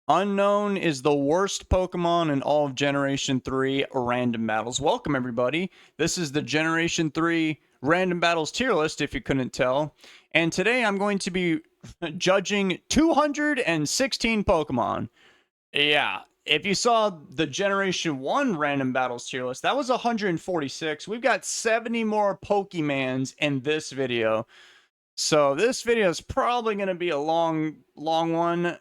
Unknown is the worst Pokemon in all of Generation 3 random battles. Welcome, everybody. This is the Generation 3 random battles tier list, if you couldn't tell. And today I'm going to be judging 216 Pokemon. Yeah, if you saw the Generation 1 random battles tier list, that was 146. We've got 70 more Pokemans in this video. So this video is probably going to be a long one.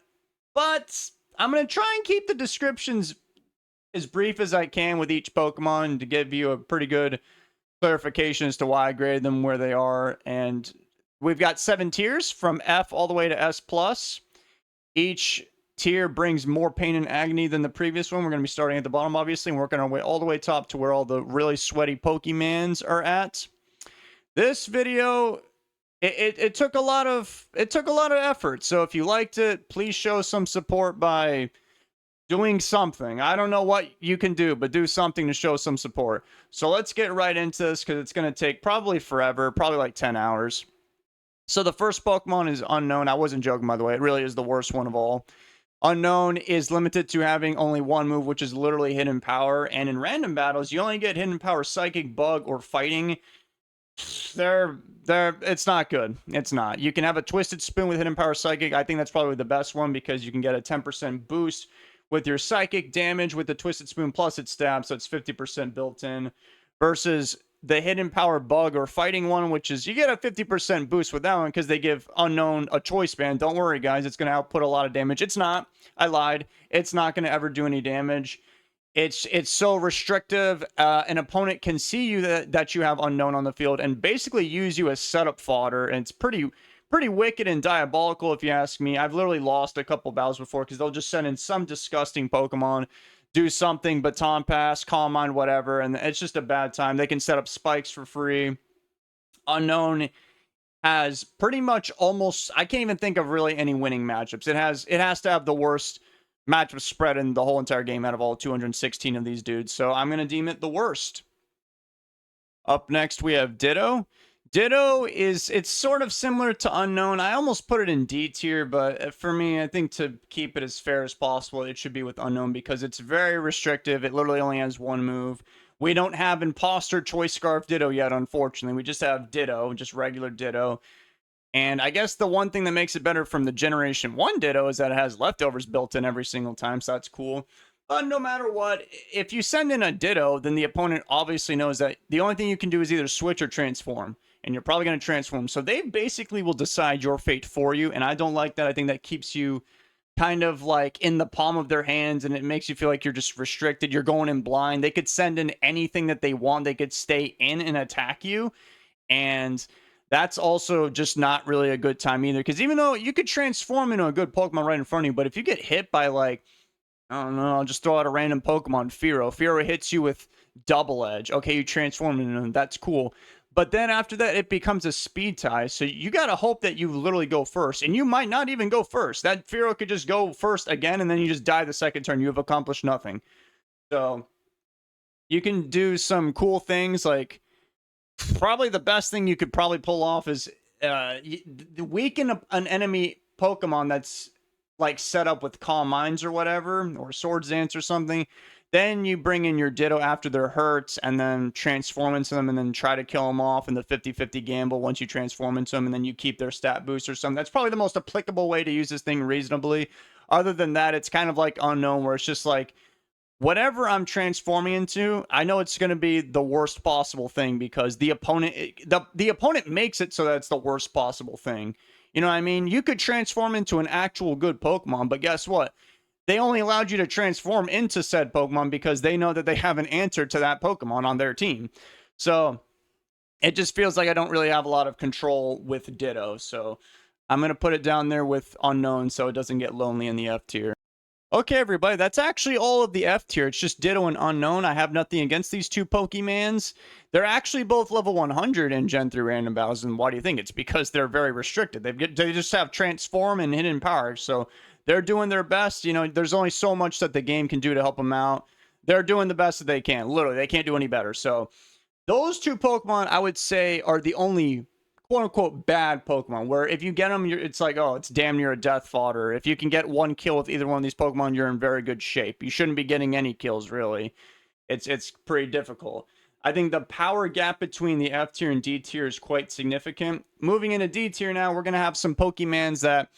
But I'm going to try and keep the descriptions as brief as I can with each Pokemon to give you a pretty good clarification as to why I graded them where they are. And we've got 7 tiers from F all the way to S+. Each tier brings more pain and agony than the previous one. We're going to be starting at the bottom, obviously, and working our way all the way top to where all the really sweaty Pokemans are at. This video it took a lot of effort. So if you liked it, please show some support by doing something. I don't know what you can do, but do something to show some support. So let's get right into this because it's going to take probably forever, probably like 10 hours. So the first Pokemon is Unknown. I wasn't joking, by the way. It really is the worst one of all. Unknown is limited to having only one move, which is literally Hidden Power. And in random battles, you only get Hidden Power Psychic, Bug, or Fighting. It's not good. It's not. You can have a Twisted Spoon with Hidden Power Psychic. I think that's probably the best one because you can get a 10% boost with your Psychic damage with the Twisted Spoon plus its stab, so it's 50% built in, versus the Hidden Power Bug or Fighting one, which is you get a 50% boost with that one because they give Unknown a choice band. Don't worry, guys. It's going to output a lot of damage. It's not. I lied. It's not going to ever do any damage. It's so restrictive. An opponent can see you that you have Unknown on the field and basically use you as setup fodder. And it's pretty wicked and diabolical, if you ask me. I've literally lost a couple battles before because they'll just send in some disgusting Pokemon, do something, Baton Pass, Calm Mind, whatever, and it's just a bad time. They can set up spikes for free. Unknown has pretty much almost, I can't even think of really any winning matchups. It has to have the worst matchup spread in the whole entire game out of all 216 of these dudes. So I'm going to deem it the worst. Up next, we have Ditto. Ditto it's sort of similar to Unknown. I almost put it in D tier, but for me, I think to keep it as fair as possible, it should be with Unknown because it's very restrictive. It literally only has one move. We don't have Imposter Choice Scarf Ditto yet, unfortunately. We just have Ditto, just regular Ditto. And I guess the one thing that makes it better from the Generation 1 Ditto is that it has leftovers built in every single time, so that's cool. But no matter what, if you send in a Ditto, then the opponent obviously knows that the only thing you can do is either switch or transform. And you're probably going to transform. So they basically will decide your fate for you. And I don't like that. I think that keeps you kind of like in the palm of their hands and it makes you feel like you're just restricted. You're going in blind. They could send in anything that they want. They could stay in and attack you. And that's also just not really a good time either. Because even though you could transform into a good Pokemon right in front of you, but if you get hit by like, I don't know, I'll just throw out a random Pokemon, Fearow. Fearow hits you with Double Edge. Okay, you transform into them. That's cool. But then after that, it becomes a speed tie. So you got to hope that you literally go first. And you might not even go first. That Fearow could just go first again, and then you just die the second turn. You have accomplished nothing. So you can do some cool things like probably the best thing you could probably pull off is weaken an enemy Pokemon that's like set up with Calm Minds or whatever, or Swords Dance or something. Then you bring in your Ditto after they're hurt and then transform into them and then try to kill them off in the 50-50 gamble once you transform into them and then you keep their stat boost or something. That's probably the most applicable way to use this thing reasonably. Other than that, it's kind of like Unknown where it's just like, whatever I'm transforming into, I know it's going to be the worst possible thing because the opponent makes it so that it's the worst possible thing. You know what I mean? You could transform into an actual good Pokemon, but guess what? They only allowed you to transform into said Pokemon because they know that they have an answer to that Pokemon on their team. So it just feels like I don't really have a lot of control with Ditto. So I'm going to put it down there with Unknown so it doesn't get lonely in the F tier. Okay, everybody, that's actually all of the F tier. It's just Ditto and Unknown. I have nothing against these two Pokemans. They're actually both level 100 in Gen 3 random battles, and why do you think? It's because they're very restricted. They just have Transform and Hidden Power, so they're doing their best. You know, there's only so much that the game can do to help them out. They're doing the best that they can. Literally, they can't do any better. So those two Pokemon, I would say, are the only quote-unquote bad Pokemon, where if you get them, it's like, oh, it's damn near a death fodder. If you can get one kill with either one of these Pokemon, you're in very good shape. You shouldn't be getting any kills, really. It's pretty difficult. I think the power gap between the F tier and D tier is quite significant. Moving into D tier now, we're going to have some Pokemons that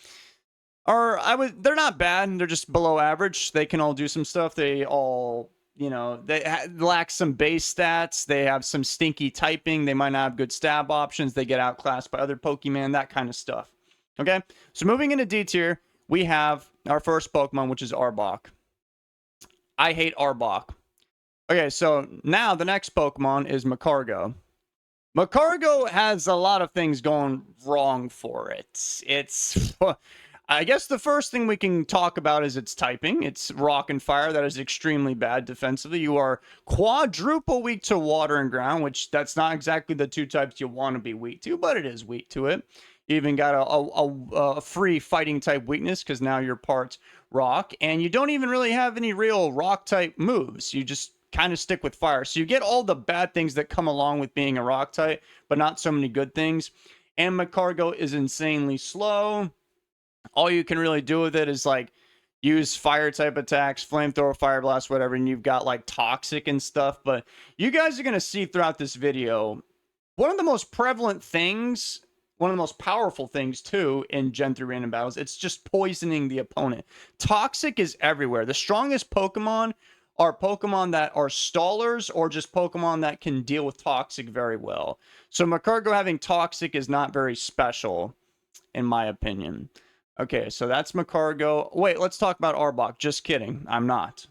are, they're not bad. They're just below average. They can all do some stuff. They all, they lack some base stats. They have some stinky typing. They might not have good stab options. They get outclassed by other Pokemon, that kind of stuff. Okay, so moving into D tier, we have our first Pokemon, which is Arbok. I hate Arbok. Okay, so now the next Pokemon is Magcargo. Magcargo has a lot of things going wrong for it. I guess the first thing we can talk about is its typing. It's rock and fire. That is extremely bad defensively. You are quadruple weak to water and ground, which that's not exactly the two types you want to be weak to, but it is weak to it. You even got a free fighting type weakness because now you're part rock, and you don't even really have any real rock type moves. You just kind of stick with fire. So you get all the bad things that come along with being a rock type, but not so many good things. And Magcargo is insanely slow. All you can really do with it is like use fire type attacks, flamethrower, fire blast, whatever, and you've got like toxic and stuff. But you guys are going to see throughout this video, one of the most prevalent things, one of the most powerful things too in Gen 3 random battles, it's just poisoning the opponent. Toxic is everywhere. The strongest Pokemon are Pokemon that are stallers or just Pokemon that can deal with Toxic very well. So Magcargo having Toxic is not very special, in my opinion. Okay, so that's Magcargo. Wait, let's talk about Arbok. Just kidding. I'm not.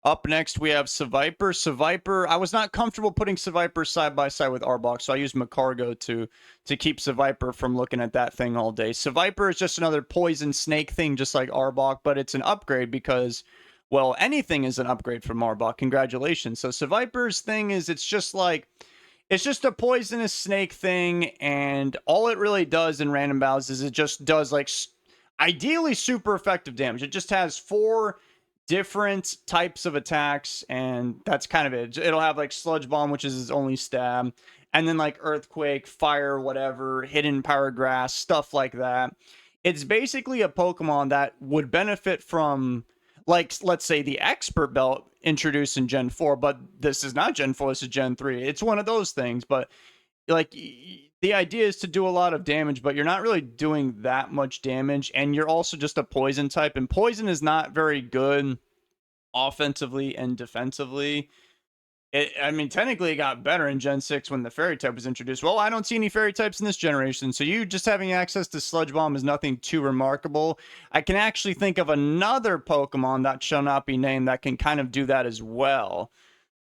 Up next, we have Seviper. Seviper, I was not comfortable putting Seviper side by side with Arbok, so I used Magcargo to keep Seviper from looking at that thing all day. Seviper is just another poison snake thing, just like Arbok, but it's an upgrade because, well, anything is an upgrade from Arbok. Congratulations. So Seviper's thing is it's just a poisonous snake thing, and all it really does in random battles is it just does like ideally super effective damage. It just has 4 different types of attacks, and that's kind of it. It'll have like Sludge Bomb, which is its only stab, and then like Earthquake, Fire, whatever, Hidden Power Grass, stuff like that. It's basically a Pokemon that would benefit from, like, let's say the Expert Belt introduced in Gen 4, but this is not Gen 4, this is Gen 3. It's one of those things, but like the idea is to do a lot of damage, but you're not really doing that much damage, and you're also just a poison type, and poison is not very good offensively and defensively. I mean, technically it got better in Gen 6 when the fairy type was introduced. Well, I don't see any fairy types in this generation, so you just having access to Sludge Bomb is nothing too remarkable. I can actually think of another Pokemon that shall not be named that can kind of do that as well.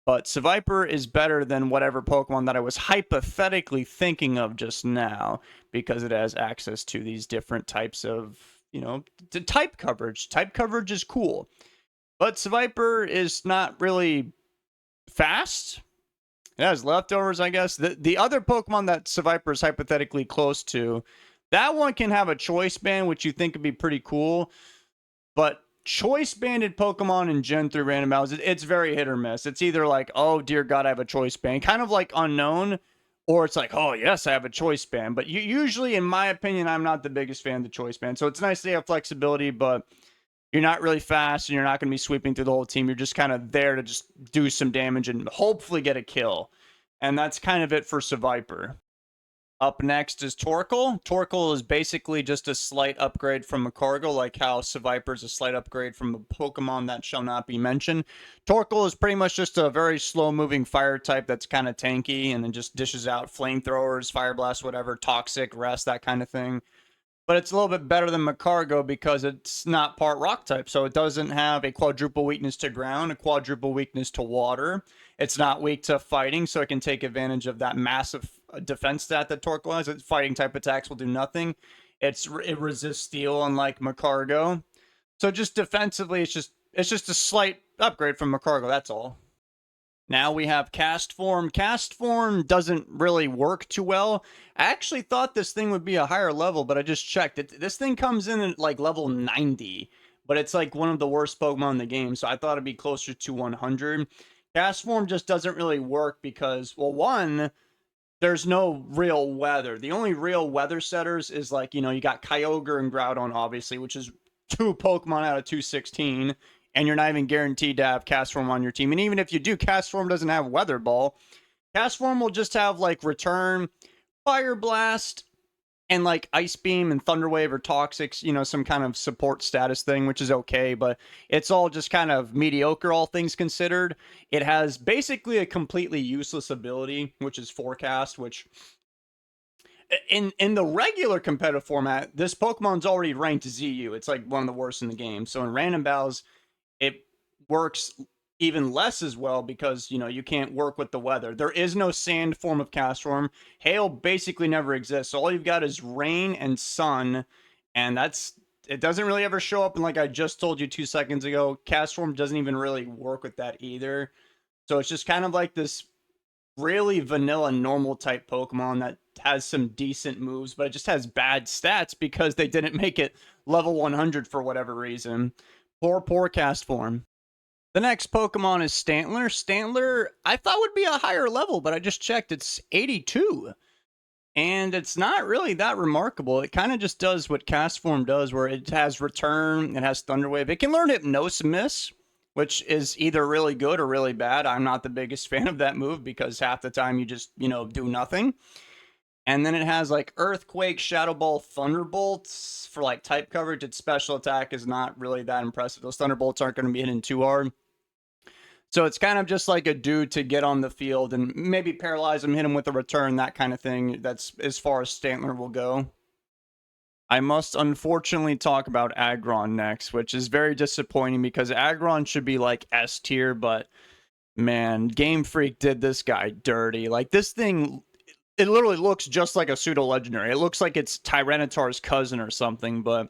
But Seviper is better than whatever Pokemon that I was hypothetically thinking of just now, because it has access to these different types of, type coverage. Type coverage is cool. But Seviper is not really fast. It has leftovers, I guess. The other Pokemon that Seviper is hypothetically close to, that one can have a choice band, which you think would be pretty cool. But choice banded Pokemon in Gen 3 random battles, it's very hit or miss. It's either like, oh dear God, I have a choice band, kind of like Unknown, or it's like, oh yes, I have a choice band. But usually, in my opinion, I'm not the biggest fan of the choice band. So it's nice to have flexibility, but you're not really fast, and you're not going to be sweeping through the whole team. You're just kind of there to just do some damage and hopefully get a kill. And that's kind of it for Seviper. Up next is Torkoal. Torkoal is basically just a slight upgrade from Magcargo, like how Seviper is a slight upgrade from a Pokemon that shall not be mentioned. Torkoal is pretty much just a very slow-moving fire type that's kind of tanky, and then just dishes out flamethrowers, fire blast, whatever, toxic, rest, that kind of thing. But it's a little bit better than Magcargo because it's not part rock type. So it doesn't have a quadruple weakness to ground, a quadruple weakness to water. It's not weak to fighting, so it can take advantage of that massive defense stat that Torkoal has. Fighting type attacks will do nothing. It resists steel, unlike Magcargo. So just defensively, it's just a slight upgrade from Magcargo, that's all. Now we have Cast Form. Cast Form doesn't really work too well. I actually thought this thing would be a higher level, but I just checked. This thing comes in at like level 90, but it's like one of the worst Pokemon in the game, so I thought it'd be closer to 100. Cast Form just doesn't really work because, well, one, there's no real weather. The only real weather setters is like, you know, you got Kyogre and Groudon, obviously, which is 2 Pokemon out of 216, and you're not even guaranteed to have Castform on your team. And even if you do, Castform doesn't have Weather Ball. Castform will just have like Return, Fire Blast, and like Ice Beam and Thunder Wave or Toxics, you know, some kind of support status thing, which is okay, but it's all just kind of mediocre, all things considered. It has basically a completely useless ability, which is Forecast, which in the regular competitive format, this Pokemon's already ranked ZU. It's like one of the worst in the game. So in random battles, it works even less as well because, you know, you can't work with the weather. There is no sand form of Castform. Hail basically never exists. So all you've got is rain and sun, and it doesn't really ever show up. And like I just told you 2 seconds ago, Castform doesn't even really work with that either. So it's just kind of like this really vanilla normal type Pokemon that has some decent moves, but it just has bad stats because they didn't make it level 100 for whatever reason. Poor Castform. The next Pokemon is Stantler. Stantler, I thought would be a higher level, but I just checked. It's 82. And it's not really that remarkable. It kind of just does what Castform does, where it has Return, it has Thunder Wave. It can learn Hypnosis, which is either really good or really bad. I'm not the biggest fan of that move because half the time you just, you know, do nothing. And then it has like Earthquake, Shadow Ball, Thunderbolts for like type coverage. Its special attack is not really that impressive. Those Thunderbolts aren't going to be hitting too hard. So it's kind of just like a dude to get on the field and maybe paralyze him, hit him with a return, that kind of thing. That's as far as Stantler will go. I must unfortunately talk about Aggron next, which is very disappointing because Aggron should be like S tier, but man, Game Freak did this guy dirty. Like this thing, it literally looks just like a pseudo legendary. It looks like it's Tyranitar's cousin or something, but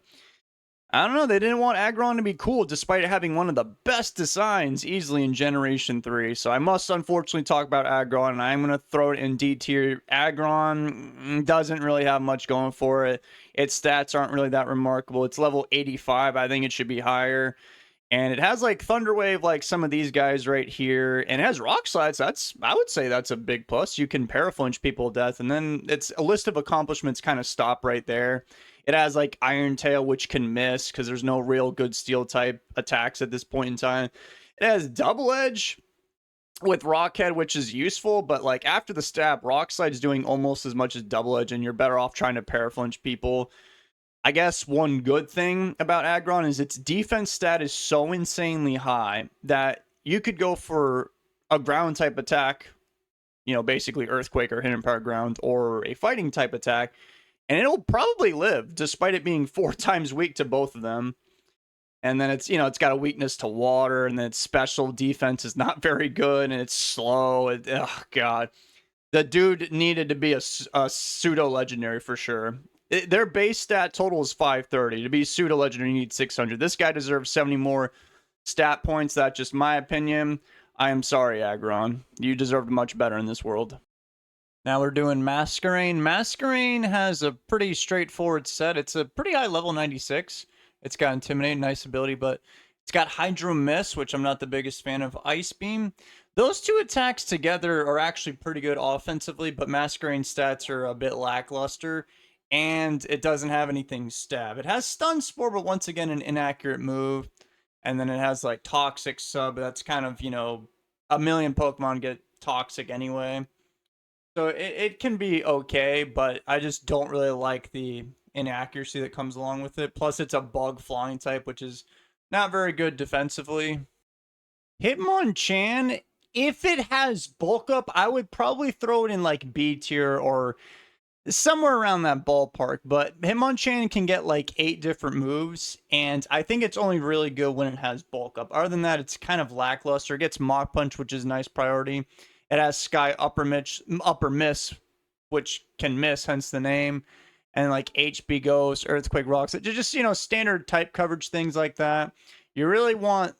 I don't know. They didn't want Aggron to be cool despite having one of the best designs easily in Generation 3. So I must unfortunately talk about Aggron, and I'm going to throw it in D tier. Aggron doesn't really have much going for it. Its stats aren't really that remarkable. It's level 85. I think it should be higher. And it has like Thunder Wave, like some of these guys right here, and it has Rock Slides. I would say that's a big plus. You can Paraflinch people to death, and then it's a list of accomplishments kind of stop right there. It has like Iron Tail, which can miss because there's no real good Steel type attacks at this point in time. It has Double Edge with Rockhead, which is useful, but like after the stab, Rock Slide's doing almost as much as Double Edge, and you're better off trying to Paraflinch people. I guess one good thing about Aggron is its defense stat is so insanely high that you could go for a ground type attack, you know, basically Earthquake or Hidden Power Ground, or a fighting type attack, and it'll probably live despite it being 4 times weak to both of them. And then it's, you know, it's got a weakness to water, and then its special defense is not very good, and it's slow. Oh, God. The dude needed to be a pseudo legendary for sure. Their base stat total is 530. To be pseudo legendary, you need 600. This guy deserves 70 more stat points. That's just my opinion. I am sorry, Aggron. You deserved much better in this world. Now we're doing Masquerain. Masquerain has a pretty straightforward set. It's a pretty high level 96. It's got Intimidate, nice ability, but it's got Hydro Miss, which I'm not the biggest fan of. Ice Beam. Those two attacks together are actually pretty good offensively, but Masquerain stats are a bit lackluster. And it doesn't have anything stab. It has Stun Spore, but once again, an inaccurate move. And then it has like Toxic Sub. That's kind of, you know, a million Pokemon get Toxic anyway. So it can be okay, but I just don't really like the inaccuracy that comes along with it. Plus, it's a bug flying type, which is not very good defensively. Hitmonchan, if it has bulk up, I would probably throw it in like B tier or somewhere around that ballpark, but Hitmonchan can get like 8 different moves, and I think it's only really good when it has bulk up. Other than that, it's kind of lackluster. It gets Mach Punch, which is a nice priority. It has Sky Upper Miss, which can miss, hence the name, and like HP Ghost, Earthquake Rocks. It's just, you know, standard type coverage, things like that. You really want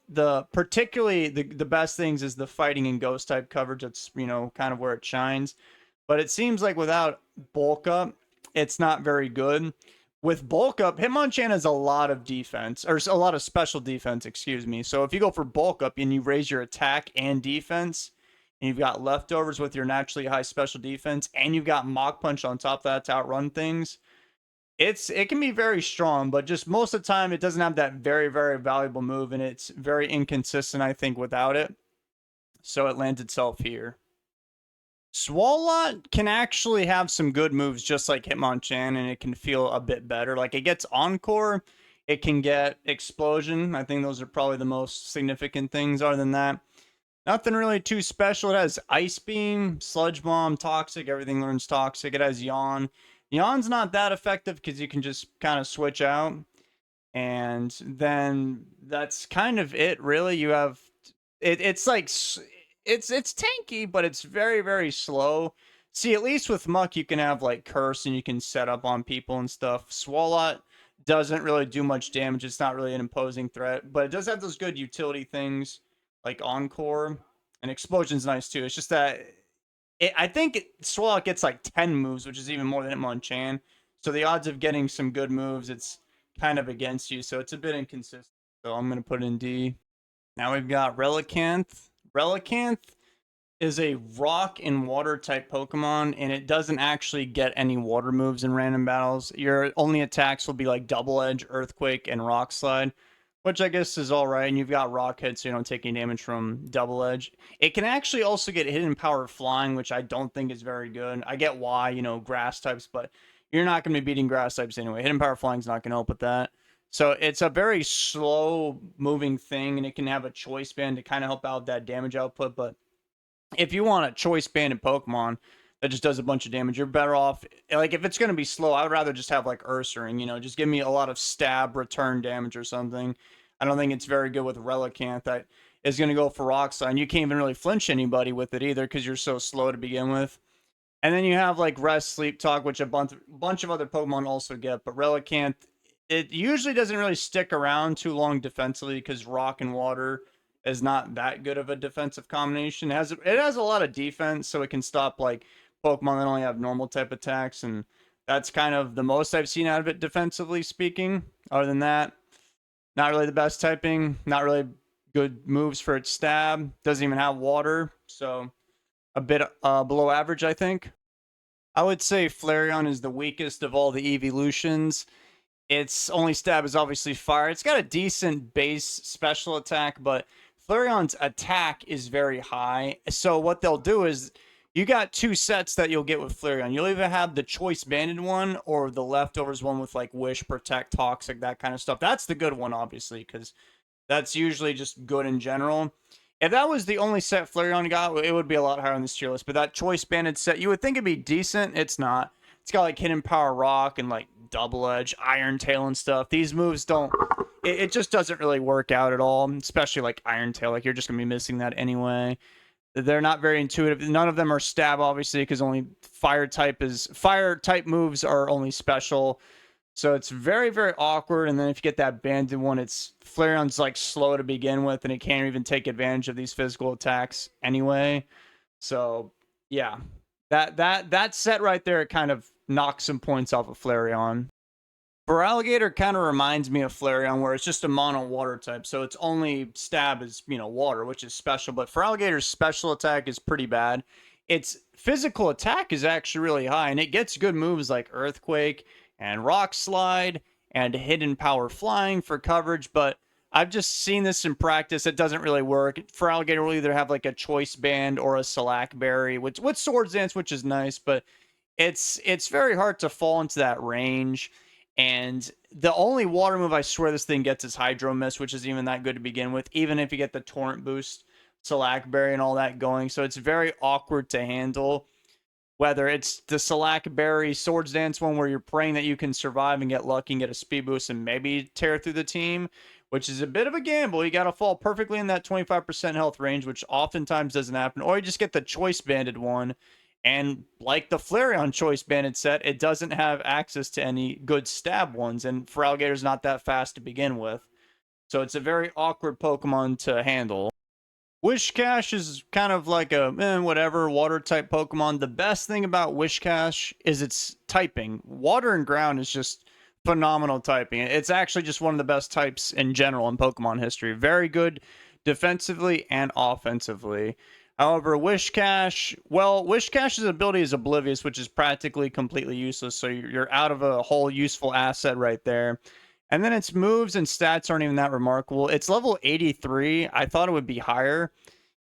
particularly the best things is the fighting and ghost type coverage. That's, you know, kind of where it shines. But it seems like without bulk up, it's not very good. With bulk up, Hitmonchan has a lot of defense, or a lot of special defense, excuse me. So if you go for bulk up and you raise your attack and defense, and you've got leftovers with your naturally high special defense, and you've got Mach Punch on top of that to outrun things. It can be very strong, but just most of the time it doesn't have that very, very valuable move, and it's very inconsistent, I think, without it. So it lands itself here. Swalot can actually have some good moves just like Hitmonchan, and it can feel a bit better. Like it gets Encore, it can get Explosion. I think those are probably the most significant things. Other than that, nothing really too special. It has Ice Beam, Sludge Bomb, Toxic. Everything learns Toxic. It has Yawn. Yawn's not that effective because you can just kind of switch out. And then that's kind of it, really. You have it's like it's tanky, but it's very, very slow. See, at least with Muck, you can have like Curse and you can set up on people and stuff. Swalot doesn't really do much damage. It's not really an imposing threat, but it does have those good utility things like Encore, and Explosion's nice too. It's just that I think Swalot gets like 10 moves, which is even more than Hitmonchan. So the odds of getting some good moves, it's kind of against you. So it's a bit inconsistent. So I'm going to put it in D. Now we've got Relicanth. Relicanth is a rock and water type Pokemon, and it doesn't actually get any water moves in random battles. Your only attacks will be like Double Edge, Earthquake, and Rock Slide, which I guess is all right. And you've got Rock Head, so you don't take any damage from Double Edge. It can actually also get Hidden Power Flying, which I don't think is very good. I get why, grass types, but you're not going to be beating grass types anyway. Hidden Power Flying is not going to help with that. So it's a very slow moving thing, and it can have a choice band to kind of help out that damage output. But if you want a choice band in Pokemon that just does a bunch of damage, you're better off. Like, if it's going to be slow, I would rather just have like Ursaring, just give me a lot of stab return damage or something. I don't think it's very good with Relicanth that is going to go for Rock Slide. You can't even really flinch anybody with it either because you're so slow to begin with. And then you have like Rest, Sleep, Talk, which a bunch of other Pokemon also get. But Relicanth, it usually doesn't really stick around too long defensively because Rock and Water is not that good of a defensive combination. It has a lot of defense, so it can stop like Pokemon that only have normal type attacks, and that's kind of the most I've seen out of it defensively speaking. Other than that, not really the best typing, not really good moves for its stab. Doesn't even have water, so a bit below average, I think. I would say Flareon is the weakest of all the evolutions. Its only stab is obviously fire. It's got a decent base special attack, but Flareon's attack is very high. So what they'll do is you got two sets that you'll get with Flareon. You'll either have the choice banded one or the leftovers one with like Wish, Protect, Toxic, that kind of stuff. That's the good one, obviously, because that's usually just good in general. If that was the only set Flareon got, it would be a lot higher on this tier list. But that choice banded set, you would think it'd be decent. It's not. It's got like Hidden Power Rock and like Double Edge, Iron Tail and stuff. These moves don't. It just doesn't really work out at all, especially like Iron Tail. Like, you're just going to be missing that anyway. They're not very intuitive. None of them are stab, obviously, because only fire type moves are only special. So it's very, very awkward. And then if you get that banded one, it's Flareon's like slow to begin with, and it can't even take advantage of these physical attacks anyway. So yeah, that set right there kind of knocks some points off of Flareon. Feraligatr kind of reminds me of Flareon, where it's just a mono water type, so its only stab is water, which is special. But Feraligatr's special attack is pretty bad. Its physical attack is actually really high, and it gets good moves like Earthquake and Rock Slide and Hidden Power Flying for coverage. But I've just seen this in practice. It doesn't really work. Feraligatr will either have like a Choice Band or a Slack Berry, with Swords Dance, which is nice, but it's very hard to fall into that range. And the only water move I swear this thing gets is Hydro Mist, which isn't even that good to begin with, even if you get the Torrent boost, Slack Berry, and all that going. So it's very awkward to handle. Whether it's the Slack Berry Swords Dance one where you're praying that you can survive and get lucky and get a speed boost and maybe tear through the team, which is a bit of a gamble. You got to fall perfectly in that 25% health range, which oftentimes doesn't happen. Or you just get the Choice Banded one. And like the Flareon Choice Banded set, it doesn't have access to any good stab ones. And Feraligatr's not that fast to begin with. So it's a very awkward Pokemon to handle. Whiscash is kind of like a whatever water type Pokemon. The best thing about Whiscash is its typing. Water and ground is just phenomenal typing. It's actually just one of the best types in general in Pokemon history. Very good defensively and offensively. However, Wishcash, well, Wishcash's ability is Oblivious, which is practically completely useless. So you're out of a whole useful asset right there. And then its moves and stats aren't even that remarkable. It's level 83. I thought it would be higher.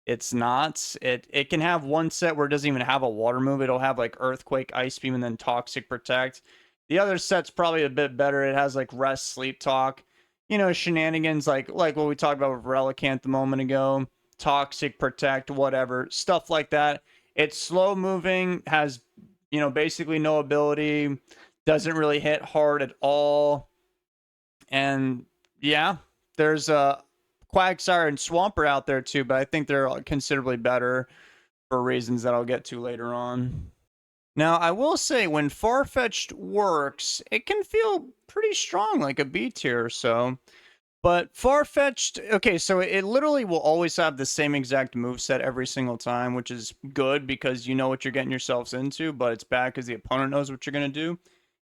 It's not. It can have one set where it doesn't even have a water move. It'll have like Earthquake, Ice Beam, and then Toxic Protect. The other set's probably a bit better. It has like Rest, Sleep Talk, shenanigans like what we talked about with Relicanth a moment ago. Toxic Protect, whatever stuff like that. It's slow moving, has basically no ability, doesn't really hit hard at all, and yeah, there's Quagsire and Swampert out there too, but I think they're considerably better for reasons that I'll get to later on. Now, I will say when Farfetch'd works, it can feel pretty strong, like a B tier or so. But Farfetch'd, okay, so it literally will always have the same exact moveset every single time, which is good because you know what you're getting yourselves into, but it's bad because the opponent knows what you're going to do.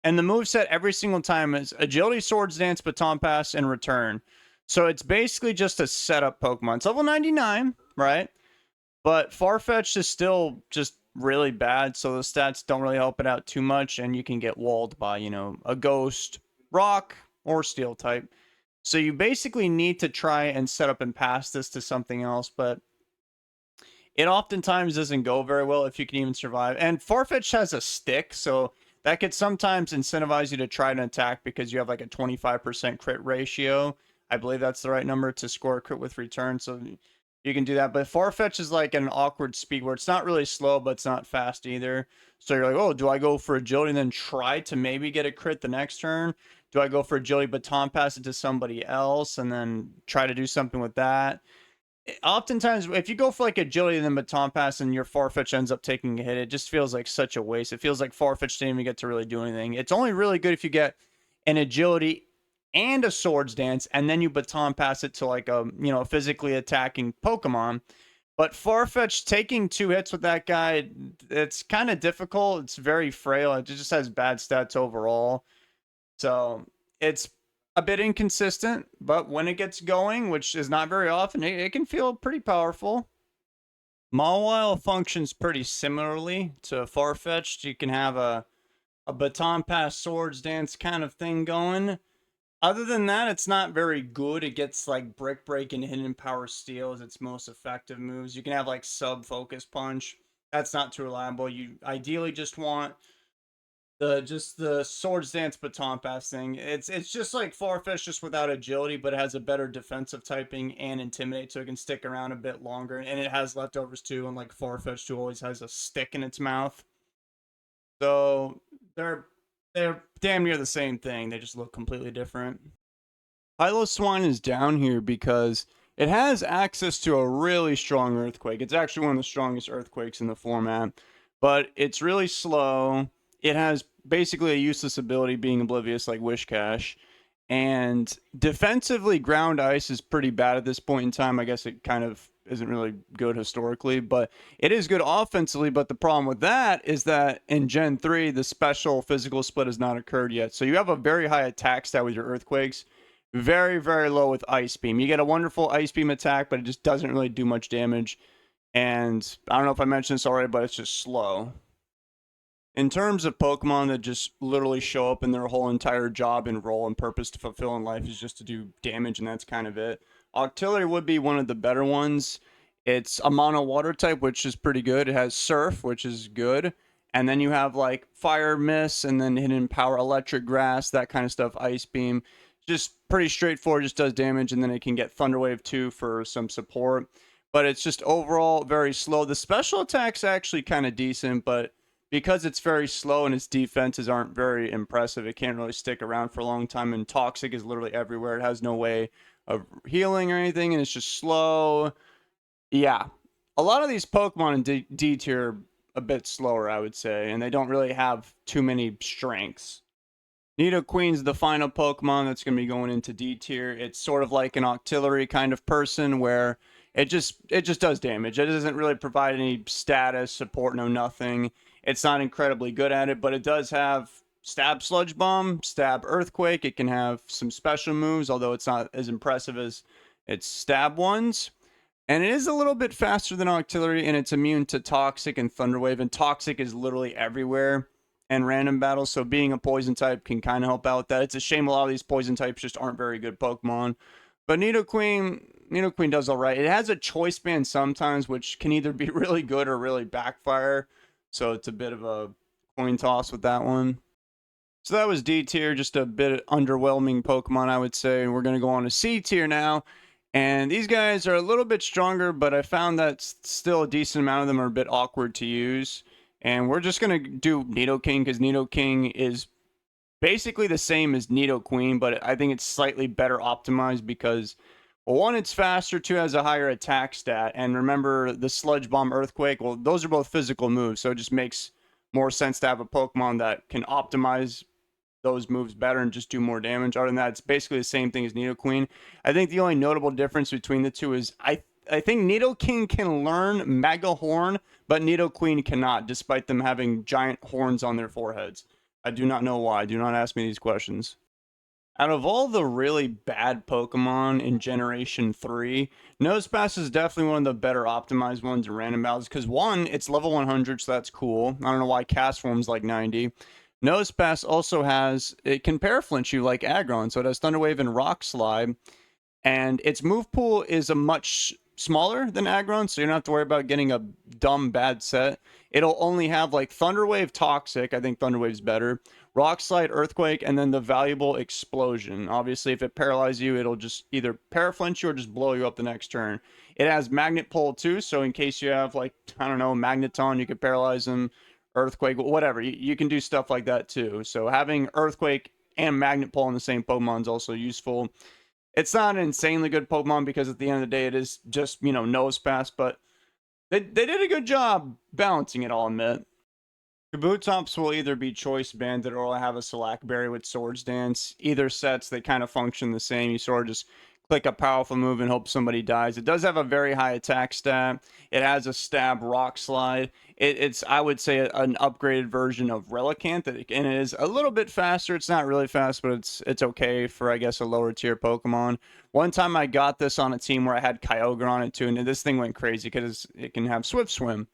And the moveset every single time is Agility, Swords Dance, Baton Pass, and Return. So it's basically just a setup Pokemon. It's level 99, right? But Farfetch'd is still just really bad, so the stats don't really help it out too much, and you can get walled by, a Ghost, Rock, or Steel type. So you basically need to try and set up and pass this to something else, but it oftentimes doesn't go very well if you can even survive. And Farfetch'd has a stick, so that could sometimes incentivize you to try and attack because you have like a 25% crit ratio. I believe that's the right number to score a crit with return, so you can do that. But Farfetch'd is like an awkward speed where it's not really slow, but it's not fast either. So you're like, oh, do I go for agility and then try to maybe get a crit the next turn? Do I go for agility baton pass it to somebody else and then try to do something with that? Oftentimes, if you go for like agility and then baton pass and your Farfetch'd ends up taking a hit, it just feels like such a waste. It feels like Farfetch'd didn't even get to really do anything. It's only really good if you get an agility and a swords dance, and then you baton pass it to like a physically attacking Pokemon. But Farfetch'd taking 2 hits with that guy, it's kind of difficult. It's very frail. It just has bad stats overall. So it's a bit inconsistent, but when it gets going, which is not very often, it can feel pretty powerful. Mawile functions pretty similarly to Farfetch'd. You can have a baton pass swords dance kind of thing going. Other than that, it's not very good. It gets like Brick Break and Hidden Power Steel as its most effective moves. You can have like Sub Focus Punch. That's not too reliable. You ideally just want the Swords Dance Baton Pass thing. It's just like Farfetch'd just without agility, but it has a better defensive typing and Intimidate, so it can stick around a bit longer. And it has leftovers too, unlike Farfetch'd, who always has a stick in its mouth. So they're damn near the same thing. They just look completely different. Piloswine is down here because it has access to a really strong Earthquake. It's actually one of the strongest Earthquakes in the format, but it's really slow. It has basically a useless ability being Oblivious like Wishcash. And defensively, Ground Ice is pretty bad at this point in time. I guess it kind of isn't really good historically, but it is good offensively. But the problem with that is that in Gen 3, the special physical split has not occurred yet. So you have a very high attack stat with your Earthquakes, very, very low with Ice Beam. You get a wonderful Ice Beam attack, but it just doesn't really do much damage. And I don't know if I mentioned this already, but it's just slow. In terms of Pokemon that just literally show up and their whole entire job and role and purpose to fulfill in life is just to do damage, and that's kind of it. Octillery would be one of the better ones. It's a mono water type, which is pretty good. It has Surf, which is good. And then you have like Fire Mist and then Hidden Power, Electric Grass, that kind of stuff, Ice Beam. Just pretty straightforward, just does damage, and then it can get Thunder Wave too for some support. But it's just overall very slow. The special attack's actually kind of decent, but because it's very slow and its defenses aren't very impressive, it can't really stick around for a long time. And Toxic is literally everywhere. It has no way of healing or anything, and it's just slow. Yeah. A lot of these Pokemon in D tier are a bit slower, I would say, and they don't really have too many strengths. Nidoqueen's the final Pokemon that's going to be going into D tier. It's sort of like an Octillery kind of person where it just does damage. It doesn't really provide any status, support, no nothing. It's not incredibly good at it, but it does have Stab Sludge Bomb, Stab Earthquake. It can have some special moves, although it's not as impressive as its Stab ones. And it is a little bit faster than Octillery, and it's immune to Toxic and Thunder Wave. And Toxic is literally everywhere in random battles, so being a poison type can kind of help out with that. It's a shame a lot of these poison types just aren't very good Pokemon. But Nidoqueen does all right. It has a choice band sometimes, which can either be really good or really backfire. So it's a bit of a coin toss with that one. So that was D tier, just a bit underwhelming Pokemon, I would say. And we're going to go on to C tier now. And these guys are a little bit stronger, but I found that still a decent amount of them are a bit awkward to use. And we're just going to do Nidoking because Nidoking is basically the same as Nidoqueen, but I think it's slightly better optimized because, well, one, it's faster, two, has a higher attack stat. And remember, the Sludge Bomb, Earthquake, well, those are both physical moves, so it just makes more sense to have a Pokemon that can optimize those moves better and just do more damage. Other than that, it's basically the same thing as Nidoqueen. I think the only notable difference between the two is I think Nidoking can learn Mega Horn, but Nidoqueen cannot, despite them having giant horns on their foreheads. I do not know why. Do not ask me these questions. Out of all the really bad Pokemon in Generation 3, Nosepass is definitely one of the better optimized ones in random battles. Because one, it's level 100, so that's cool. I don't know why Cast Form's like 90. Nosepass also has, it can Paraflinch you like Aggron, so it has Thunder Wave and Rock Slide. And its move pool is a much smaller than Aggron, so you don't have to worry about getting a dumb bad set. It'll only have like Thunder Wave, Toxic. I think Thunder Wave's better. Rock Slide, Earthquake, and then the valuable Explosion. Obviously, if it paralyzes you, it'll just either paraflinch you or just blow you up the next turn. It has Magnet Pull too, so in case you have like, I don't know, Magneton, you could paralyze them. Earthquake, whatever. You can do stuff like that too. So having Earthquake and Magnet Pull in the same Pokemon is also useful. It's not an insanely good Pokemon because at the end of the day, it is just, Nosepass, but they did a good job balancing it, I'll admit. Kabutops will either be Choice Banded or will have a Select Berry with Swords Dance. Either sets, they kind of function the same. You sort of just click a powerful move and hope somebody dies. It does have a very high attack stat. It has a Stab Rock Slide. It's I would say, an upgraded version of Relicanth, and it is a little bit faster. It's not really fast, but it's okay for, I guess, a lower tier Pokemon. One time I got this on a team where I had Kyogre on it too, and this thing went crazy because it can have Swift Swim.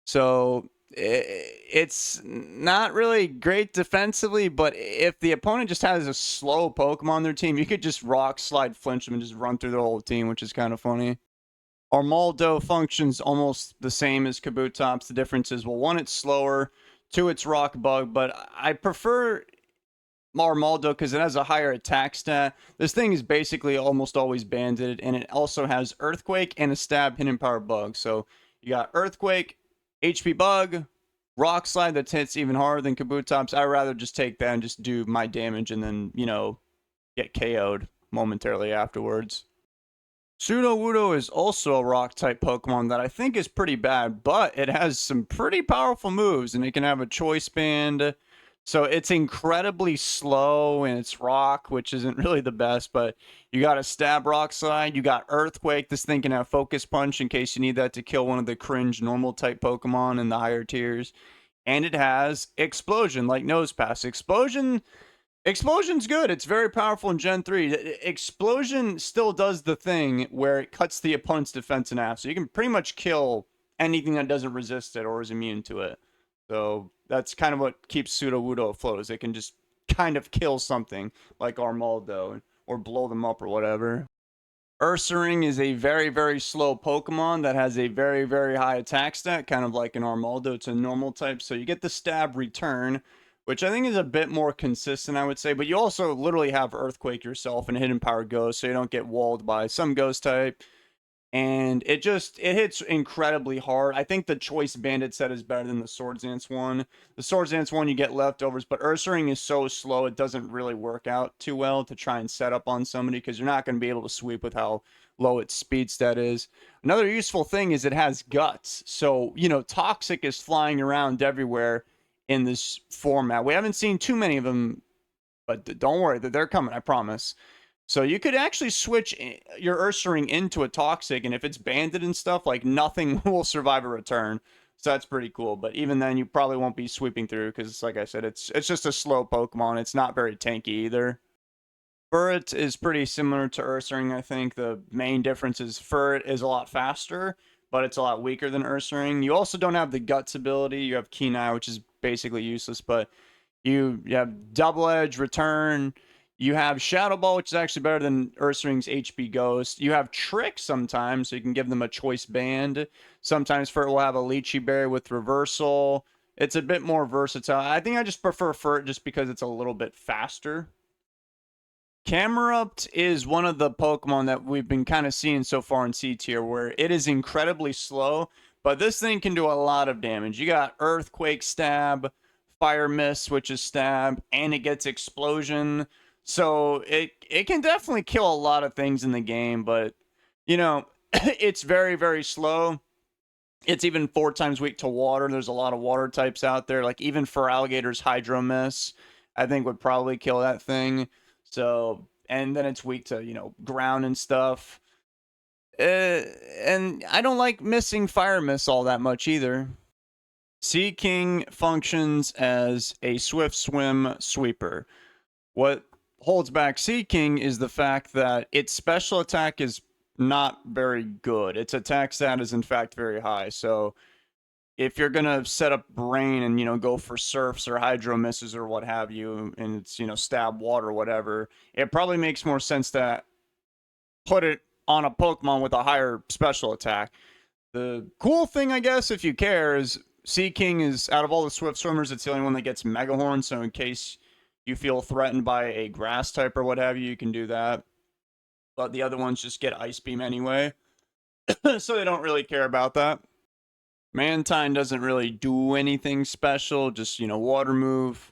So it's not really great defensively, but if the opponent just has a slow Pokemon on their team, you could just Rock Slide, flinch them, and just run through the whole team, which is kind of funny. Armaldo functions almost the same as Kabutops. The difference is, well, one, it's slower, two, it's Rock Bug, but I prefer Armaldo because it has a higher attack stat. This thing is basically almost always banded, and it also has Earthquake and a Stab Hidden Power Bug. So you got Earthquake, HP Bug, Rock Slide that hits even harder than Kabutops. I'd rather just take that and just do my damage and then, get KO'd momentarily afterwards. Sudowoodo is also a rock type Pokemon that I think is pretty bad, but it has some pretty powerful moves and it can have a choice band. So it's incredibly slow and it's rock, which isn't really the best, but you got a Stab Rock Slide, you got Earthquake. This thing can have Focus Punch in case you need that to kill one of the cringe normal type Pokemon in the higher tiers. And it has Explosion, like Nosepass. Explosion's good. It's very powerful in Gen 3. Explosion still does the thing where it cuts the opponent's defense in half. So you can pretty much kill anything that doesn't resist it or is immune to it. So that's kind of what keeps Sudowoodo afloat, is it can just kind of kill something like Armaldo or blow them up or whatever. Ursaring is a very, very slow Pokemon that has a very, very high attack stat, kind of like an Armaldo. It's a normal type, so you get the Stab Return, which I think is a bit more consistent, I would say. But you also literally have Earthquake yourself and Hidden Power Ghost, so you don't get walled by some Ghost type. And it hits incredibly hard. I think the Choice Bandit set is better than the Swords Dance one. The Swords Dance one, you get leftovers, but Ursaring is so slow, it doesn't really work out too well to try and set up on somebody because you're not going to be able to sweep with how low its speed stat is. Another useful thing is it has guts. So, Toxic is flying around everywhere in this format. We haven't seen too many of them, but don't worry, they're coming, I promise. So you could actually switch your Ursaring into a Toxic, and if it's banded and stuff, like nothing will survive a return. So that's pretty cool. But even then, you probably won't be sweeping through because, like I said, it's just a slow Pokemon. It's not very tanky either. Furret is pretty similar to Ursaring, I think. The main difference is Furret is a lot faster, but it's a lot weaker than Ursaring. You also don't have the Guts ability. You have Keen Eye, which is basically useless, but you have Double Edge, Return. You have Shadow Ball, which is actually better than Ursaring's HP Ghost. You have Trick sometimes, so you can give them a choice band. Sometimes Furret will have a Lychee Berry with Reversal. It's a bit more versatile. I think I just prefer Furret just because it's a little bit faster. Camerupt is one of the Pokemon that we've been kind of seeing so far in C tier, where it is incredibly slow, but this thing can do a lot of damage. You got Earthquake Stab, Fire Mist, which is Stab, and it gets Explosion. So it can definitely kill a lot of things in the game, but you know, it's very, very slow. It's even 4 times weak to water. There's a lot of water types out there. Like even for alligators, Hydro Miss, I think would probably kill that thing. So, and then it's weak to, ground and stuff. And I don't like missing Fire Miss all that much either. Sea King functions as a swift swim sweeper. What holds back Sea King is the fact that its special attack is not very good. Its attack stat is in fact very high. So if you're gonna set up Rain and go for Surfs or Hydro Misses or what have you, and it's Stab Water or whatever, it probably makes more sense to put it on a Pokemon with a higher special attack. The cool thing, I guess, if you care, is Sea King is out of all the Swift Swimmers, it's the only one that gets Mega Horn. So in case you feel threatened by a Grass type or what have you, you can do that. But the other ones just get Ice Beam anyway, so they don't really care about that. Mantine doesn't really do anything special, just, water move,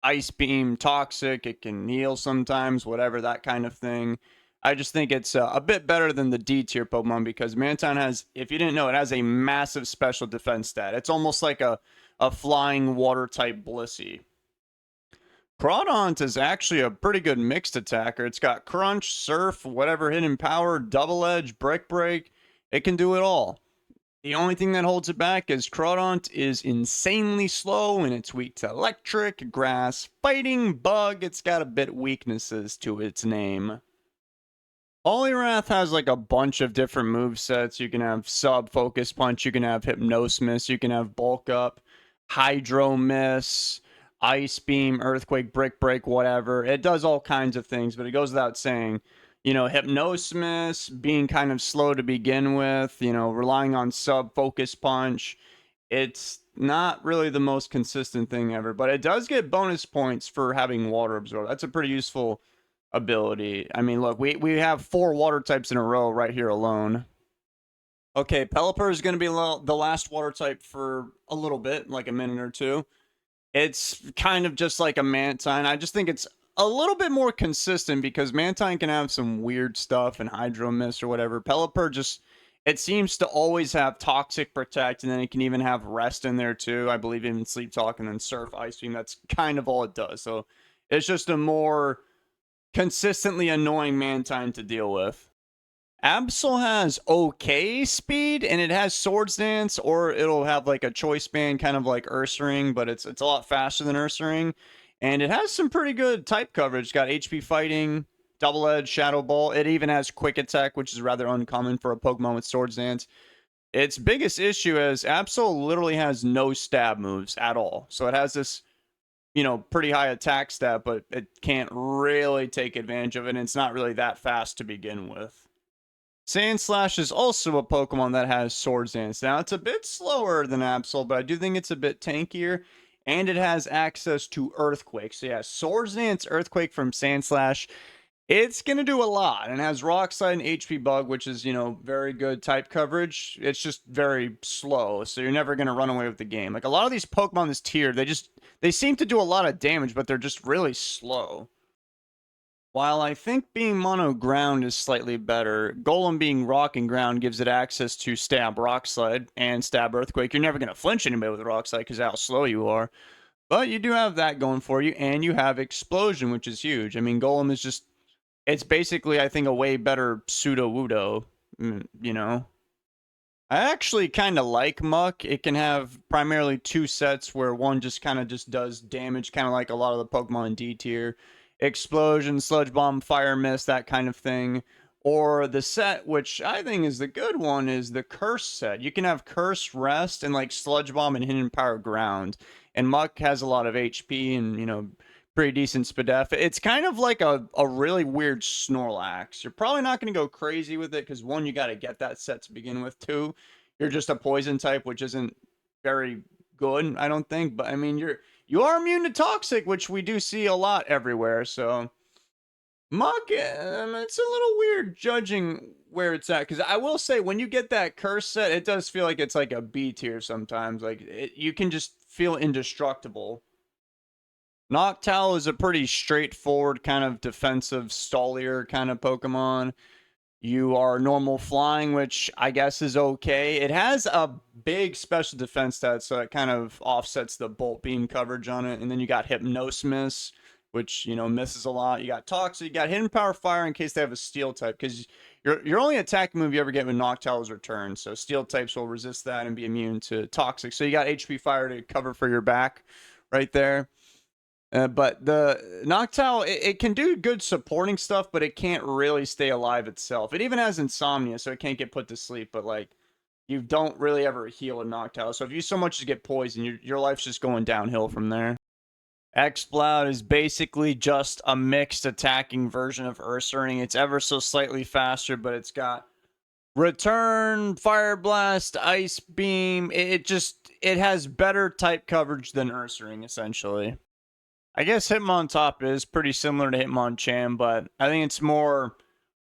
Ice Beam, Toxic, it can heal sometimes, whatever, that kind of thing. I just think it's a bit better than the D tier Pokemon because Mantine has, if you didn't know, it has a massive special defense stat. It's almost like a flying water type Blissey. Crawdaunt is actually a pretty good mixed attacker. It's got Crunch, Surf, whatever hidden power, Double Edge, Brick Break. It can do it all. The only thing that holds it back is Crawdaunt is insanely slow and it's weak to electric, grass, fighting, bug. It's got a bit weaknesses to its name. Poliwrath has like a bunch of different move sets. You can have Sub Focus Punch, you can have Hypnosis, you can have Bulk Up, Hydro Miss, Ice Beam, Earthquake, Brick Break, whatever. It does all kinds of things, but it goes without saying. Hypnosis being kind of slow to begin with, relying on Sub Focus Punch. It's not really the most consistent thing ever, but it does get bonus points for having Water Absorb. That's a pretty useful ability. I mean, look, we have 4 water types in a row right here alone. Okay, Pelipper is going to be the last water type for a little bit, like a minute or two. It's kind of just like a Mantine. I just think it's a little bit more consistent because Mantine can have some weird stuff and Hydro Mist or whatever. Pelipper just, it seems to always have Toxic Protect, and then it can even have Rest in there too. I believe even Sleep Talk and then Surf, Ice Beam. That's kind of all it does. So it's just a more consistently annoying Mantine to deal with. Absol has okay speed, and it has Swords Dance, or it'll have like a choice band, kind of like Ursaring, but it's a lot faster than Ursaring. And it has some pretty good type coverage. It's got HP Fighting, Double Edge, Shadow Ball. It even has Quick Attack, which is rather uncommon for a Pokemon with Swords Dance. Its biggest issue is Absol literally has no stab moves at all. So it has this, pretty high attack stat, but it can't really take advantage of it, and it's not really that fast to begin with. Sandslash is also a Pokemon that has Swords Dance. Now, it's a bit slower than Absol, but I do think it's a bit tankier, and it has access to Earthquake. So yeah, Swords Dance, Earthquake from Sandslash. It's going to do a lot, and has Rock Slide and HP Bug, which is, very good type coverage. It's just very slow, so you're never going to run away with the game. Like, a lot of these Pokemon this tier, they seem to do a lot of damage, but they're just really slow. While I think being mono ground is slightly better, Golem being rock and ground gives it access to Stab Rock Slide and Stab Earthquake. You're never going to flinch anybody with Rock Slide because of how slow you are. But you do have that going for you, and you have Explosion, which is huge. I mean, Golem is just, it's basically, I think, a way better Pseudo-Wudo, I actually kind of like Muck. It can have primarily 2 sets where one just kind of just does damage, kind of like a lot of the Pokemon in D tier. explosion, sludge bomb, fire mist, that kind of thing. Or the set, which I think is the good one, is the curse set. You can have curse rest and like sludge bomb and hidden power ground. And Muck has a lot of HP and pretty decent spadef. It's kind of like a really weird Snorlax. You're probably not going to go crazy with it because one, you got to get that set to begin with. Two, you're just a poison type, which isn't very good, I don't think. But I mean, you are immune to toxic, which we do see a lot everywhere. So Muck, it's a little weird judging where it's at because I will say when you get that curse set, it does feel like it's like a B tier sometimes. Like you can just feel indestructible. Noctowl is a pretty straightforward kind of defensive stallier kind of Pokemon. You are normal flying, which I guess is okay. It has a big special defense stat, so it kind of offsets the bolt beam coverage on it. And then you got Hypnosis, which misses a lot. You got Toxic, you got Hidden Power Fire in case they have a Steel type, because your only attack move you ever get with Noctowl is Return. So Steel types will resist that and be immune to Toxic. So you got HP Fire to cover for your back right there. But the Noctowl, it can do good supporting stuff, but it can't really stay alive itself. It even has insomnia, so it can't get put to sleep. But like, you don't really ever heal a Noctowl. So if you so much as get poisoned, your life's just going downhill from there. Exploud is basically just a mixed attacking version of Ursaring. It's ever so slightly faster, but it's got Return, Fire Blast, Ice Beam. It has better type coverage than Ursaring, essentially. I guess Hitmontop is pretty similar to Hitmonchan, but I think it's more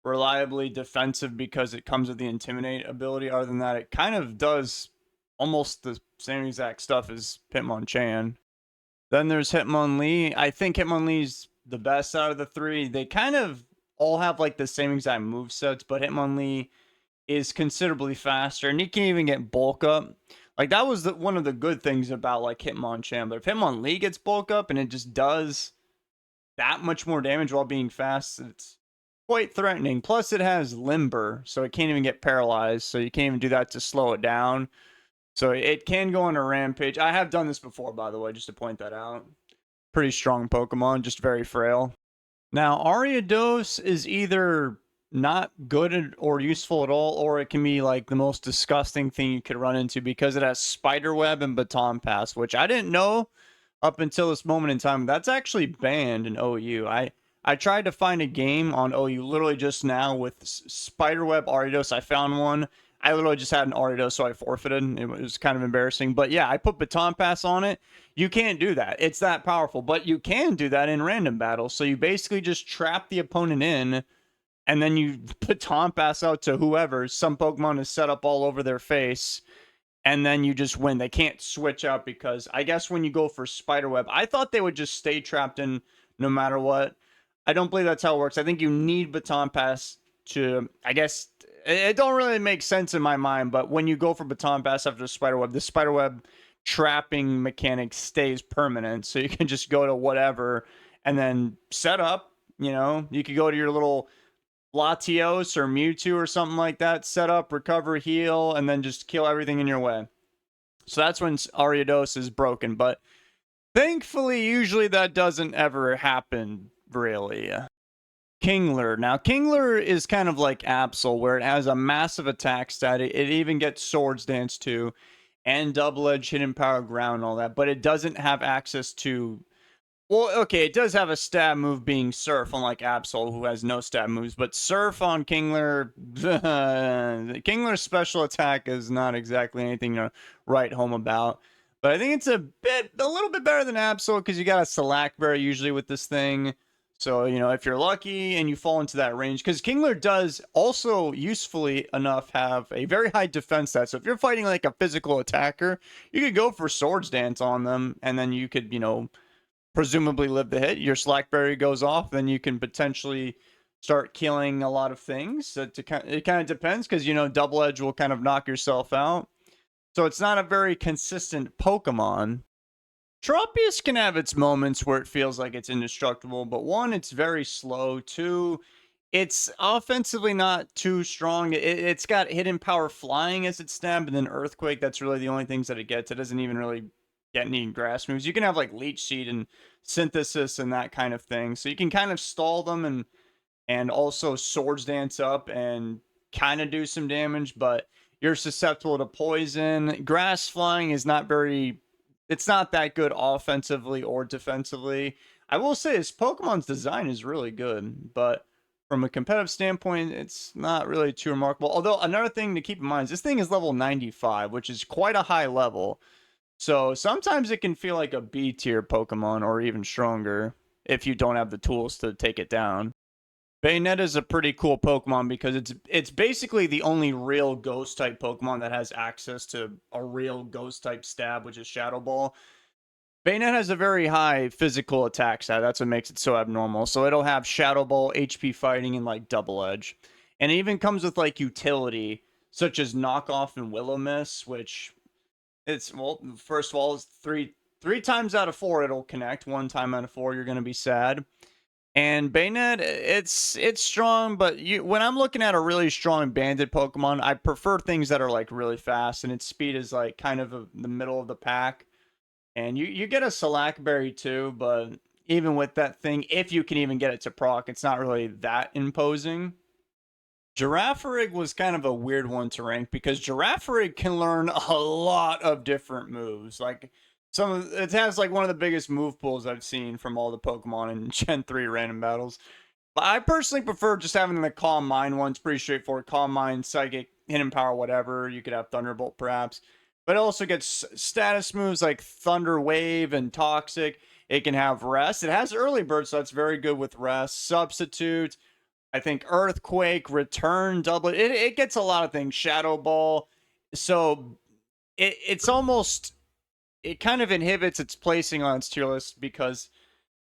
reliably defensive because it comes with the Intimidate ability. Other than that, it kind of does almost the same exact stuff as Hitmonchan. Then there's Hitmonlee. I think Hitmonlee's the best out of the three. They kind of all have like the same exact movesets, but Hitmonlee is considerably faster, and you can even get bulk up. Like, that was one of the good things about, like, Hitmonchan. But if Hitmonlee gets bulk up and it just does that much more damage while being fast, it's quite threatening. Plus, it has Limber, so it can't even get paralyzed. So you can't even do that to slow it down. So it can go on a rampage. I have done this before, by the way, just to point that out. Pretty strong Pokemon, just very frail. Now, Ariados is either not good or useful at all, or it can be like the most disgusting thing you could run into because it has Spiderweb and Baton Pass, which I didn't know up until this moment in time. That's actually banned in OU. I tried to find a game on OU literally just now with Spiderweb Ariados. I found one. I literally just had an Ariados, so I forfeited. It was kind of embarrassing. But yeah, I put Baton Pass on it. You can't do that. It's that powerful. But you can do that in random battles. So you basically just trap the opponent in, and then you Baton Pass out to whoever. Some Pokemon is set up all over their face, and then you just win. They can't switch out because I guess when you go for Spiderweb, I thought they would just stay trapped in no matter what. I don't believe that's how it works. I think you need Baton Pass to, I guess, it don't really make sense in my mind, but when you go for Baton Pass after the Spiderweb trapping mechanic stays permanent, so you can just go to whatever and then set up, you could go to your little Latios or Mewtwo or something like that, set up, recover, heal, and then just kill everything in your way. So that's when Ariados is broken, but thankfully, usually that doesn't ever happen, really. Kingler. Now, Kingler is kind of like Absol, where it has a massive attack stat. It even gets Swords Dance too, and Double Edge, Hidden Power, Ground, and all that, but it doesn't have access to... Well, okay, it does have a stab move being Surf, unlike Absol, who has no stab moves. But Surf on Kingler, Kingler's special attack is not exactly anything to write home about. But I think it's a little bit better than Absol because you got a Salackberry usually with this thing. So, if you're lucky and you fall into that range, because Kingler does also usefully enough have a very high defense stat. So if you're fighting like a physical attacker, you could go for Swords Dance on them, and then you could, presumably live the hit. Your Slackberry goes off, then you can potentially start killing a lot of things. It kind of depends because, Double Edge will kind of knock yourself out. So it's not a very consistent Pokemon. Tropius can have its moments where it feels like it's indestructible, but one, it's very slow. Two, it's offensively not too strong. It's got Hidden Power Flying as its stab, and then Earthquake. That's really the only things that it gets. It doesn't even really get any grass moves. You can have like Leech Seed and Synthesis and that kind of thing. So you can kind of stall them and also Swords Dance up and kind of do some damage, but you're susceptible to poison. Grass Flying is not very, it's not that good offensively or defensively. I will say his Pokemon's design is really good, but from a competitive standpoint, it's not really too remarkable. Although another thing to keep in mind is this thing is level 95, which is quite a high level. So sometimes it can feel like a B tier Pokemon or even stronger if you don't have the tools to take it down. Bayonetta is a pretty cool Pokemon because it's basically the only real ghost type Pokemon that has access to a real ghost type stab, which is Shadow Ball. Bayonet has a very high physical attack stat. That's what makes it so abnormal. So it'll have Shadow Ball, HP Fighting, and like Double Edge. And it even comes with like utility, such as Knockoff and Willow Miss, which it's, well, first of all, it's three times out of four it'll connect. One time out of four, you're gonna be sad. And Bayonet, it's strong, but when I'm looking at a really strong banded Pokemon, I prefer things that are like really fast, and its speed is like kind of the middle of the pack. And you get a Salackberry too, but even with that thing, if you can even get it to proc, it's not really that imposing. Girafarig was kind of a weird one to rank because Girafarig can learn a lot of different moves. Like it has like one of the biggest move pools I've seen from all the Pokemon in Gen 3 random battles. But I personally prefer just having the Calm Mind one. It's pretty straightforward. Calm Mind, Psychic, Hidden Power, whatever. You could have Thunderbolt perhaps. But it also gets status moves like Thunder Wave and Toxic. It can have Rest. It has Early Bird, so that's very good with Rest. Substitute. I think Earthquake, Return, Double. It gets a lot of things. Shadow Ball. So it's almost, it kind of inhibits its placing on its tier list because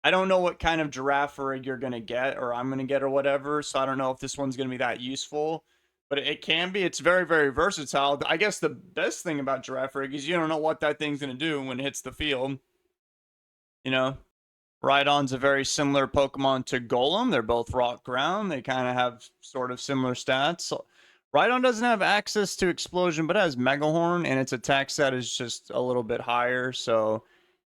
I don't know what kind of Girafarig you're going to get or I'm going to get or whatever. So I don't know if this one's going to be that useful. But it can be. It's very, very versatile. I guess the best thing about Girafarig is you don't know what that thing's going to do when it hits the field. You know, Rhydon's a very similar Pokemon to Golem. They're both rock ground. They kind of have sort of similar stats. So Rhydon doesn't have access to Explosion, but it has Megahorn, and its attack stat is just a little bit higher. So,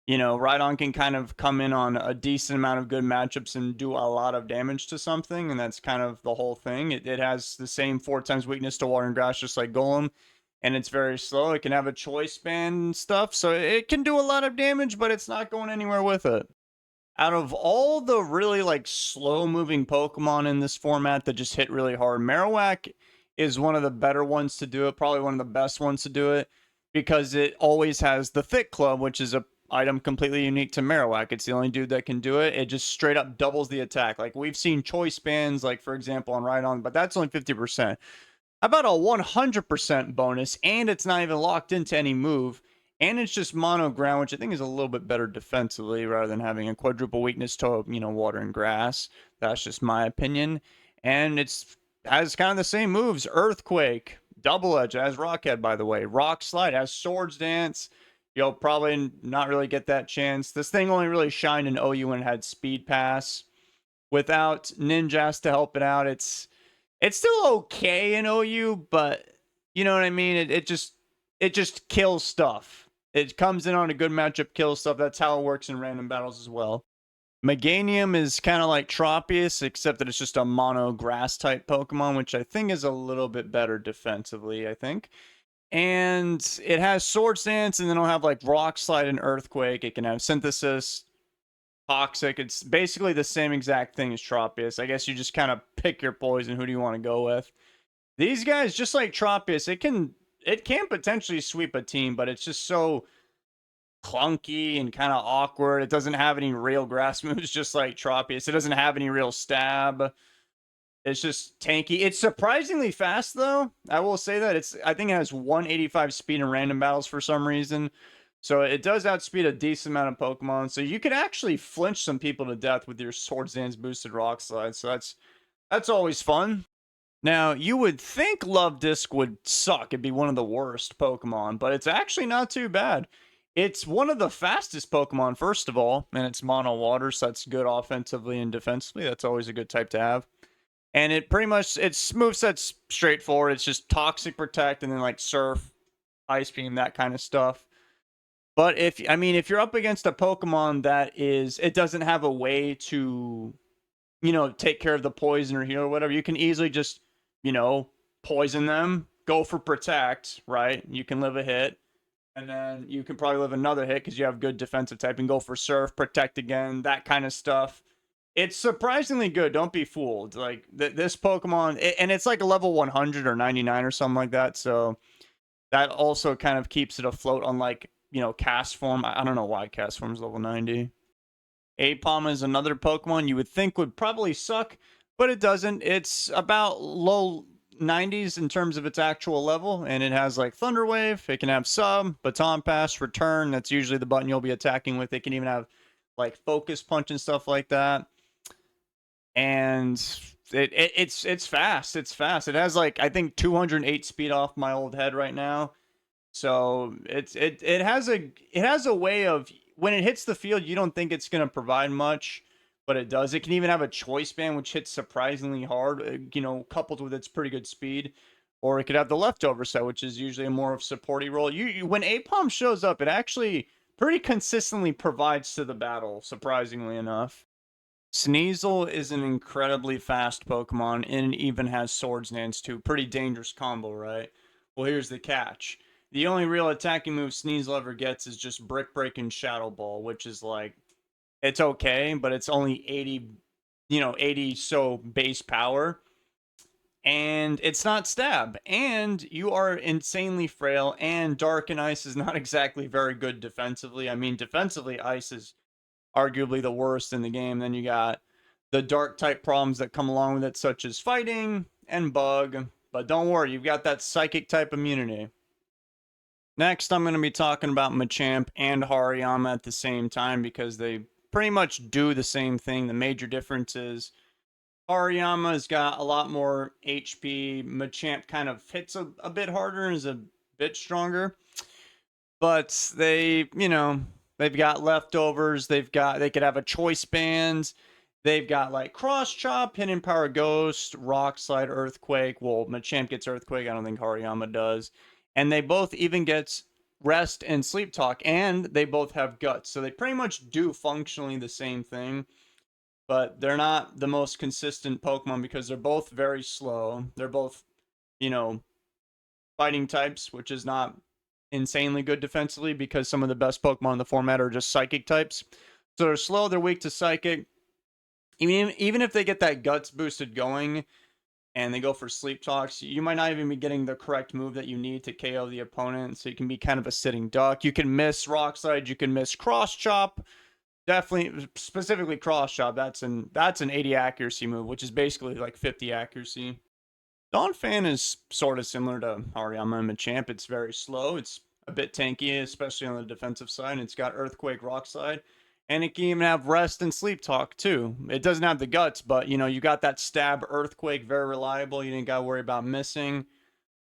Rhydon can kind of come in on a decent amount of good matchups and do a lot of damage to something, and that's kind of the whole thing. It has the same 4 times weakness to Water and Grass, just like Golem, and it's very slow. It can have a choice band and stuff, so it can do a lot of damage, but it's not going anywhere with it. Out of all the really like slow moving Pokemon in this format that just hit really hard, Marowak is one of the better ones to do it, probably one of the best ones to do it, because it always has the Thick Club, which is a item completely unique to Marowak. It's the only dude that can do it. It just straight up doubles the attack. Like we've seen choice bands, like for example on Rhydon, but that's only 50%. How about a 100% bonus, and it's not even locked into any move, and it's just mono ground, which I think is a little bit better defensively rather than having a quadruple weakness to, Water and Grass. That's just my opinion. And it's has kind of the same moves. Earthquake, Double Edge, it has Rockhead, by the way. Rock Slide, has Swords Dance. You'll probably not really get that chance. This thing only really shined in OU when it had Speed Pass. Without Ninjas to help it out, it's still okay in OU, but you know what I mean? It just kills stuff. It comes in on a good matchup, kills stuff. That's how it works in random battles as well. Meganium is kind of like Tropius, except that it's just a mono grass type Pokemon, which I think is a little bit better defensively, I think. And it has Swords Dance, and then it'll have like Rock Slide and Earthquake. It can have Synthesis, Toxic. It's basically the same exact thing as Tropius. I guess you just kind of pick your poison. Who do you want to go with? These guys, just like Tropius, it can potentially sweep a team, but it's just so clunky and kind of awkward. It doesn't have any real grass moves, just like Tropius. It doesn't have any real stab. It's just tanky. It's surprisingly fast, though. I will say that I think it has 185 speed in random battles for some reason. So it does outspeed a decent amount of Pokemon. So you could actually flinch some people to death with your Swords Dance boosted Rock Slide. So that's always fun. Now, you would think Love Disc would suck. It'd be one of the worst Pokemon, but it's actually not too bad. It's one of the fastest Pokemon, first of all, and it's mono water, so that's good offensively and defensively. That's always a good type to have. And its moveset's straightforward. It's just Toxic Protect and then like Surf, Ice Beam, that kind of stuff. But if you're up against a Pokemon that it doesn't have a way to, take care of the poison or heal or whatever, you can easily just, poison them, go for protect, right? You can live a hit, and then you can probably live another hit because you have good defensive typing, go for surf, protect again, that kind of stuff. It's surprisingly good. Don't be fooled. Like this Pokemon, and it's like a level 100 or 99 or something like that. So that also kind of keeps it afloat on like, cast form. I don't know why cast form's level 90. Apom is another Pokemon you would think would probably suck, but it doesn't. It's about low 90s in terms of its actual level, and it has like Thunder Wave. It can have Sub, Baton Pass, Return. That's usually the button you'll be attacking with. It can even have like Focus Punch and stuff like that. And it's fast. It's fast. It has like, I think, 208 speed off my old head right now. So it has a way of, when it hits the field, you don't think it's going to provide much, but it does. It can even have a choice band, which hits surprisingly hard, coupled with its pretty good speed. Or it could have the leftover set, which is usually a more of supporty role. When Apom shows up, it actually pretty consistently provides to the battle, surprisingly enough. Sneasel is an incredibly fast Pokemon, and it even has Swords Dance too. Pretty dangerous combo, right? Well, here's the catch. The only real attacking move Sneasel ever gets is just Brick Break and Shadow Ball, which is like, it's okay, but it's only 80, 80 so base power. And it's not stab. And you are insanely frail, and Dark and Ice is not exactly very good defensively. I mean, defensively, Ice is arguably the worst in the game. Then you got the dark type problems that come along with it, such as fighting and bug. But don't worry, you've got that psychic type immunity. Next, I'm going to be talking about Machamp and Hariyama at the same time because they pretty much do the same thing. The major difference is Hariyama's got a lot more HP. Machamp kind of hits a bit harder and is a bit stronger. But they've got leftovers. They could have a choice band. They've got like Cross Chop, Hidden Power Ghost, Rock Slide, Earthquake. Well, Machamp gets Earthquake. I don't think Hariyama does. And they both even get Rest and Sleep Talk, and they both have Guts. So they pretty much do functionally the same thing, but they're not the most consistent Pokemon because they're both very slow. They're both, fighting types, which is not insanely good defensively because some of the best Pokemon in the format are just Psychic types. So they're slow, they're weak to Psychic. Even if they get that Guts boosted going and they go for Sleep Talks, you might not even be getting the correct move that you need to KO the opponent. So you can be kind of a sitting duck. You can miss Rock Slide, you can miss Cross Chop. Definitely, specifically Cross Chop. That's an 80 accuracy move, which is basically like 50 accuracy. Donphan is sort of similar to Hariyama and Machamp. It's very slow. It's a bit tanky, especially on the defensive side. It's got Earthquake, Rock Slide, and it can even have Rest and Sleep Talk too. It doesn't have the Guts, but you got that Stab, Earthquake, very reliable. You didn't got to worry about missing,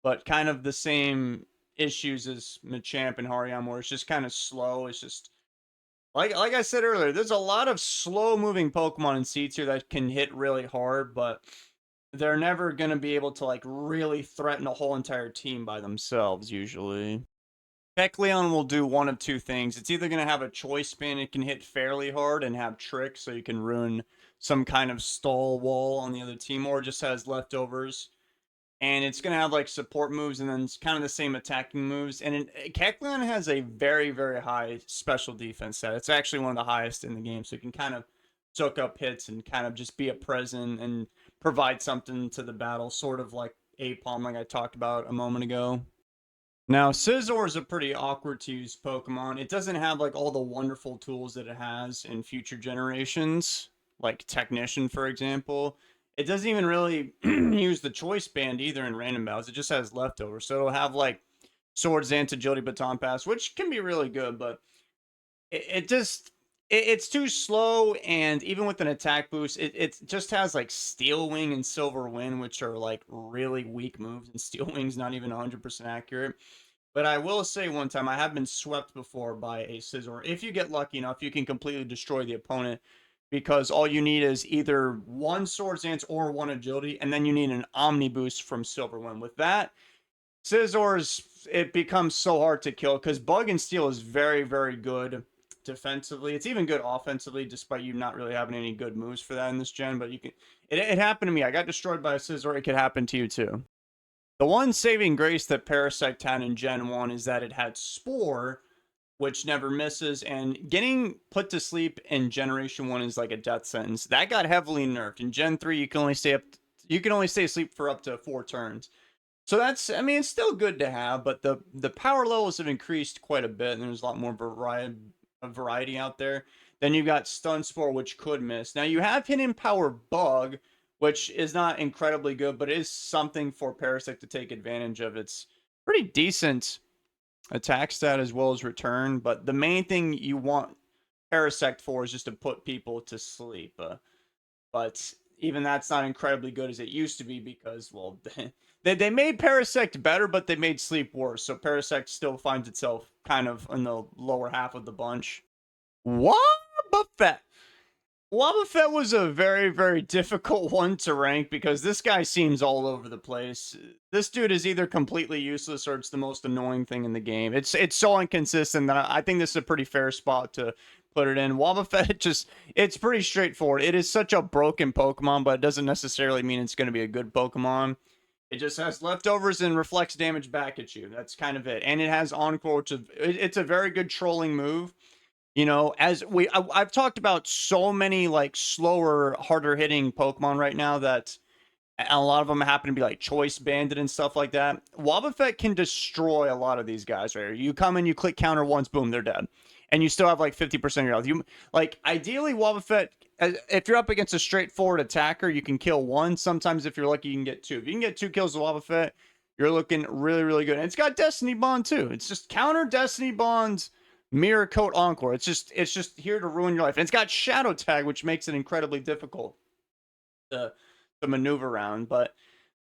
but kind of the same issues as Machamp and Hariyama, where it's just kind of slow. It's just like I said earlier, there's a lot of slow moving Pokemon in Seeds here that can hit really hard, but they're never going to be able to like really threaten a whole entire team by themselves usually. Kecleon will do one of two things. It's either going to have a choice spin, it can hit fairly hard and have tricks so you can ruin some kind of stall wall on the other team, or just has leftovers. And it's going to have like support moves and then it's kind of the same attacking moves. And Kecleon has a very, very high special defense set. It's actually one of the highest in the game. So you can kind of soak up hits and kind of just be a present and provide something to the battle, sort of like Apom, like I talked about a moment ago. Now, Scizor is a pretty awkward to use Pokemon. It doesn't have like all the wonderful tools that it has in future generations, like Technician, for example. It doesn't even really use the Choice Band either in random battles. It just has leftovers. So it'll have like Swords, Dance, Agility, Baton Pass, which can be really good, but it's too slow, and even with an attack boost, it just has like Steel Wing and Silver Wind, which are like really weak moves, and Steel Wing's not even 100% accurate. But I will say one time, I have been swept before by a Scizor. If you get lucky enough, you can completely destroy the opponent because all you need is either one Swords Dance or one Agility, and then you need an Omni Boost from Silver Wind. With that, Scizors, it becomes so hard to kill because Bug and Steel is very, very good defensively. It's even good offensively, despite you not really having any good moves for that in this gen. But you can. It happened to me. I got destroyed by a Scizor. It could happen to you too. The one saving grace that Parasect had in Gen 1 is that it had Spore, which never misses, and getting put to sleep in Generation 1 is like a death sentence. That got heavily nerfed. In Gen 3, you can only stay asleep for up to 4 turns. So that's, I mean, it's still good to have, but the power levels have increased quite a bit, and there's a lot more variety out there. Then you've got Stun Spore, which could miss. Now you have Hidden Power Bug, which is not incredibly good, but it is something for Parasect to take advantage of. It's pretty decent attack stat as well as return, but the main thing you want Parasect for is just to put people to sleep. But even that's not incredibly good as it used to be because, well, they made Parasect better, but they made Sleep worse. So Parasect still finds itself kind of in the lower half of the bunch. Wobbuffet. Wobbuffet was a very, very difficult one to rank because this guy seems all over the place. This dude is either completely useless or it's the most annoying thing in the game. It's so inconsistent that I think this is a pretty fair spot to put it in. Wobbuffet, it's pretty straightforward. It is such a broken Pokemon, but it doesn't necessarily mean it's going to be a good Pokemon. It just has leftovers and reflects damage back at you. That's kind of it. And it has Encore, which it's a very good trolling move. You know, I've talked about so many like slower, harder hitting Pokemon right now that a lot of them happen to be like Choice Banded and stuff like that. Wobbuffet can destroy a lot of these guys right here. You come in, you click counter once, boom, they're dead. And you still have like 50% of your health. You like ideally Wobbuffet, if you're up against a straightforward attacker, you can kill one. Sometimes if you're lucky, you can get 2. If you can get 2 kills with Wobbuffet, you're looking really, really good. And it's got Destiny Bond too. It's just counter Destiny Bonds, Mirror Coat Encore. It's just here to ruin your life. And it's got Shadow Tag, which makes it incredibly difficult to maneuver around. But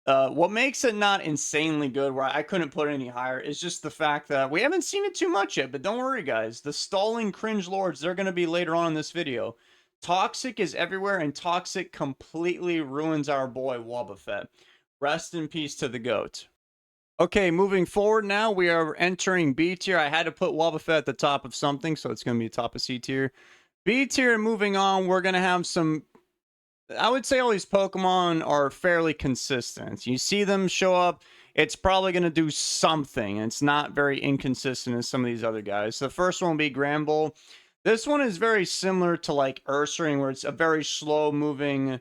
what makes it not insanely good, where I couldn't put it any higher, is just the fact that we haven't seen it too much yet. But don't worry, guys. The stalling cringe lords, they're going to be later on in this video. Toxic is everywhere, and Toxic completely ruins our boy Wobbuffet. Rest in peace to the GOAT. Okay, moving forward now, we are entering B tier. I had to put Wobbuffet at the top of something, so it's going to be top of C tier. B tier, moving on, we're going to have some... I would say all these Pokemon are fairly consistent. You see them show up, it's probably going to do something. It's not very inconsistent as some of these other guys. The first one will be Granbull. This one is very similar to like Ursaring, where it's a very slow-moving,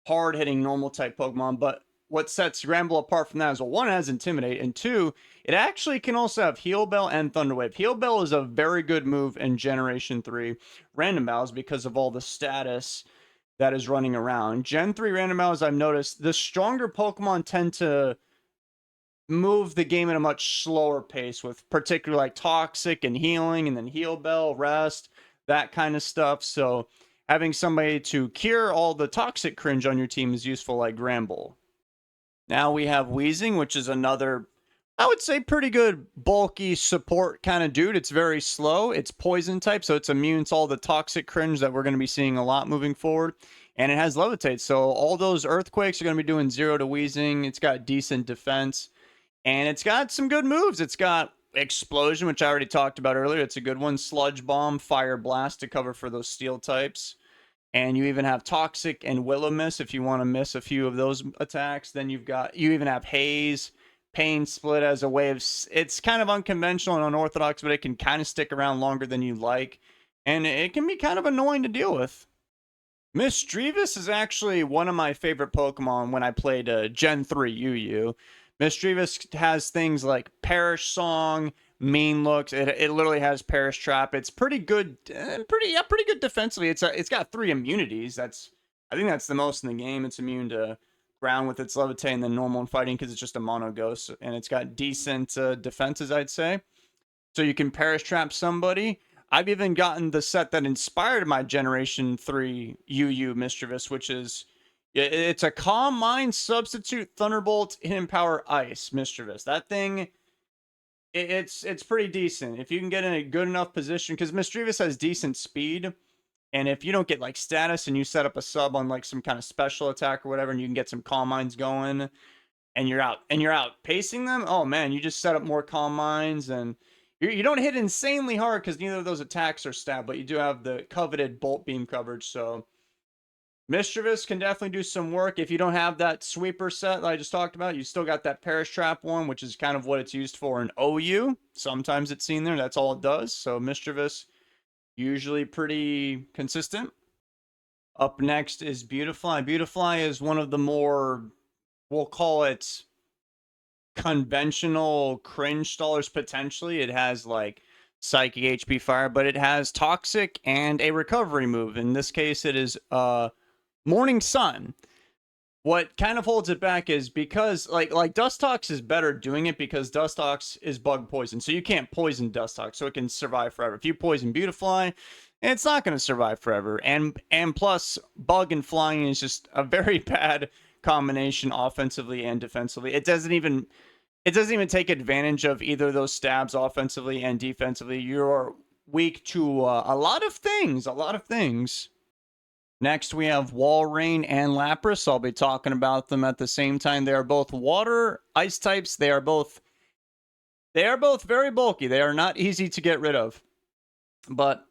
hard-hitting, normal-type Pokemon, but what sets Granbull apart from that is, well, 1, it has Intimidate, and 2, it actually can also have Heal Bell and Thunder Wave. Heal Bell is a very good move in Generation 3 Random Battles because of all the status that is running around. Gen 3 Random Battles, I've noticed, the stronger Pokemon tend to move the game at a much slower pace, with particularly like Toxic and Healing, and then Heal Bell, Rest, that kind of stuff. So having somebody to cure all the Toxic cringe on your team is useful, like Granbull. Now we have Weezing, which is another, I would say, pretty good bulky support kind of dude. It's very slow. It's poison type, so it's immune to all the Toxic cringe that we're going to be seeing a lot moving forward. And it has Levitate, so all those Earthquakes are going to be doing 0 to Weezing. It's got decent defense, and it's got some good moves. It's got Explosion, which I already talked about earlier. It's a good one. Sludge Bomb, Fire Blast to cover for those Steel types. And you even have Toxic and Will-O-Wisp if you want to miss a few of those attacks. Then you even have Haze, Pain Split as a way of... It's kind of unconventional and unorthodox, but it can kind of stick around longer than you like. And it can be kind of annoying to deal with. Misdreavus is actually one of my favorite Pokemon when I played Gen 3 UU. Misdreavus has things like Perish Song, Mean Looks. It literally has Perish Trap. It's pretty good, pretty good defensively. It's got 3 immunities. I think that's the most in the game. It's immune to ground with its Levitate and then normal and fighting because it's just a mono ghost, and it's got decent defenses, I'd say. So you can Perish Trap somebody. I've even gotten the set that inspired my Generation 3 UU Mischievous, which is... It's a Calm Mind substitute Thunderbolt Hidden Power Ice Mischievous. That thing, it's pretty decent. If you can get in a good enough position, because Mischievous has decent speed, and if you don't get like status and you set up a sub on like some kind of special attack or whatever, and you can get some Calm Minds going, and you're outpacing them, oh man, you just set up more calm minds, and you don't hit insanely hard because neither of those attacks are stab, but you do have the coveted bolt beam coverage. So Mischievous can definitely do some work. If you don't have that sweeper set that I just talked about, you still got that Perish Trap one, which is kind of what it's used for in OU. Sometimes it's seen there. That's all it does. So Mischievous, usually pretty consistent. Up next is Beautifly. Beautifly is one of the more, we'll call it conventional cringe stallers potentially. It has like Psychic HP Fire, but it has Toxic and a recovery move. In this case, it is Morning Sun. What kind of holds it back is because like Dustox is better doing it because Dustox is bug poison, so you can't poison Dustox, so it can survive forever. If you poison Beautifly, it's not going to survive forever. And plus, bug and flying is just a very bad combination offensively and defensively. It doesn't even take advantage of either of those stabs offensively and defensively. You're weak to a lot of things. A lot of things. Next, we have Walrein and Lapras. I'll be talking about them at the same time. They are both water ice types. They are both very bulky. They are not easy to get rid of. But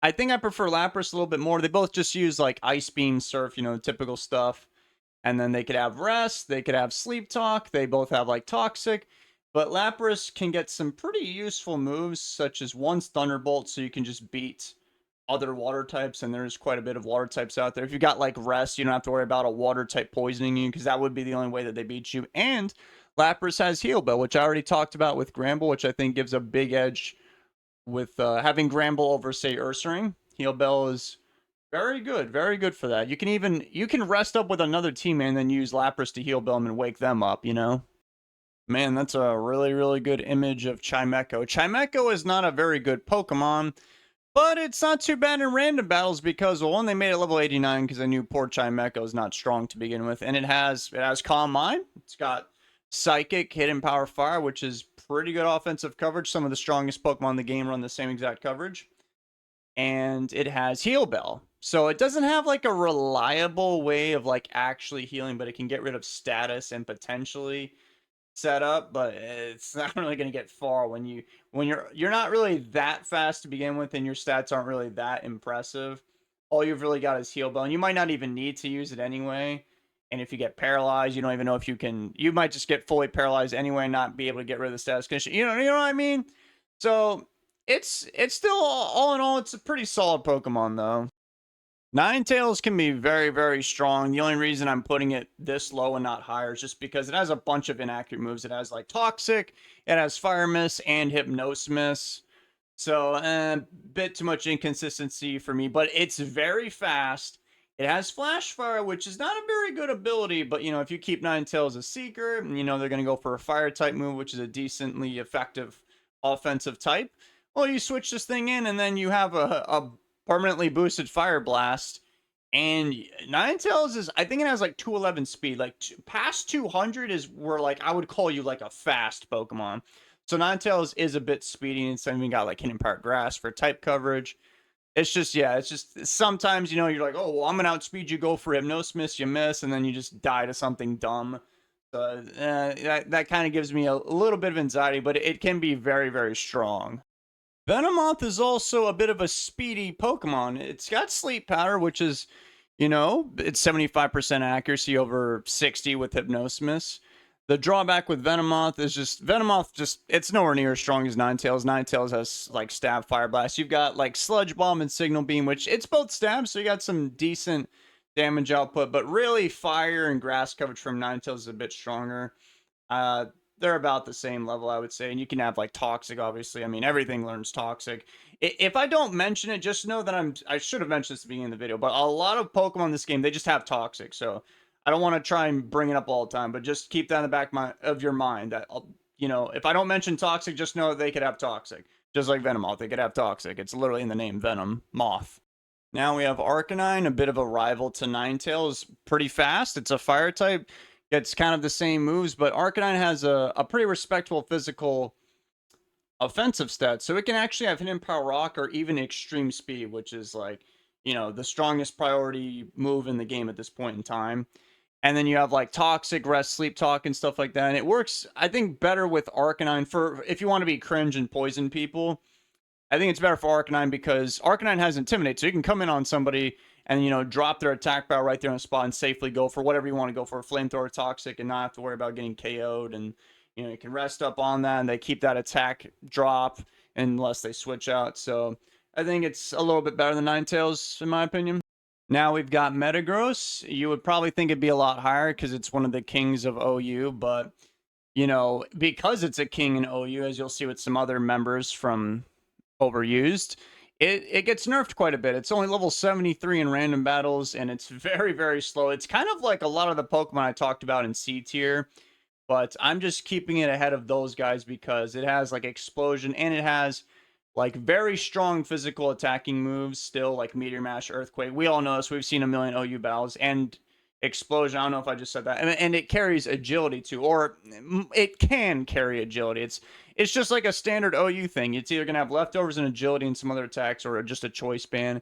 I think I prefer Lapras a little bit more. They both just use like Ice Beam, Surf, typical stuff. And then they could have Rest. They could have Sleep Talk. They both have like Toxic. But Lapras can get some pretty useful moves, such as Once Thunderbolt, so you can just beat other water types, and there's quite a bit of water types out there. If you got like Rest, you don't have to worry about a water type poisoning you, because that would be the only way that they beat you. And Lapras has Heal Bell, which I already talked about with Gramble, which I think gives a big edge with having Gramble over, say, Ursaring. Heal Bell is very good for that. You can rest up with another teammate and then use Lapras to heal Bell and wake them up, Man, that's a really good image of Chimecho. Chimecho is not a very good Pokemon, but it's not too bad in random battles because, well, one, they made it level 89 because I knew poor Chimecho is not strong to begin with. And it has Calm Mind. It's got Psychic, Hidden Power Fire, which is pretty good offensive coverage. Some of the strongest Pokemon in the game run the same exact coverage. And it has Heal Bell. So it doesn't have like a reliable way of like actually healing, but it can get rid of status and potentially set up, but it's not really going to get far when you're not really that fast to begin with and your stats aren't really that impressive. All you've really got is Heal Bell, and you might not even need to use it anyway. And if you get paralyzed, you don't even know if you might just get fully paralyzed anyway and not be able to get rid of the status condition. You know what I mean? So it's still, all in all, it's a pretty solid Pokemon though. Ninetales can be very strong. The only reason I'm putting it this low and not higher is just because it has a bunch of inaccurate moves. It has like Toxic, it has Fire Miss, and Hypnosis. So a bit too much inconsistency for me, but it's very fast. It has Flash Fire, which is not a very good ability, but if you keep Ninetales a Seeker, they're going to go for a Fire type move, which is a decently effective offensive type. Well, you switch this thing in, and then you have a permanently boosted Fire Blast. And Ninetales is, I think it has like 211 speed. Like past 200 is where like I would call you like a fast Pokemon. So Ninetales is a bit speedy, and it's even got like Hidden Power Grass for type coverage. It's just sometimes you're like, oh well, I'm gonna outspeed you, go for Hypnosis, you miss, and then you just die to something dumb. So that kind of gives me a little bit of anxiety, but it can be very strong. Venomoth is also a bit of a speedy Pokemon. It's got Sleep Powder, which is, it's 75% accuracy over 60 with Hypnosis. The drawback with Venomoth is it's nowhere near as strong as Ninetales. Ninetales has like Stab, Fire Blast. You've got like Sludge Bomb and Signal Beam, which it's both stabs, so you got some decent damage output, but really Fire and Grass coverage from Ninetales is a bit stronger. They're about the same level, I would say. And you can have like Toxic, obviously. I mean, everything learns Toxic. If I don't mention it, just know that I should have mentioned this at the beginning of the video, but a lot of Pokemon in this game, they just have Toxic. So I don't want to try and bring it up all the time, but just keep that in the back of your mind that, if I don't mention Toxic, just know they could have Toxic. Just like Venomoth, they could have Toxic. It's literally in the name, Venom, Moth. Now we have Arcanine, a bit of a rival to Ninetales. Pretty fast. It's a fire type. It's kind of the same moves, but Arcanine has a pretty respectable physical offensive stat. So it can actually have Hidden Power Rock or even Extreme Speed, which is like, the strongest priority move in the game at this point in time. And then you have like Toxic, Rest, Sleep Talk, and stuff like that. And it works, I think, better with Arcanine for if you want to be cringe and poison people. I think it's better for Arcanine because Arcanine has Intimidate, so you can come in on somebody and drop their attack power right there on the spot and safely go for whatever you want to go for, Flamethrower, Toxic, and not have to worry about getting KO'd. And you can rest up on that, and they keep that attack drop unless they switch out. So I think it's a little bit better than Ninetales in my opinion. Now we've got Metagross. You would probably think it'd be a lot higher because it's one of the kings of OU, but because it's a king in OU, as you'll see with some other members from Overused, it gets nerfed quite a bit. It's only level 73 in random battles, and it's very, very slow. It's kind of like a lot of the Pokemon I talked about in C tier, but I'm just keeping it ahead of those guys because it has like Explosion, and it has like very strong physical attacking moves still, like Meteor Mash, Earthquake. We all know this. We've seen a million OU battles, and Explosion. I don't know if I just said that. And it carries agility too, or it can carry agility. It's just like a standard OU thing. It's either going to have leftovers and agility and some other attacks, or just a choice band.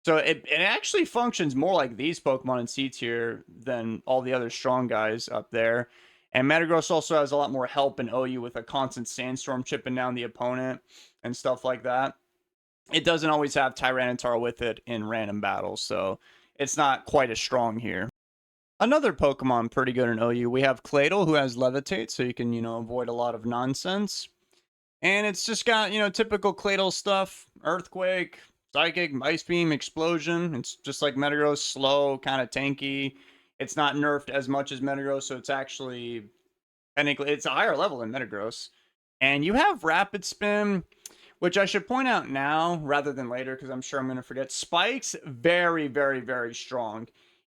So it actually functions more like these Pokemon in C tier than all the other strong guys up there. And Metagross also has a lot more help in OU with a constant Sandstorm chipping down the opponent and stuff like that. It doesn't always have Tyranitar with it in random battles, so it's not quite as strong here. Another Pokemon pretty good in OU, we have Claydol, who has Levitate, so you can, avoid a lot of nonsense. And it's just got, typical Claydol stuff, Earthquake, Psychic, Ice Beam, Explosion. It's just like Metagross, slow, kind of tanky. It's not nerfed as much as Metagross, so it's actually, technically, it's a higher level than Metagross. And you have Rapid Spin, which I should point out now rather than later because I'm sure I'm going to forget. Spike's very, very, very strong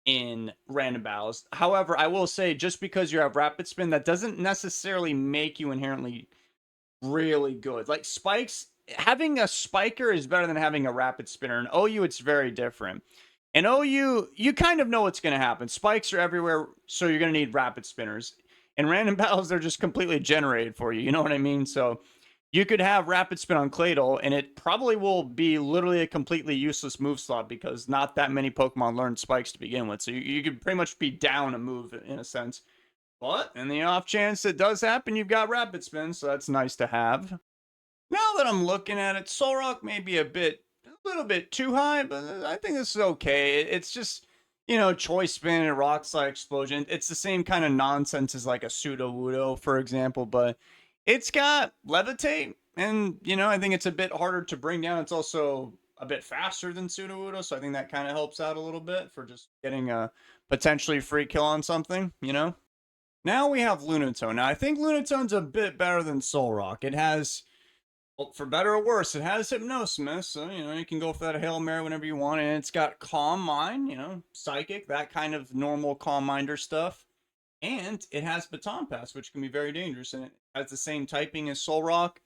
in random battles. However, I will say just because you have Rapid Spin, that doesn't necessarily make you inherently really good. Like Spike's, having a Spiker is better than having a Rapid Spinner. In OU, it's very different. In OU, you kind of know what's going to happen. Spikes are everywhere, so you're going to need Rapid Spinners. In random battles, they're just completely generated for you. You know what I mean? So you could have Rapid Spin on Claydol, and it probably will be literally a completely useless move slot because not that many Pokemon learned Spikes to begin with. So you could pretty much be down a move in a sense. But in the off chance it does happen, you've got Rapid Spin, so that's nice to have. Now that I'm looking at it, Solrock may be a little bit too high, but I think this is okay. It's just, Choice Spin and Rock Slide Explosion. It's the same kind of nonsense as like a Sudowoodo, for example, but it's got Levitate, and, I think it's a bit harder to bring down. It's also a bit faster than Sudowoodo, so I think that kind of helps out a little bit for just getting a potentially free kill on something, Now we have Lunatone. Now, I think Lunatone's a bit better than Solrock. It has, well, for better or worse, it has Hypnosis, so, you can go for that Hail Mary whenever you want, and it's got Calm Mind, Psychic, that kind of normal Calm Minder stuff. And it has Baton Pass, which can be very dangerous, and it has the same typing as Solrock,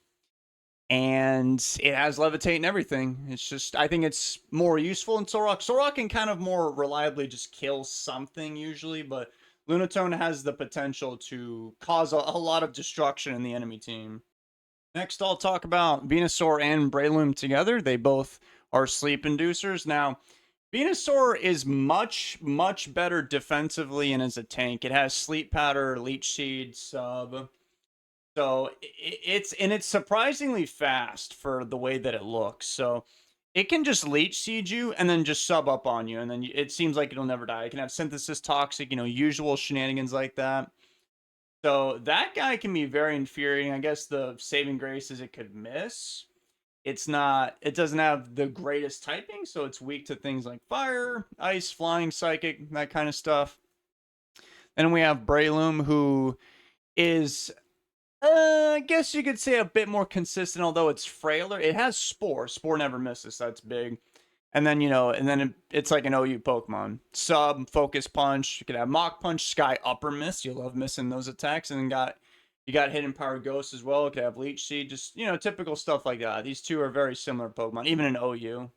and it has Levitate and everything. It's just, I think it's more useful in Solrock. Solrock can kind of more reliably just kill something usually, but Lunatone has the potential to cause a lot of destruction in the enemy team. Next, I'll talk about Venusaur and Breloom together. They both are sleep inducers. Now, Venusaur is much, much better defensively and as a tank. It has Sleep Powder, Leech Seed, Sub. So it's surprisingly fast for the way that it looks. So it can just Leech Seed you and then just sub up on you, and then it seems like it'll never die. It can have Synthesis Toxic, usual shenanigans like that. So that guy can be very infuriating. I guess the saving grace is it could miss. It doesn't have the greatest typing, so it's weak to things like fire, ice, flying, psychic, that kind of stuff. Then we have Breloom, who is, I guess you could say a bit more consistent, although it's frailer. It has Spore. Spore never misses, so that's big. And then, it's like an OU Pokemon. Sub, Focus Punch. You could have Mach Punch, Sky Upper Miss. You love missing those attacks. And then you got Hidden Power Ghost as well. You could have Leech Seed. Just, typical stuff like that. These two are very similar Pokemon, even in OU.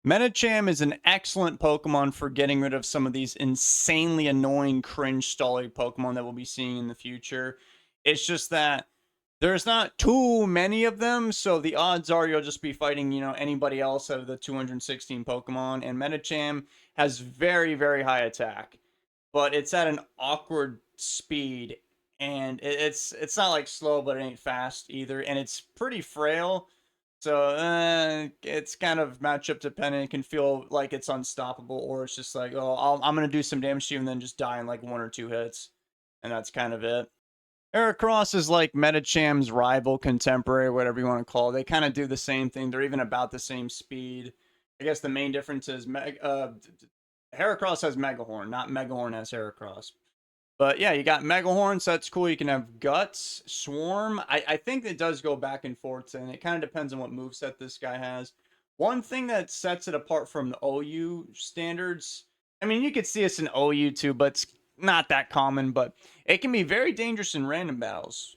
Medicham is an excellent Pokemon for getting rid of some of these insanely annoying cringe stalling Pokemon that we'll be seeing in the future. It's just that there's not too many of them, so the odds are you'll just be fighting, anybody else out of the 216 Pokemon, and Medicham has very, very high attack. but it's at an awkward speed, and it's not like slow, but it ain't fast either, and it's pretty frail. So it's kind of matchup dependent. It can feel like it's unstoppable, or it's just like, oh, I'm gonna do some damage to you and then just die in like 1 or 2 hits, and that's kind of it. Heracross is like Metacham's rival, contemporary, whatever you want to call it. They kind of do the same thing. They're even about the same speed. I guess the main difference is Heracross has Megahorn, not Megahorn has Heracross. But yeah, you got Megahorn, so that's cool. You can have Guts, Swarm. I think it does go back and forth, and it kind of depends on what moveset this guy has. One thing that sets it apart from the OU standards, I mean, you could see us in OU too, but it's not that common, but it can be very dangerous in random battles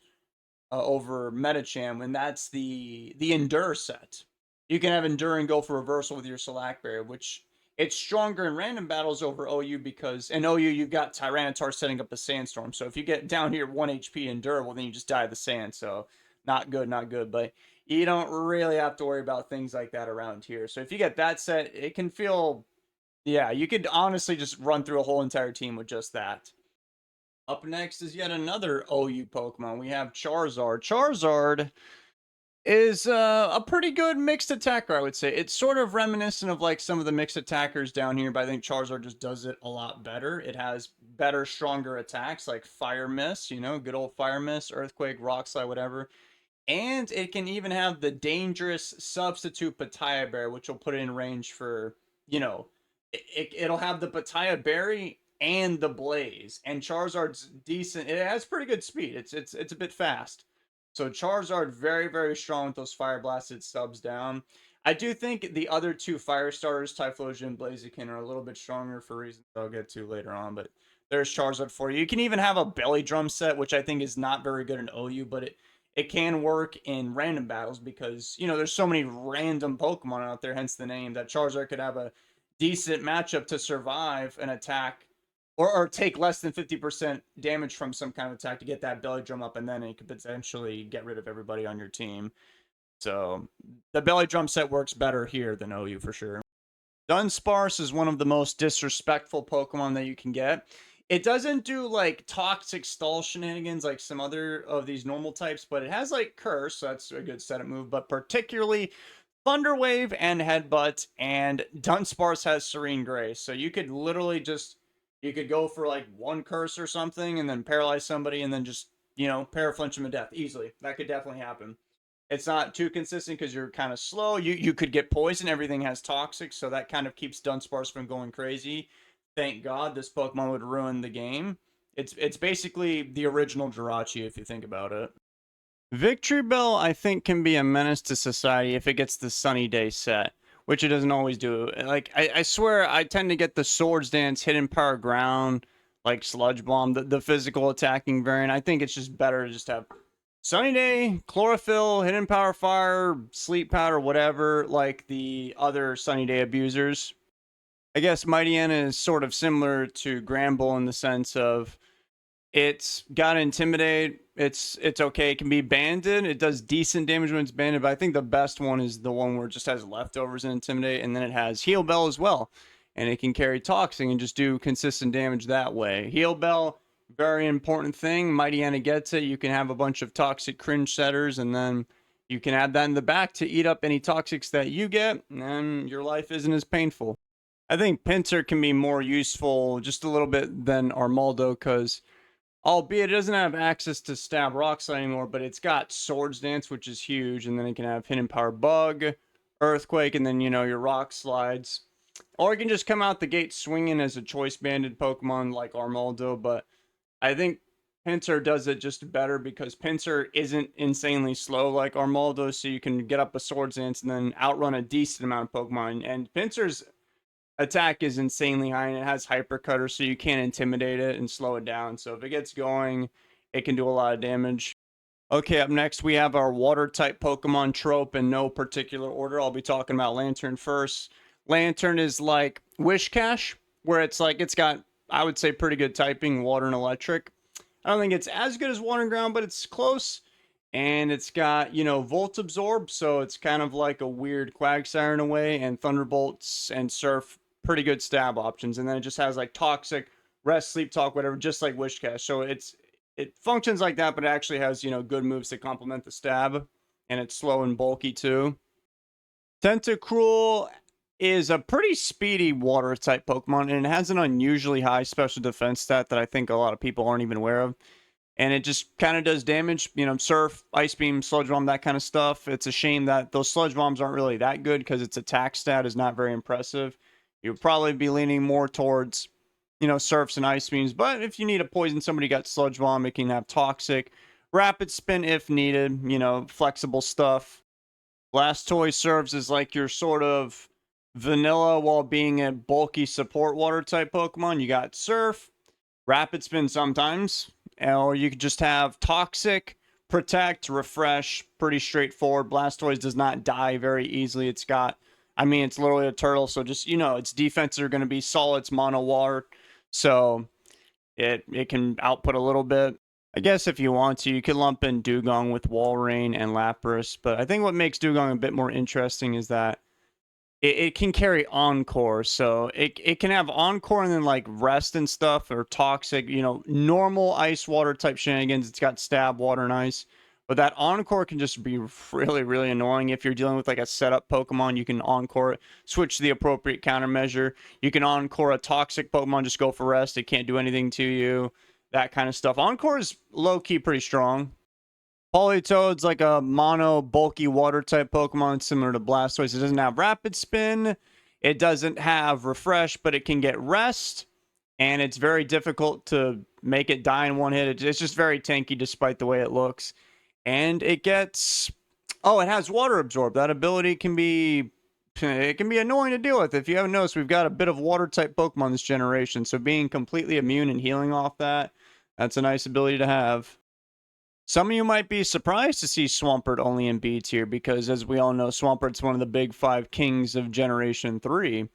over Metacham, and that's the Endure set. You can have Endure and go for reversal with your Slack Barrier, which it's stronger in random battles over OU because in OU you've got Tyranitar setting up the Sandstorm. So if you get down here 1 HP Endure, well then you just die of the sand. So not good, not good. But you don't really have to worry about things like that around here. So if you get that set, it can feel, yeah, you could honestly just run through a whole entire team with just that. Up next is yet another OU Pokemon. We have Charizard. Charizard is a pretty good mixed attacker, I would say. It's sort of reminiscent of like some of the mixed attackers down here, but I think Charizard just does it a lot better. It has better, stronger attacks like Fire Mist, you know, good old Fire Mist, Earthquake, Rock Slide, whatever. And it can even have the dangerous substitute Pataya Berry, which will put it in range for, you know, it'll have the Pataya Berry and the Blaze. And Charizard's decent. It has pretty good speed. It's a bit fast. So Charizard very, very strong with those Fire Blasted subs down. I do think the other two fire starters, Typhlosion and Blaziken, are a little bit stronger for reasons I'll get to later on, but there's Charizard for you. You can even have a Belly Drum set, which I think is not very good in OU, but it can work in random battles because, you know, there's so many random Pokemon out there, hence the name, that Charizard could have a decent matchup to survive an attack or take less than 50% damage from some kind of attack to get that belly drum up, and then it could potentially get rid of everybody on your team. So the belly drum set works better here than OU for sure. Dunsparce is one of the most disrespectful Pokemon that you can get. It doesn't do like toxic stall shenanigans like some other of these normal types, but it has like Curse, so that's a good setup move. But particularly Thunder Wave and Headbutt, and Dunsparce has Serene Grace. So you could literally just, you could go for like one Curse or something and then paralyze somebody and then just, you know, paraflinch them to death easily. That could definitely happen. It's not too consistent because you're kind of slow. You could get poison. Everything has toxic, so that kind of keeps Dunsparce from going crazy. Thank God this Pokemon would ruin the game. It's basically the original Jirachi if you think about it. Victory Bell, I think, can be a menace to society if it gets the Sunny Day set, which it doesn't always do. Like, I swear, I tend to get the Swords Dance, Hidden Power Ground, like Sludge Bomb, the physical attacking variant. I think it's just better to just have Sunny Day, Chlorophyll, Hidden Power Fire, Sleep Powder, whatever, like the other Sunny Day abusers. I guess Mightyena is sort of similar to Granbull in the sense of it's got to intimidate. It's okay. It can be banded. It does decent damage when it's banded, but I think the best one is the one where it just has leftovers and intimidate, and then it has Heal Bell as well, and it can carry Toxing and just do consistent damage that way. Heal Bell, very important thing. Mightyena gets it. You can have a bunch of toxic cringe setters, and then you can add that in the back to eat up any toxics that you get, and your life isn't as painful. I think Pinsir can be more useful just a little bit than Armaldo because albeit it doesn't have access to Stab Rocks anymore, but it's got Swords Dance, which is huge, and then it can have Hidden Power Bug, Earthquake, and then, you know, your Rock Slides. Or it can just come out the gate swinging as a choice banded Pokemon like Armaldo, but I think Pinsir does it just better because Pinsir isn't insanely slow like Armaldo, so you can get up a Swords Dance and then outrun a decent amount of Pokemon. And Pinsir's attack is insanely high and it has hyper cutter, so you can't intimidate it and slow it down. So if it gets going, it can do a lot of damage. Okay, up next we have our water type Pokemon trope in no particular order. I'll be talking about Lantern first. Lantern is like Wishcash, where it's like it's got, I would say, pretty good typing, water and electric. I don't think it's as good as water and ground, but it's close. And it's got, you know, Volt Absorb, so it's kind of like a weird Quagsire in a way, and Thunderbolts and Surf, pretty good stab options. And then it just has like Toxic, rest, sleep, talk, whatever, just like Wishcash. So it functions like that, but it actually has, you know, good moves to complement the stab, and it's slow and bulky too. Tentacruel is a pretty speedy water type Pokemon, and it has an unusually high special defense stat that I think a lot of people aren't even aware of. And it just kind of does damage, you know, Surf, Ice Beam, Sludge Bomb, that kind of stuff. It's a shame that those Sludge Bombs aren't really that good because its attack stat is not very impressive. You'd probably be leaning more towards, you know, Surfs and Ice Beams. But if you need to poison somebody, got Sludge Bomb, it can have Toxic, Rapid Spin if needed, you know, flexible stuff. Blastoise serves as like your sort of vanilla while being a bulky support water type Pokemon. You got Surf, Rapid Spin sometimes, or you could just have Toxic, Protect, Refresh. Pretty straightforward. Blastoise does not die very easily. It's got, I mean, it's literally a turtle, so just, you know, its defenses are going to be solid. It's mono water, so it can output a little bit. I guess if you want to, you could lump in Dugong with Walrein and Lapras, but I think what makes Dugong a bit more interesting is that it can carry Encore, so it can have Encore and then like Rest and stuff, or Toxic, you know, normal ice water type shenanigans. It's got Stab, Water, and Ice, but that Encore can just be really, really annoying. If you're dealing with like a setup Pokemon, you can Encore it, switch the appropriate countermeasure. You can Encore a Toxic Pokemon, just go for Rest. It can't do anything to you. That kind of stuff. Encore is low-key pretty strong. Politoed's like a mono, bulky water type Pokemon similar to Blastoise. It doesn't have Rapid Spin. It doesn't have Refresh, but it can get Rest. And it's very difficult to make it die in one hit. It's just very tanky despite the way it looks. And it gets... Oh, it has Water Absorb. That ability can be... It can be annoying to deal with. If you haven't noticed, we've got a bit of water type Pokemon this generation. So being completely immune and healing off that, that's a nice ability to have. Some of you might be surprised to see Swampert only in B tier because, as we all know, Swampert's one of the big 5 kings of Generation 3.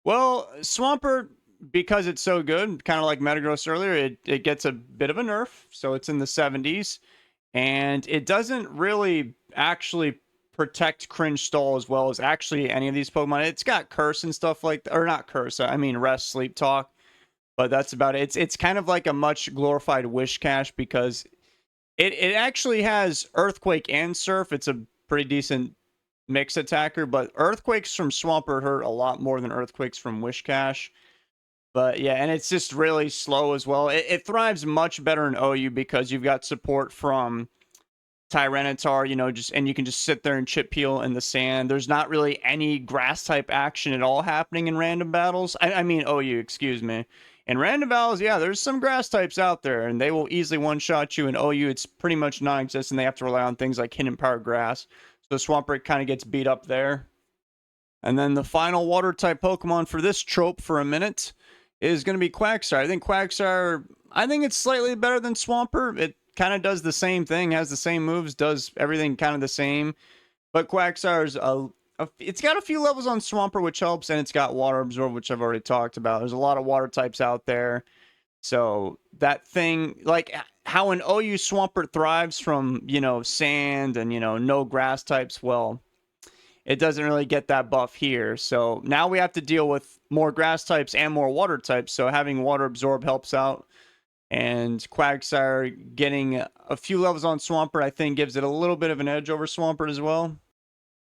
Well, Swampert, because it's so good, kind of like Metagross earlier, it gets a bit of a nerf, so it's in the 70s. And it doesn't really actually protect Cringe Stall as well as actually any of these Pokemon. It's got Curse and stuff like that, or not Curse, I mean Rest, Sleep, Talk. But that's about it. It's kind of like a much glorified Wishcash because it actually has Earthquake and Surf. It's a pretty decent mix attacker, but Earthquakes from Swampert hurt a lot more than Earthquakes from Wishcash. But yeah, and it's just really slow as well. It thrives much better in OU because you've got support from Tyranitar, you know, and you can just sit there and chip peel in the sand. There's not really any grass type action at all happening in random battles. I mean OU, excuse me. In random battles, yeah, there's some grass types out there, and they will easily one-shot you. In OU, it's pretty much non-existent. They have to rely on things like Hidden Power Grass. So Swampert kind of gets beat up there. And then the final water-type Pokemon for this trope for a minute is going to be Quagsire. I think Quagsire, it's slightly better than Swampert. It kind of does the same thing, has the same moves, does everything kind of the same. But Quagsire's it's got a few levels on Swampert, which helps, and it's got Water Absorb, which I've already talked about. There's a lot of water types out there. So that thing, like how an OU Swampert thrives from, you know, sand and, you know, no grass types, well, it doesn't really get that buff here. So now we have to deal with more grass types and more water types. So having Water Absorb helps out. And Quagsire getting a few levels on Swampert, I think, gives it a little bit of an edge over Swampert as well.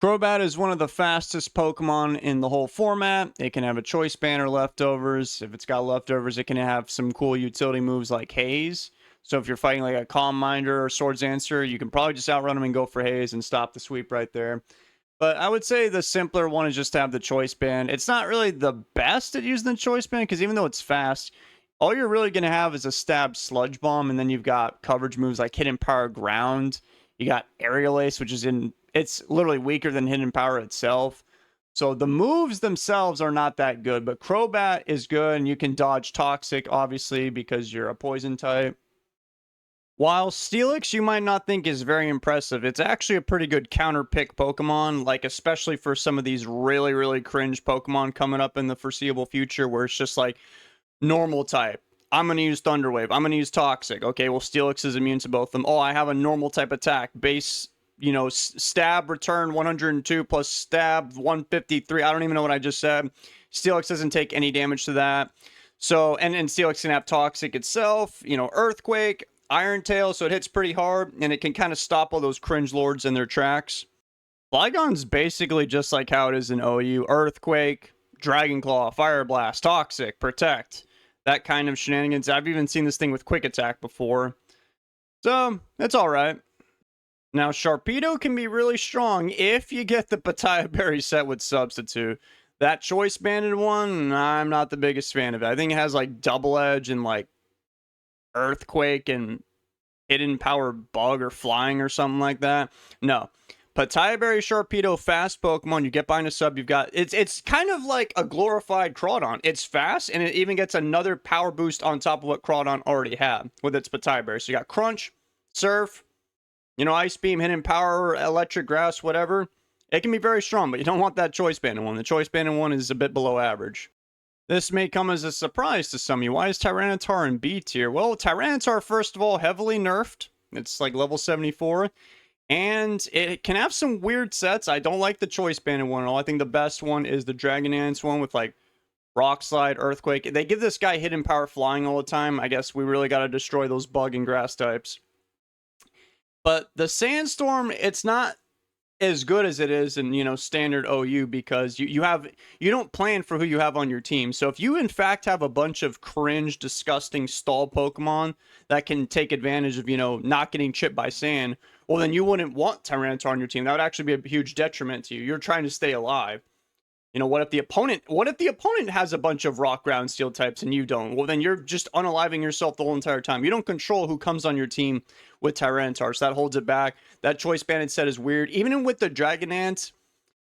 Crobat is one of the fastest Pokemon in the whole format. It can have a Choice Band or leftovers. If it's got leftovers, it can have some cool utility moves like Haze. So if you're fighting like a Calm Minder or Swords Answer, you can probably just outrun them and go for Haze and stop the sweep right there. But I would say the simpler one is just to have the Choice Band. It's not really the best at using the Choice Band because even though it's fast, all you're really going to have is a Stab Sludge Bomb, and then you've got coverage moves like Hidden Power Ground. You got Aerial Ace, which is it's literally weaker than Hidden Power itself. So the moves themselves are not that good, but Crobat is good, and you can dodge Toxic, obviously, because you're a poison type. While Steelix you might not think is very impressive, it's actually a pretty good counter pick Pokemon, like especially for some of these really, really cringe Pokemon coming up in the foreseeable future where it's just like normal type. I'm going to use Thunder Wave. I'm going to use Toxic. Okay, well, Steelix is immune to both of them. Oh, I have a normal type attack. Base, you know, stab, return 102 plus stab 153. I don't even know what I just said. Steelix doesn't take any damage to that. So, and Steelix can have Toxic itself, you know, Earthquake, Iron Tail, so it hits pretty hard, and it can kind of stop all those cringe lords in their tracks. Flygon's basically just like how it is in OU. Earthquake, Dragon Claw, Fire Blast, Toxic, Protect. That kind of shenanigans. I've even seen this thing with Quick Attack before. So, it's alright. Now, Sharpedo can be really strong if you get the Pataya Berry set with Substitute. That Choice Banded one, I'm not the biggest fan of it. I think it has like Double Edge and like Earthquake and Hidden Power Bug or Flying or something like that. No. Pataya Berry, Sharpedo, fast Pokemon. You get behind a sub, you've got... It's kind of like a glorified Crawdon. It's fast, and it even gets another power boost on top of what Crawdon already had with its Pataya Berry. So you got Crunch, Surf, you know, Ice Beam, Hidden Power, Electric Grass, whatever. It can be very strong, but you don't want that Choice Banded one. The Choice Banded one is a bit below average. This may come as a surprise to some of you. Why is Tyranitar in B tier? Well, Tyranitar, first of all, heavily nerfed. It's like level 74. And it can have some weird sets. I don't like the Choice Banded one at all. I think the best one is the Dragonance one with like Rock Slide, Earthquake. They give this guy Hidden Power Flying all the time. I guess we really got to destroy those Bug and Grass types. But the Sandstorm, it's not as good as it is in, you know, standard OU because you don't plan for who you have on your team. So if you in fact have a bunch of cringe, disgusting stall Pokemon that can take advantage of, you know, not getting chipped by sand, well then you wouldn't want Tyranitar on your team. That would actually be a huge detriment to you. You're trying to stay alive. You know, what if the opponent has a bunch of rock, ground, steel types and you don't? Well, then you're just unaliving yourself the whole entire time. You don't control who comes on your team with Tyranitar, so that holds it back. That Choice Banded set is weird. Even with the Dragonance,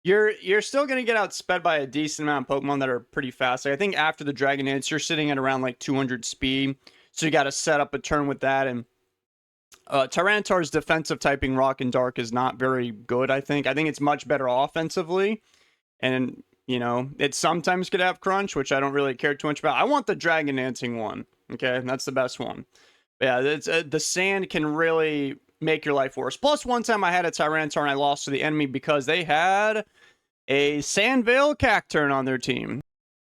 you're still going to get outsped by a decent amount of Pokemon that are pretty fast. Like, I think after the Dragonance, you're sitting at around like 200 speed, so you got to set up a turn with that. And Tyranitar's defensive typing Rock and Dark is not very good, I think. I think it's much better offensively. And you know, it sometimes could have Crunch, which I don't really care too much about. I want the Dragon Dancing one. Okay, that's the best one. But yeah, it's, the sand can really make your life worse. Plus, one time I had a Tyranitar and I lost to the enemy because they had a Sandvale Cacturn on their team.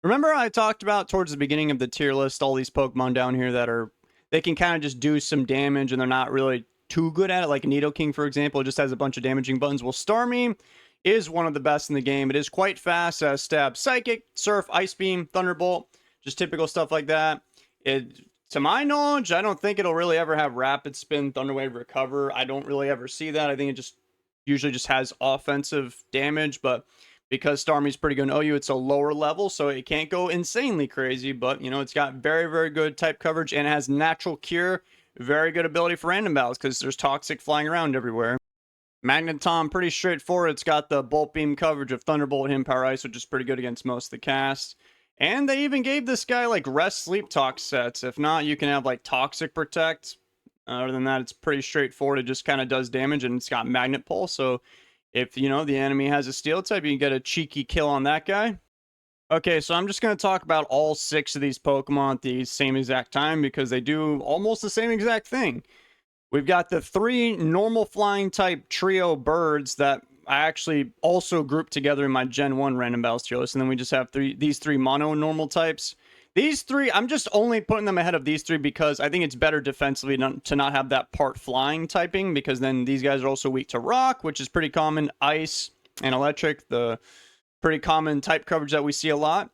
Remember I talked about towards the beginning of the tier list, all these Pokemon down here that are, they can kind of just do some damage and they're not really too good at it. Like Nidoking, for example, just has a bunch of damaging buttons. Well, Starmie is one of the best in the game. It is quite fast. Stab, Psychic, Surf, Ice Beam, Thunderbolt, just typical stuff like that. To my knowledge, I don't think it'll really ever have Rapid Spin, Thunder Wave, Recover. I don't really ever see that. I think it just usually just has offensive damage, but because Starmie's pretty good in OU, it's a lower level, so it can't go insanely crazy, but, you know, it's got very, very good type coverage, and it has Natural Cure, very good ability for random battles, because there's Toxic flying around everywhere. Magneton, pretty straightforward. It's got the Bolt Beam coverage of Thunderbolt, Hidden Power Ice, which is pretty good against most of the cast. And they even gave this guy, like, Rest, Sleep, Tox sets. If not, you can have, like, Toxic Protect. Other than that, it's pretty straightforward. It just kind of does damage, and it's got Magnet Pull, so if, you know, the enemy has a Steel type, you can get a cheeky kill on that guy. Okay, so I'm just going to talk about all 6 of these Pokemon at the same exact time, because they do almost the same exact thing. We've got the 3 normal flying type trio birds that I actually also grouped together in my Gen 1 random battles tier list. And then we just have these 3 mono normal types. These 3, I'm just only putting them ahead of these 3 because I think it's better defensively to not have that part flying typing, because then these guys are also weak to rock, which is pretty common. Ice and electric, the pretty common type coverage that we see a lot.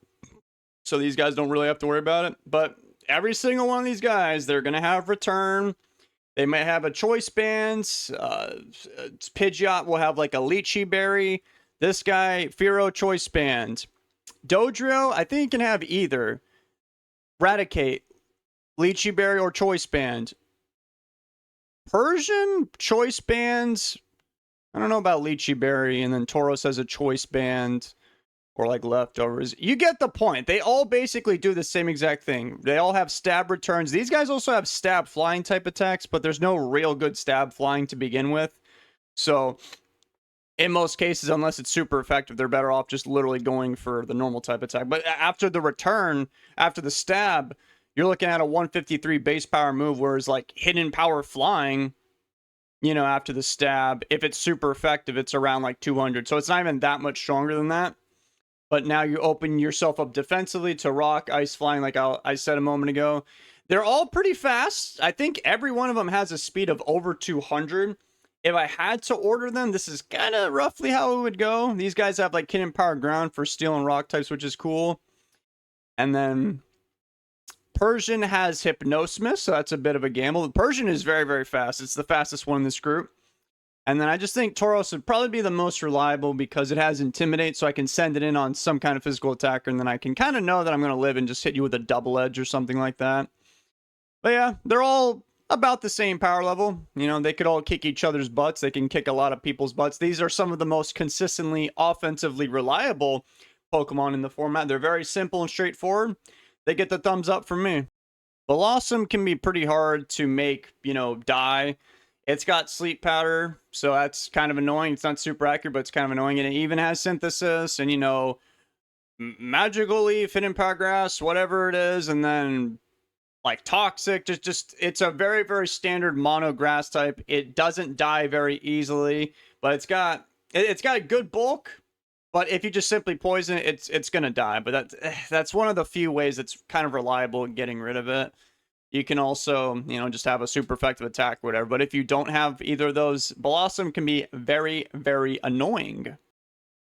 So these guys don't really have to worry about it. But every single one of these guys, they're going to have return. They might have a Choice Bands. Pidgeot will have like a Lychee Berry. This guy, Fearow, Choice Band. Dodrio, I think, can have either Raticate, Lychee Berry, or Choice Band. Persian, Choice Bands. I don't know about Lychee Berry. And then Tauros has a Choice Band. Or like leftovers. You get the point. They all basically do the same exact thing. They all have stab returns. These guys also have stab flying type attacks, but there's no real good stab flying to begin with. So in most cases, unless it's super effective, they're better off just literally going for the normal type attack. But after the return, after the stab, you're looking at a 153 base power move, whereas like Hidden Power Flying, you know, after the stab, if it's super effective, it's around like 200. So it's not even that much stronger than that. but now you open yourself up defensively to rock, ice, flying, like I said a moment ago. They're all pretty fast. I think every one of them has a speed of over 200. If I had to order them, this is kind of roughly how it would go. These guys have like hidden power ground for steel and rock types, which is cool. And then Persian has hypnosis, so that's a bit of a gamble. Persian is very, very fast. It's the fastest one in this group. And then I just think Tauros would probably be the most reliable because it has Intimidate, so I can send it in on some kind of physical attacker, and then I can kind of know that I'm going to live and just hit you with a double edge or something like that. But yeah, they're all about the same power level. You know, they could all kick each other's butts. They can kick a lot of people's butts. These are some of the most consistently offensively reliable Pokemon in the format. They're very simple and straightforward. They get the thumbs up from me. Blossom can be pretty hard to make, you know, die. It's got sleep powder, so that's kind of annoying. It's not super accurate, but it's kind of annoying. And it even has synthesis and, you know, magical leaf, hidden power grass, whatever it is. And then like toxic, just it's a very, very standard mono grass type. It doesn't die very easily, but it's got a good bulk. But if you just simply poison it, it's gonna die. But that's one of the few ways it's kind of reliable in getting rid of it. You can also, you know, just have a super effective attack or whatever. But if you don't have either of those, Blossom can be very, very annoying.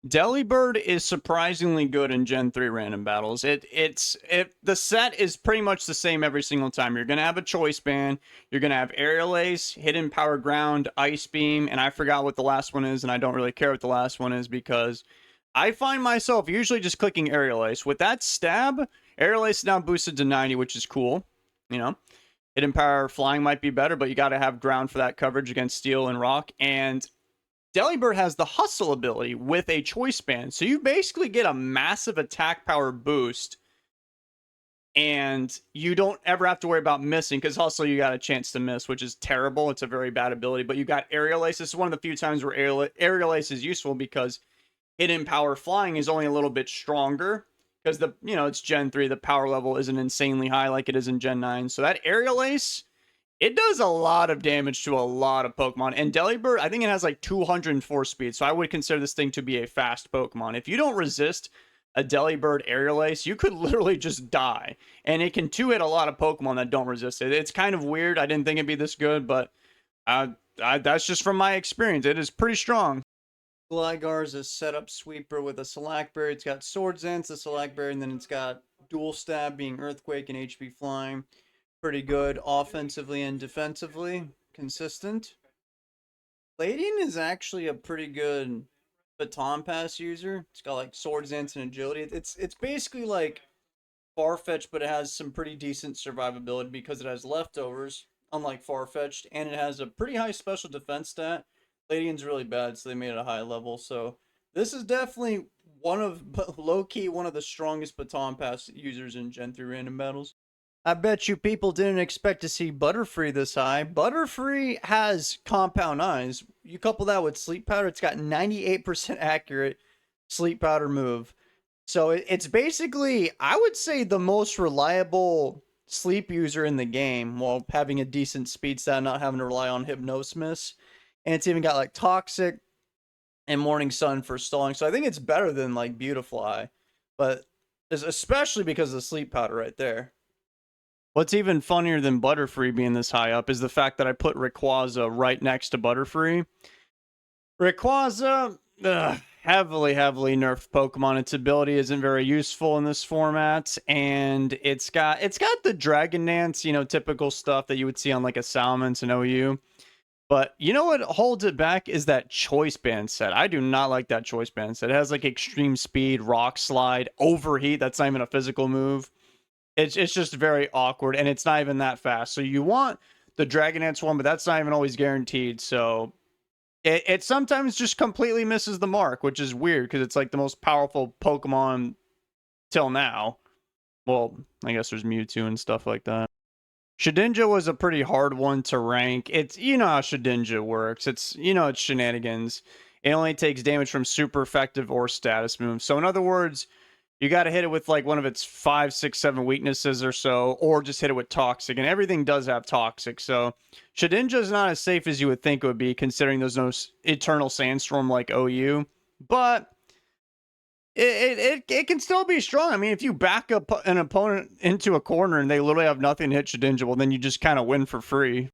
Delibird is surprisingly good in Gen 3 random battles. The set is pretty much the same every single time. You're going to have a Choice Band. You're going to have Aerial Ace, Hidden Power Ground, Ice Beam, and I forgot what the last one is, and I don't really care what the last one is because I find myself usually just clicking Aerial Ace. With that stab, Aerial Ace is now boosted to 90, which is cool. You know, hidden power flying might be better, but you got to have ground for that coverage against steel and rock. And Delibird has the hustle ability with a choice band. So you basically get a massive attack power boost. And you don't ever have to worry about missing because hustle, you got a chance to miss, which is terrible. It's a very bad ability. But you got Aerial Ace. This is one of the few times where Aerial Ace is useful because hidden power flying is only a little bit stronger. Because it's Gen 3, the power level isn't insanely high like it is in Gen 9. So that Aerial Ace, it does a lot of damage to a lot of Pokemon. And Delibird, I think it has like 204 speed. So I would consider this thing to be a fast Pokemon. If you don't resist a Delibird Aerial Ace, you could literally just die. And it can 2-hit a lot of Pokemon that don't resist it. It's kind of weird. I didn't think it'd be this good, but that's just from my experience. It is pretty strong. Gligar's a setup sweeper with a Select Berry. It's got Swords Dance, a Select Berry, and then it's got Dual Stab being Earthquake and HP Flying. Pretty good offensively and defensively. Consistent. Ladian is actually a pretty good Baton Pass user. It's got like Swords Dance and Agility. It's basically like Farfetch'd, but it has some pretty decent survivability because it has leftovers, unlike Farfetch'd, and it has a pretty high special defense stat. Ladian's really bad, so they made it a high level. So this is definitely low-key one of the strongest Baton Pass users in Gen 3 random battles. I bet you people didn't expect to see Butterfree this high. Butterfree has Compound Eyes. You couple that with Sleep Powder, it's got 98% accurate Sleep Powder move. So it's basically, I would say, the most reliable sleep user in the game while having a decent speed stat, not having to rely on Hypnosis. And it's even got like Toxic and Morning Sun for stalling. So I think it's better than like Beautifly. But especially because of the Sleep Powder right there. What's even funnier than Butterfree being this high up is the fact that I put Rayquaza right next to Butterfree. Rayquaza, heavily nerfed Pokemon. Its ability isn't very useful in this format. And it's got the Dragon Dance, typical stuff that you would see on like a Salamence and OU. But you know what holds it back is that Choice Band set. I do not like that Choice Band set. It has like Extreme Speed, Rock Slide, Overheat. That's not even a physical move. It's just very awkward, and it's not even that fast. So you want the Dragon Dance one, but that's not even always guaranteed. So it sometimes just completely misses the mark, which is weird because it's like the most powerful Pokemon till now. Well, I guess there's Mewtwo and stuff like that. Shedinja was a pretty hard one to rank. It's, how Shedinja works. It's shenanigans. It only takes damage from super effective or status moves. So in other words, you got to hit it with like one of its 5, 6, 7 weaknesses or so, or just hit it with Toxic. And everything does have Toxic. So Shedinja is not as safe as you would think it would be, considering there's no Eternal Sandstorm like OU. But It can still be strong. I mean, if you back up an opponent into a corner and they literally have nothing to hit Shedinja, well, then you just kind of win for free.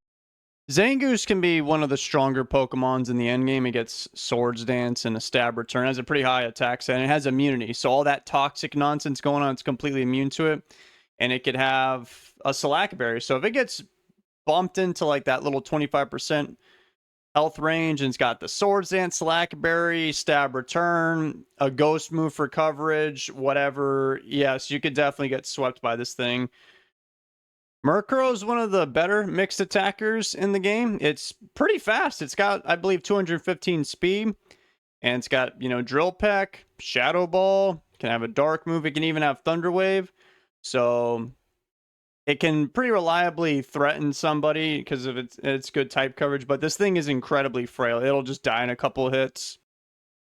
Zangoose can be one of the stronger Pokemons in the endgame. It gets Swords Dance and a Stab Return. It has a pretty high attack set, and it has immunity. So all that toxic nonsense going on, it's completely immune to it. And it could have a Slack Berry. So if it gets bumped into like that little 25% health range, and it's got the Swords Dance, Slackberry, Stab Return, a Ghost move for coverage, whatever. Yes, you could definitely get swept by this thing. Murkrow is one of the better mixed attackers in the game. It's pretty fast. It's got, I believe, 215 speed, and it's got, Drill Peck, Shadow Ball, can have a Dark move. It can even have Thunder Wave. So it can pretty reliably threaten somebody because of its good type coverage, but this thing is incredibly frail. It'll just die in a couple of hits.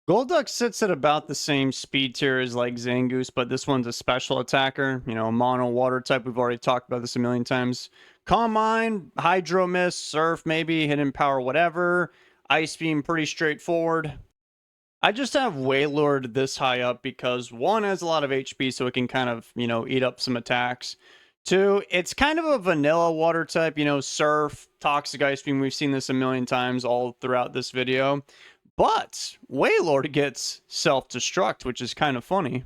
Golduck sits at about the same speed tier as like Zangoose, but this one's a special attacker. Mono water type. We've already talked about this a million times. Calm Mind, Hydro Mist, Surf maybe, Hidden Power, whatever. Ice Beam, pretty straightforward. I just have Wailord this high up because one has a lot of HP, so it can kind of, eat up some attacks. Two, it's kind of a vanilla water type, Surf, Toxic Ice Beam. We've seen this a million times all throughout this video. But Wailord gets Self-Destruct, which is kind of funny.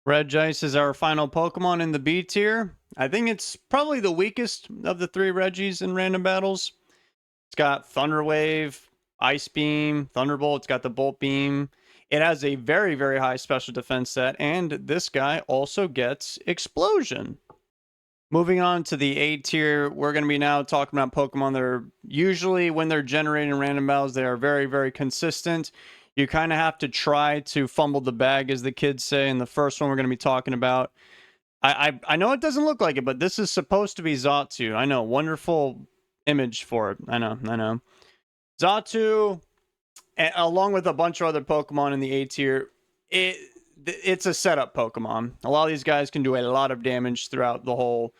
Regice is our final Pokemon in the B tier. I think it's probably the weakest of the three Regis in random battles. It's got Thunder Wave, Ice Beam, Thunderbolt. It's got the Bolt Beam. It has a very, very high special defense set, and this guy also gets Explosion. Moving on to the A tier, we're going to be now talking about Pokemon that are usually, when they're generating random battles, they are very, very consistent. You kind of have to try to fumble the bag, as the kids say. And the first one we're going to be talking about, I know it doesn't look like it, but this is supposed to be Xatu. I know, wonderful image for it. I know. Xatu, along with a bunch of other Pokemon in the A tier, it's a setup Pokemon. A lot of these guys can do a lot of damage throughout the whole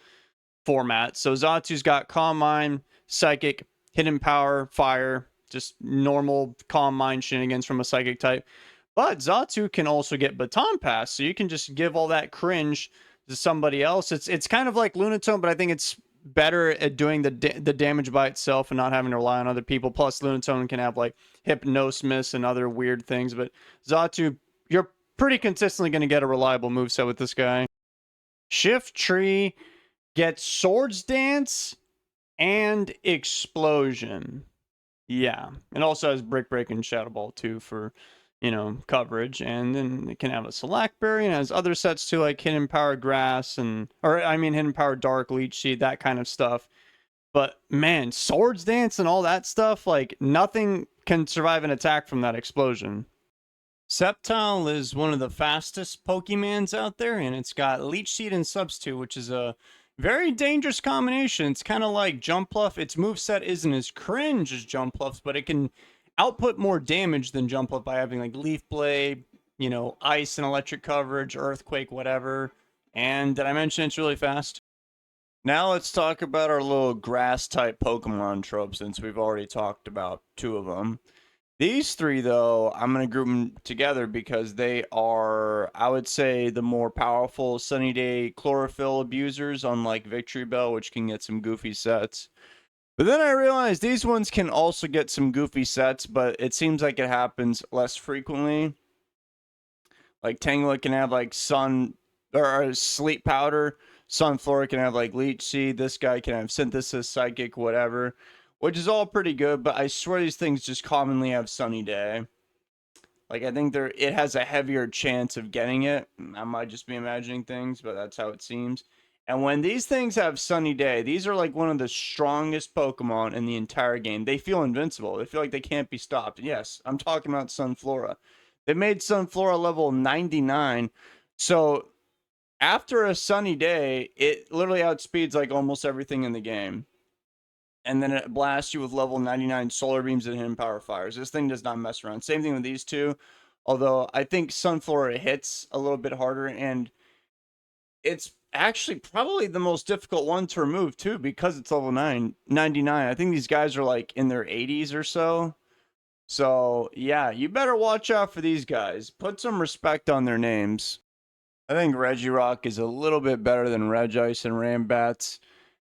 format. So Xatu's got Calm Mind, Psychic, Hidden Power, Fire, just normal Calm Mind shenanigans from a Psychic type. But Xatu can also get Baton Pass, so you can just give all that cringe to somebody else. It's kind of like Lunatone, but I think it's better at doing the damage by itself and not having to rely on other people. Plus, Lunatone can have like Hypnosis and other weird things. But Xatu, you're pretty consistently going to get a reliable moveset with this guy. Shift Tree gets Swords Dance and Explosion. Yeah. It also has Brick Break and Shadow Ball too for, coverage. And then it can have a Select Berry and has other sets too, like Hidden Power Grass Hidden Power Dark, Leech Seed, that kind of stuff. But man, Swords Dance and all that stuff, like nothing can survive an attack from that explosion. Sceptile is one of the fastest Pokemons out there, and it's got Leech Seed and Substitute, which is a very dangerous combination. It's kind of like Jumpluff. Its moveset isn't as cringe as Jumpluff's, but it can output more damage than Jumpluff by having like Leaf Blade, Ice and Electric coverage, Earthquake, whatever. And did I mention it's really fast? Now let's talk about our little grass-type Pokemon trope, since we've already talked about two of them. These three, though, I'm going to group them together because they are, I would say, the more powerful Sunny Day Chlorophyll abusers, unlike Victory Bell, which can get some goofy sets. But then I realized these ones can also get some goofy sets, but it seems like it happens less frequently. Like Tangela can have like Sleep Powder. Sunflora can have like Leech Seed. This guy can have Synthesis, Psychic, whatever. Which is all pretty good, but I swear these things just commonly have Sunny Day. Like, I think it has a heavier chance of getting it. I might just be imagining things, but that's how it seems. And when these things have Sunny Day, these are like one of the strongest Pokemon in the entire game. They feel invincible. They feel like they can't be stopped. Yes, I'm talking about Sunflora. They made Sunflora level 99. So after a Sunny Day, it literally outspeeds like almost everything in the game. And then it blasts you with level 99 Solar Beams and Hidden Power Fires. This thing does not mess around. Same thing with these two. Although I think Sunflora hits a little bit harder. And it's actually probably the most difficult one to remove too, because it's level 99. I think these guys are like in their 80s or so. So, yeah, you better watch out for these guys. Put some respect on their names. I think Regirock is a little bit better than Regice and Rambats.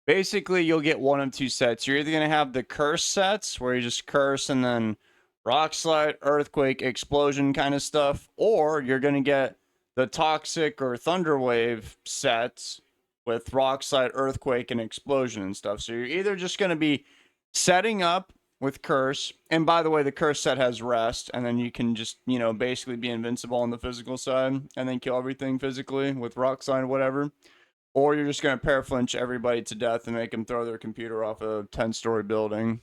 Basically, you'll get one of two sets. You're either going to have the curse sets, where you just curse and then rock slide, earthquake, explosion kind of stuff, or you're going to get the toxic or thunder wave sets with rock slide, earthquake, and explosion and stuff. So you're either just going to be setting up with curse, and by the way, the curse set has rest, and then you can just, you know, basically be invincible on the physical side and then kill everything physically with rock slide or whatever. Or you're just going to paraflinch everybody to death and make them throw their computer off a 10-story building.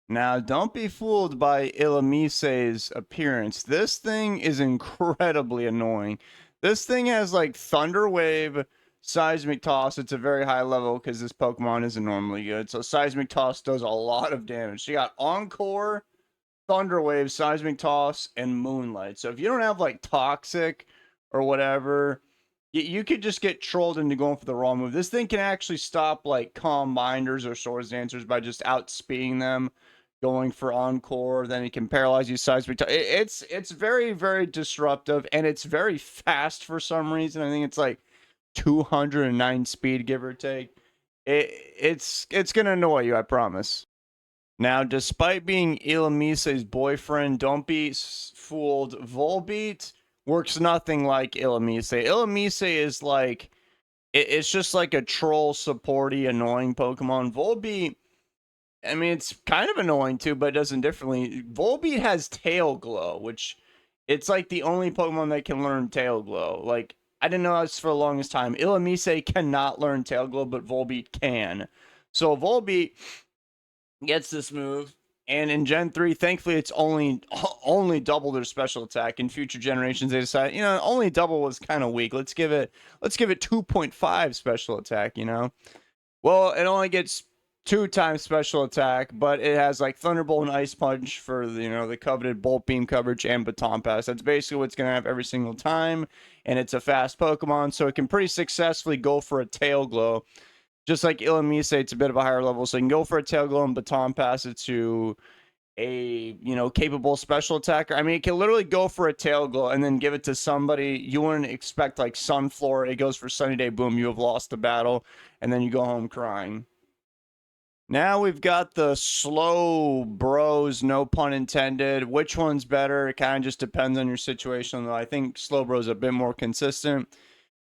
Now, don't be fooled by Illumise's appearance. This thing is incredibly annoying. This thing has like Thunder Wave, Seismic Toss. It's a very high level because this Pokemon isn't normally good. So Seismic Toss does a lot of damage. So you got Encore, Thunder Wave, Seismic Toss, and Moonlight. So if you don't have like Toxic or whatever, you could just get trolled into going for the wrong move. This thing can actually stop like Calm Minders or Swords Dancers by just outspeeding them, going for Encore. Then it can paralyze you, Seismic Toss. It's very, very disruptive, and it's very fast for some reason. I think it's like 209 speed, give or take. It's gonna annoy you, I promise. Now, despite being Illumise's boyfriend, don't be fooled. Volbeat works nothing like Illumise. Illumise is like, it's just like a troll, supporty, annoying Pokemon. Volbeat, I mean, it's kind of annoying too, but it does it differently. Volbeat has Tail Glow, which it's like the only Pokemon that can learn Tail Glow. Like, I didn't know this for the longest time. Illumise cannot learn Tail Glow, but Volbeat can. So Volbeat gets this move, and in Gen 3, thankfully, it's only double their special attack. In future generations, they decide, you know, only double was kind of weak. Let's give it 2.5 special attack, you know. Well, it only gets 2 times special attack, but it has like Thunderbolt and Ice Punch for the, you know, the coveted Bolt Beam coverage and Baton Pass. That's basically what it's going to have every single time, and it's a fast Pokemon, so it can pretty successfully go for a Tail Glow. Just like Illumise, it's a bit of a higher level, so you can go for a Tail Glow and Baton Pass it to a, you know, capable special attacker. I mean, it can literally go for a Tail Glow and then give it to somebody you wouldn't expect, like Sunflora. It goes for Sunny Day, boom, you have lost the battle, and then you go home crying. Now we've got the slow bros, no pun intended. Which one's better? It kind of just depends on your situation, though. I think slow bros a bit more consistent.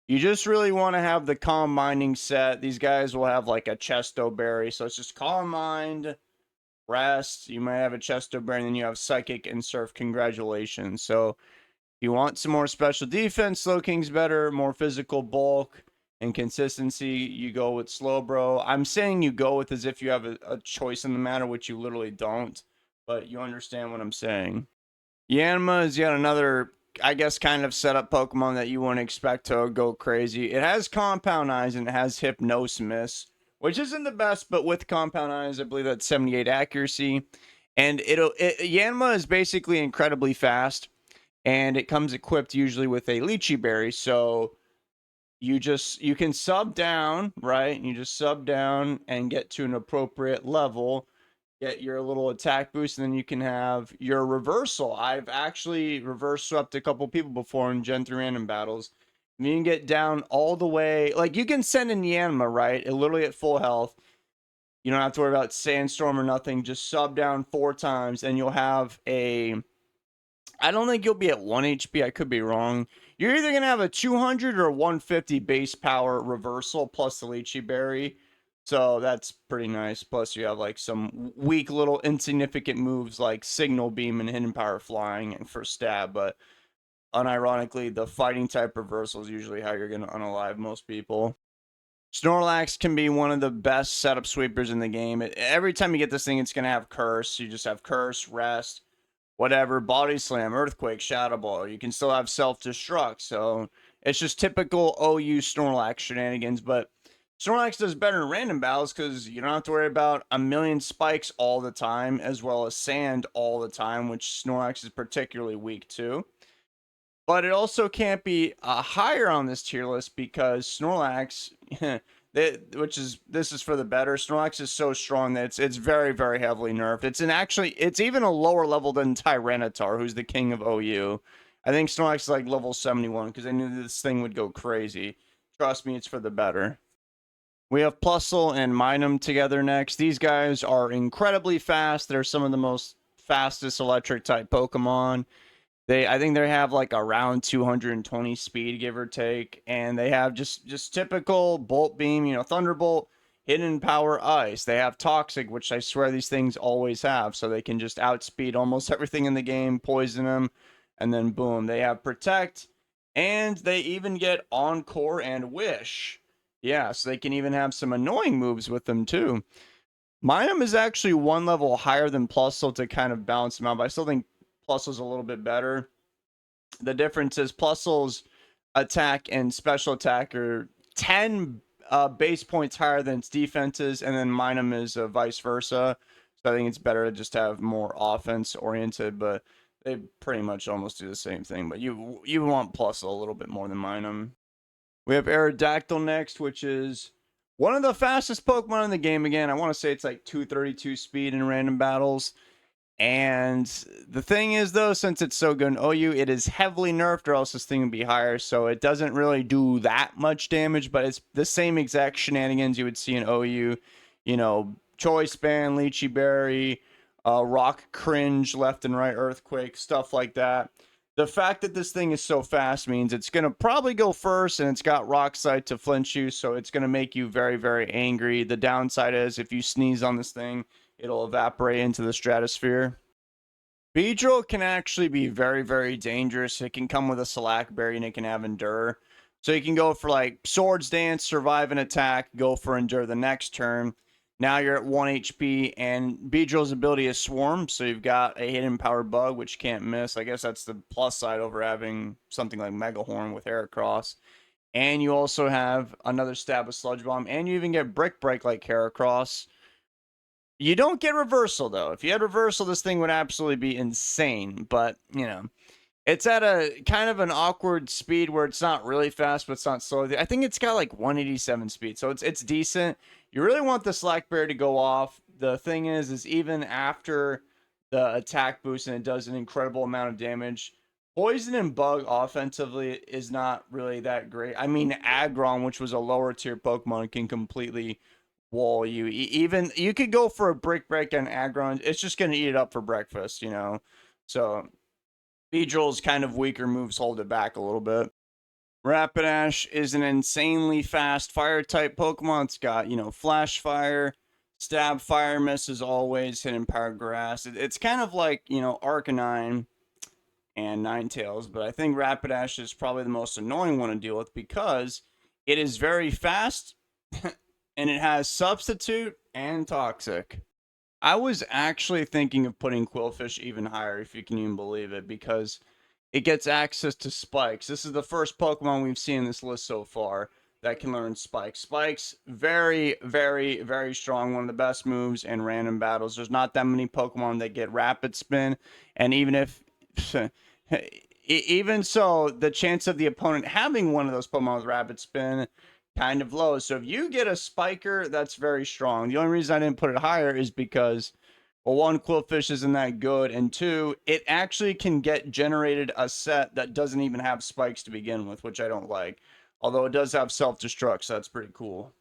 You just really want to have the Calm Minding set. These guys will have like a Chesto Berry. So it's just Calm Mind, Rest. You might have a Chesto Berry, and then you have Psychic and Surf. Congratulations. So if you want some more special defense, Slow King's better. More physical bulk and consistency, you go with Slowbro. I'm saying you go with as if you have a choice in the matter, which you literally don't. But you understand what I'm saying. Yanma is yet another, I guess, kind of setup Pokemon that you wouldn't expect to go crazy. It has Compound Eyes and it has Hypnosis, which isn't the best, but with Compound Eyes, I believe that's 78 accuracy. And Yanma is basically incredibly fast, and it comes equipped usually with a Lychee Berry. So you can sub down, right? You just sub down and get to an appropriate level, get your little attack boost, and then you can have your reversal. I've actually reverse swept a couple people before in Gen 3 random battles. You can get down all the way, like you can send in Yanma, right? It literally at full health. You don't have to worry about Sandstorm or nothing. Just sub down 4 times, and you'll have a, I don't think you'll be at 1 HP. I could be wrong. You're either going to have a 200 or 150 base power reversal plus the Lychee Berry. So that's pretty nice. Plus you have like some weak little insignificant moves like Signal Beam and Hidden Power Flying and for stab. But unironically, the fighting type reversal is usually how you're going to unalive most people. Snorlax can be one of the best setup sweepers in the game. Every time you get this thing, it's going to have Curse. You just have Curse, Rest, whatever, Body Slam, Earthquake, Shadow Ball. You can still have Self-Destruct. So it's just typical OU Snorlax shenanigans. But Snorlax does better in random battles because you don't have to worry about a million spikes all the time, as well as sand all the time, which Snorlax is particularly weak to. But it also can't be higher on this tier list because Snorlax, This is for the better. Snorlax is so strong that it's very, very heavily nerfed. It's even a lower level than Tyranitar, who's the king of OU. I think Snorlax is like level 71 because I knew this thing would go crazy. Trust me, it's for the better. We have Plusle and Minun together next. These guys are incredibly fast. They're some of the most fastest electric type Pokemon. I think they have like around 220 speed, give or take, and they have just typical Bolt Beam, Thunderbolt, Hidden Power, Ice. They have Toxic, which I swear these things always have, so they can just outspeed almost everything in the game, poison them, and then boom. They have Protect, and they even get Encore and Wish. Yeah, so they can even have some annoying moves with them too. Minun is actually one level higher than Plusle to kind of balance them out, but I still think Plusle's a little bit better. The difference is Plusle's attack and special attack are 10 base points higher than its defenses, and then Minun is vice versa. So I think it's better to just have more offense oriented, but they pretty much almost do the same thing. But you want Plusle a little bit more than Minun. We have Aerodactyl next, which is one of the fastest Pokemon in the game. Again, I want to say it's like 232 speed in random battles. And the thing is, though, since it's so good in OU, it is heavily nerfed, or else this thing would be higher. So it doesn't really do that much damage, but it's the same exact shenanigans you would see in OU. Choice Band, Lychee Berry, Rock Cringe, left and right Earthquake, stuff like that. The fact that this thing is so fast means it's going to probably go first, and it's got Rock Slide to flinch you, so it's going to make you very, very angry. The downside is if you sneeze on this thing, it'll evaporate into the stratosphere. Beedrill can actually be very, very dangerous. It can come with a Slack Berry, and it can have Endure. So you can go for like Swords Dance, survive an attack, go for Endure the next turn. Now you're at 1 HP, and Beedrill's ability is Swarm, so you've got a hidden power bug, which can't miss. I guess that's the plus side over having something like Megahorn with Heracross. And you also have another stab of Sludge Bomb, and you even get Brick Break like Heracross. You don't get Reversal, though. If you had Reversal, this thing would absolutely be insane, but, it's at a kind of an awkward speed where it's not really fast, but it's not slow. I think it's got like 187 speed, so it's decent. You really want the Slack Bear to go off. The thing is even after the attack boost and it does an incredible amount of damage, Poison and Bug offensively is not really that great. I mean, Aggron, which was a lower tier Pokemon, can completely wall you. Even you could go for a Brick Break on Aggron. It's just going to eat it up for breakfast, So Beedrill's kind of weaker moves hold it back a little bit. Rapidash is an insanely fast fire type Pokemon. It's got, Flash Fire, Stab Fire, Miss as always, Hidden Power Grass. It's kind of like, Arcanine and Ninetales, but I think Rapidash is probably the most annoying one to deal with because it is very fast and it has Substitute and Toxic. I was actually thinking of putting Quillfish even higher, if you can even believe it, because it gets access to Spikes. This is the first Pokemon we've seen in this list so far that can learn Spikes. Spikes, very, very, very strong. One of the best moves in random battles. There's not that many Pokemon that get Rapid Spin, and even so, the chance of the opponent having one of those Pokemon with Rapid Spin kind of low. So if you get a Spiker, that's very strong. The only reason I didn't put it higher is because, well, one, Quillfish isn't that good, and two, it actually can get generated a set that doesn't even have spikes to begin with, which I don't like. Although it does have self-destruct, so that's pretty cool.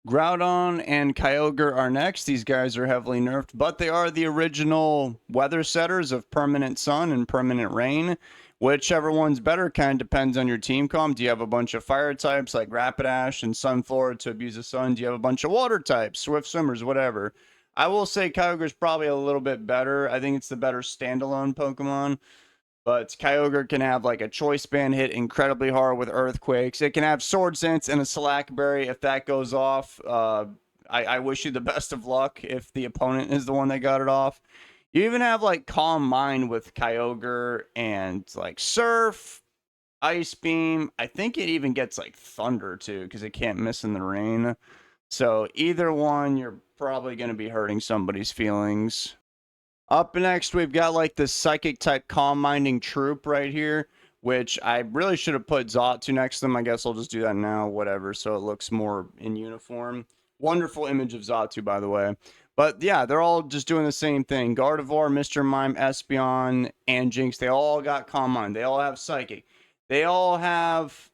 Groudon and Kyogre are next. These guys are heavily nerfed, but they are the original weather setters of permanent sun and permanent rain. Whichever one's better kind of depends on your team comp. Do you have a bunch of fire types like Rapidash and Sunflora to abuse the sun? Do you have a bunch of water types, Swift Swimmers, whatever? I will say Kyogre's probably a little bit better. I think it's the better standalone Pokemon. But Kyogre can have like a Choice Band hit incredibly hard with Earthquakes. It can have Sword Sense and a Slack Berry. If that goes off, I wish you the best of luck if the opponent is the one that got it off. You even have like Calm Mind with Kyogre and like Surf, Ice Beam. I think it even gets like Thunder too because it can't miss in the rain. So either one, you're probably going to be hurting somebody's feelings. Up next, we've got like the Psychic type Calm Minding Troop right here, which I really should have put Zatu next to them. I guess I'll just do that now, whatever, so it looks more in uniform. Wonderful image of Zatu, by the way. But yeah, they're all just doing the same thing. Gardevoir, Mr. Mime, Espeon, and Jinx, they all got Calm Mind. They all have Psychic. They all have,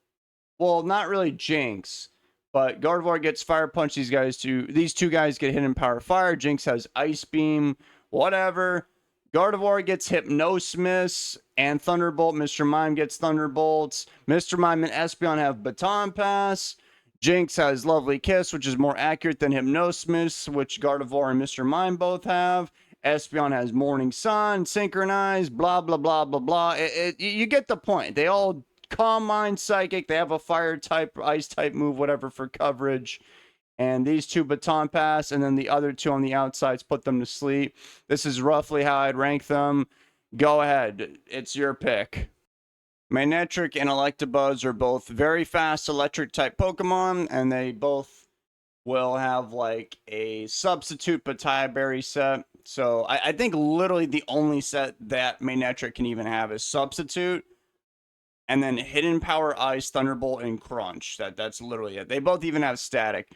well, not really Jinx, but Gardevoir gets Fire Punch. These two guys get Hidden Power Fire. Jinx has Ice Beam, whatever. Gardevoir gets Hypnosis and Thunderbolt. Mr. Mime gets Thunderbolts. Mr. Mime and Espeon have Baton Pass. Jinx has Lovely Kiss, which is more accurate than Hypnosis, which Gardevoir and Mr. Mime both have. Espeon has Morning Sun, Synchronized, blah, blah, blah, blah, blah. You get the point. They all Calm Mind, Psychic. They have a Fire type, Ice type move, whatever, for coverage. And these two Baton Pass, and then the other two on the outsides put them to sleep. This is roughly how I'd rank them. Go ahead. It's your pick. Manectric and Electabuzz are both very fast electric type Pokemon, and they both will have like a substitute Pataya Berry set. So I think literally the only set that Manectric can even have is substitute. And then Hidden Power Ice, Thunderbolt, and Crunch. That's literally it. They both even have static.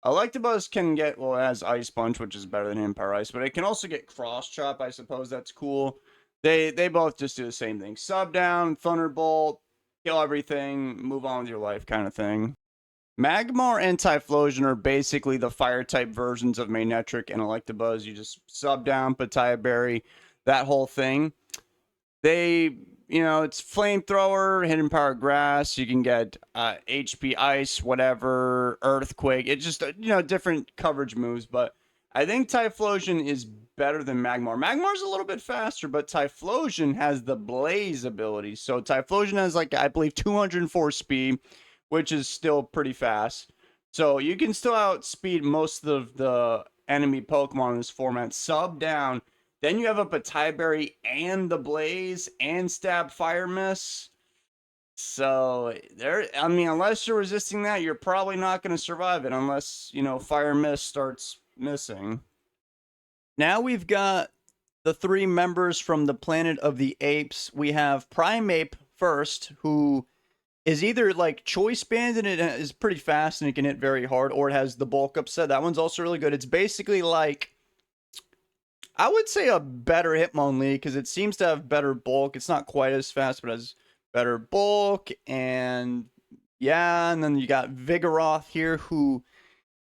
Electabuzz can get, well, it has Ice Punch, which is better than Hidden Power Ice, but it can also get Cross Chop. I suppose that's cool. They both just do the same thing. Sub down, Thunderbolt, kill everything, move on with your life kind of thing. Magmar and Typhlosion are basically the fire-type versions of Manectric and Electabuzz. You just sub down, Pataya Berry, that whole thing. They, it's Flamethrower, Hidden Power Grass. You can get HP Ice, whatever, Earthquake. It's just, different coverage moves, but I think Typhlosion is better than Magmar. Magmar's a little bit faster, but Typhlosion has the Blaze ability. So Typhlosion has, I believe, 204 speed, which is still pretty fast. So you can still outspeed most of the enemy Pokemon in this format. Sub down. Then you have a Pataya Berry and the Blaze and Stab Fire Miss. So unless you're resisting that, you're probably not going to survive it unless, Fire Mist starts missing. Now we've got the three members from the Planet of the Apes. We have Primeape first, who is either Choice Band and it is pretty fast and it can hit very hard, or it has the Bulk Up set. That one's also really good. It's basically I would say a better Hitmonlee because it seems to have better bulk. It's not quite as fast, but has better bulk. And yeah, and then you got Vigoroth here, who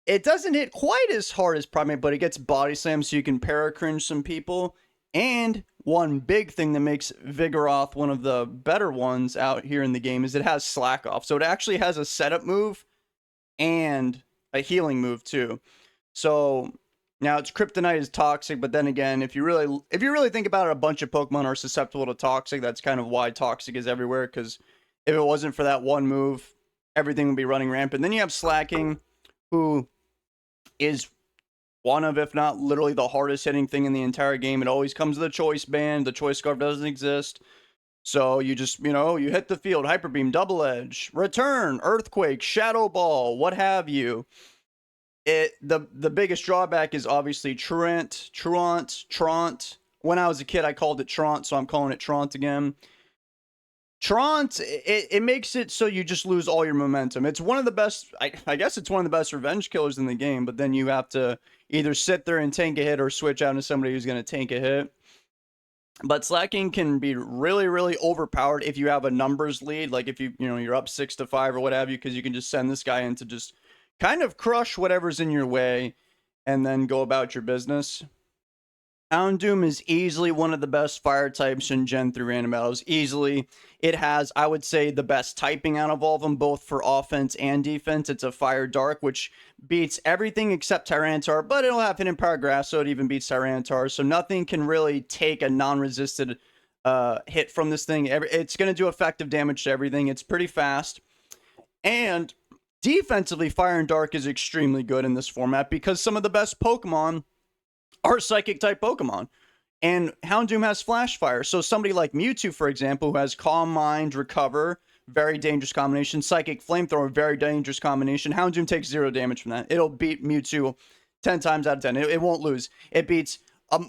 it doesn't hit quite as hard as Primeape, but it gets Body Slam, so you can Paracringe some people. And one big thing that makes Vigoroth one of the better ones out here in the game is it has Slack Off. So it actually has a setup move and a healing move too. So now its Kryptonite is toxic, but then again, if you really think about it, a bunch of Pokemon are susceptible to toxic. That's kind of why toxic is everywhere, because if it wasn't for that one move, everything would be running rampant. Then you have Slacking, who is one of, if not literally the hardest hitting thing in the entire game. It always comes with a Choice Band. The Choice Scarf doesn't exist. So you just, you hit the field, Hyper Beam, Double Edge, Return, Earthquake, Shadow Ball, what have you. The biggest drawback is obviously Truant. When I was a kid, I called it Trant, so I'm calling it Trant again. Trant, it makes it so you just lose all your momentum. It's one of the best, I guess it's one of the best revenge killers in the game, but then you have to either sit there and tank a hit or switch out into somebody who's going to tank a hit. But Slacking can be really, really overpowered if you have a numbers lead, like if you're up 6-5 or what have you, because you can just send this guy in to just kind of crush whatever's in your way and then go about your business. Houndoom is easily one of the best fire types in Gen 3 random battles. Easily. It has, I would say, the best typing out of all of them, both for offense and defense. It's a Fire Dark, which beats everything except Tyranitar, but it'll have Hidden Power Grass, so it even beats Tyranitar. So nothing can really take a non-resisted hit from this thing. It's going to do effective damage to everything. It's pretty fast. And defensively, Fire and Dark is extremely good in this format because some of the best Pokemon are Psychic-type Pokemon. And Houndoom has Flash Fire. So somebody like Mewtwo, for example, who has Calm Mind, Recover, very dangerous combination. Psychic Flamethrower, very dangerous combination. Houndoom takes 0 damage from that. It'll beat Mewtwo 10 times out of 10. It won't lose. It beats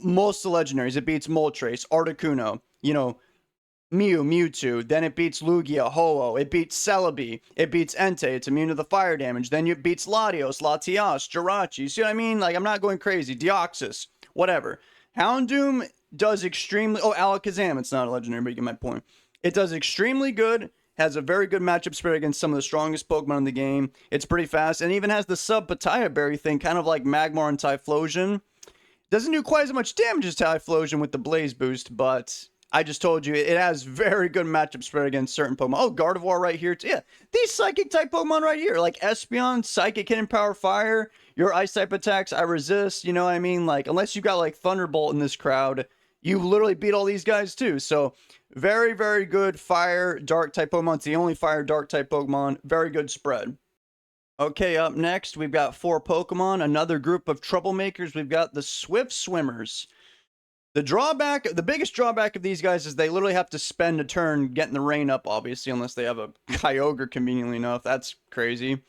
most of the legendaries. It beats Moltres, Articuno, Mewtwo. Then it beats Lugia, Ho-Oh. It beats Celebi. It beats Entei. It's immune to the fire damage. Then it beats Latios, Latias, Jirachi. See what I mean? Like, I'm not going crazy. Deoxys. Whatever. Houndoom does extremely... Oh, Alakazam. It's not a legendary, but you get my point. It does extremely good. Has a very good matchup spread against some of the strongest Pokemon in the game. It's pretty fast. And even has the sub-Pataya Berry thing, kind of like Magmar and Typhlosion. Doesn't do quite as much damage as Typhlosion with the Blaze Boost, but... I just told you, it has very good matchup spread against certain Pokemon. Oh, Gardevoir right here. Yeah, these Psychic-type Pokemon right here, like Espeon, Psychic, Hidden Power, Fire, your Ice-type attacks, I resist, you know what I mean? Like, unless you got, like, Thunderbolt in this crowd, you literally beat all these guys, too. So, very, very good Fire, Dark-type Pokemon. It's the only Fire, Dark-type Pokemon. Very good spread. Okay, up next, we've got 4 Pokemon. Another group of troublemakers. We've got the Swift Swimmers. The biggest drawback of these guys is they literally have to spend a turn getting the rain up, obviously, unless they have a Kyogre, conveniently enough. That's crazy.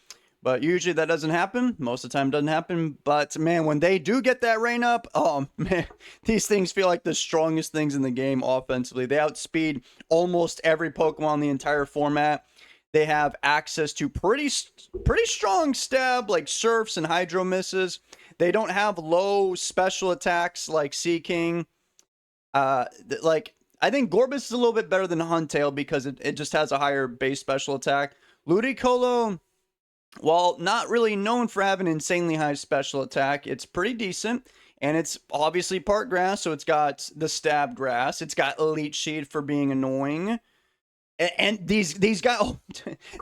But usually that doesn't happen. Most of the time it doesn't happen. But, man, when they do get that rain up, oh, man, these things feel like the strongest things in the game offensively. They outspeed almost every Pokemon in the entire format. They have access to pretty strong stab, like Surfs and Hydro Misses. They don't have low special attacks like Sea King. I think Gorbis is a little bit better than Huntail because it just has a higher base special attack. Ludicolo, while not really known for having insanely high special attack, it's pretty decent. And it's obviously part grass, so it's got the stab grass. It's got Elite Sheet for being annoying. And these guys,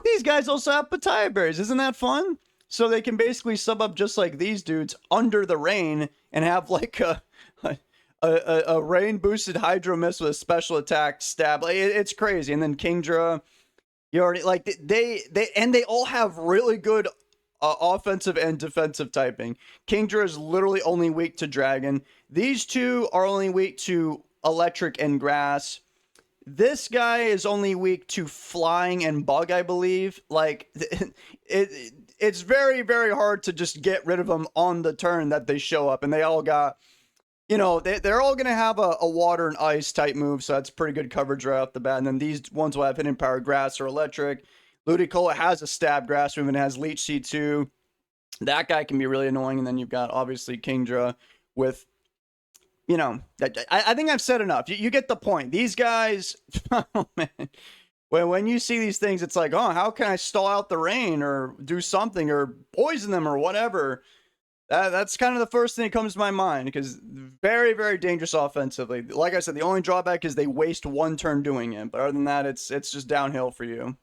these guys also have Pataya Berries. Isn't that fun? So they can basically sub up just like these dudes under the rain and have like a rain boosted Hydro Mist with a special attack stab. It's crazy. And then Kingdra, you already like they all have really good offensive and defensive typing. Kingdra is literally only weak to Dragon. These two are only weak to Electric and Grass. This guy is only weak to Flying and Bug, I believe. Like, it's very, very hard to just get rid of them on the turn that they show up. And they all got, you know, they're all going to have a Water and Ice type move. So that's pretty good coverage right off the bat. And then these ones will have Hidden Power Grass or Electric. Ludicolo has a Stab Grass move and has Leech Seed too. That guy can be really annoying. And then you've got, obviously, Kingdra with... You know, I think I've said enough. You get the point. These guys, oh man, when you see these things, it's like, oh, how can I stall out the rain or do something or poison them or whatever? That's kind of the first thing that comes to my mind because very, very dangerous offensively. Like I said, the only drawback is they waste one turn doing it. But other than that, it's just downhill for you.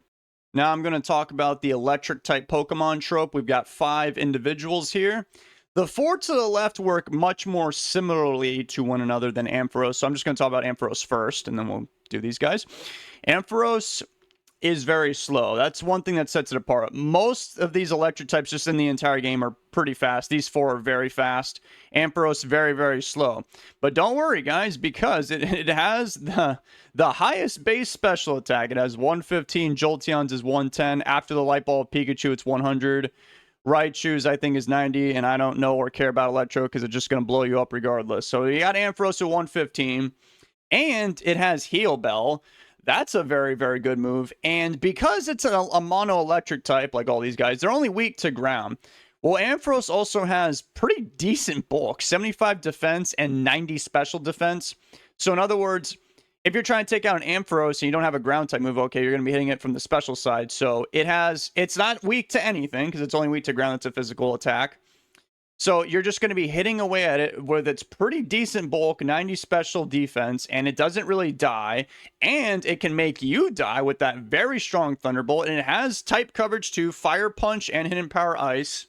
Now I'm going to talk about the electric type Pokemon trope. We've got 5 individuals here. The 4 to the left work much more similarly to one another than Ampharos. So I'm just going to talk about Ampharos first, and then we'll do these guys. Ampharos is very slow. That's one thing that sets it apart. Most of these electric types just in the entire game are pretty fast. These 4 are very fast. Ampharos, very, very slow. But don't worry, guys, because it has the highest base special attack. It has 115. Jolteon's is 110. After the Light Ball of Pikachu, it's 100. Raichu's, I think, is 90, and I don't know or care about Electro because it's just going to blow you up regardless. So you got Ampharos at 115, and it has Heal Bell. That's a very, very good move. And because it's a mono-electric type, like all these guys, they're only weak to ground. Well, Ampharos also has pretty decent bulk, 75 defense and 90 special defense. So in other words... If you're trying to take out an Ampharos and you don't have a ground type move, okay, you're going to be hitting it from the special side. So it's not weak to anything because it's only weak to ground. It's a physical attack. So you're just going to be hitting away at it with its pretty decent bulk, 90 special defense, and it doesn't really die. And it can make you die with that very strong Thunderbolt. And it has type coverage too, Fire Punch and Hidden Power Ice.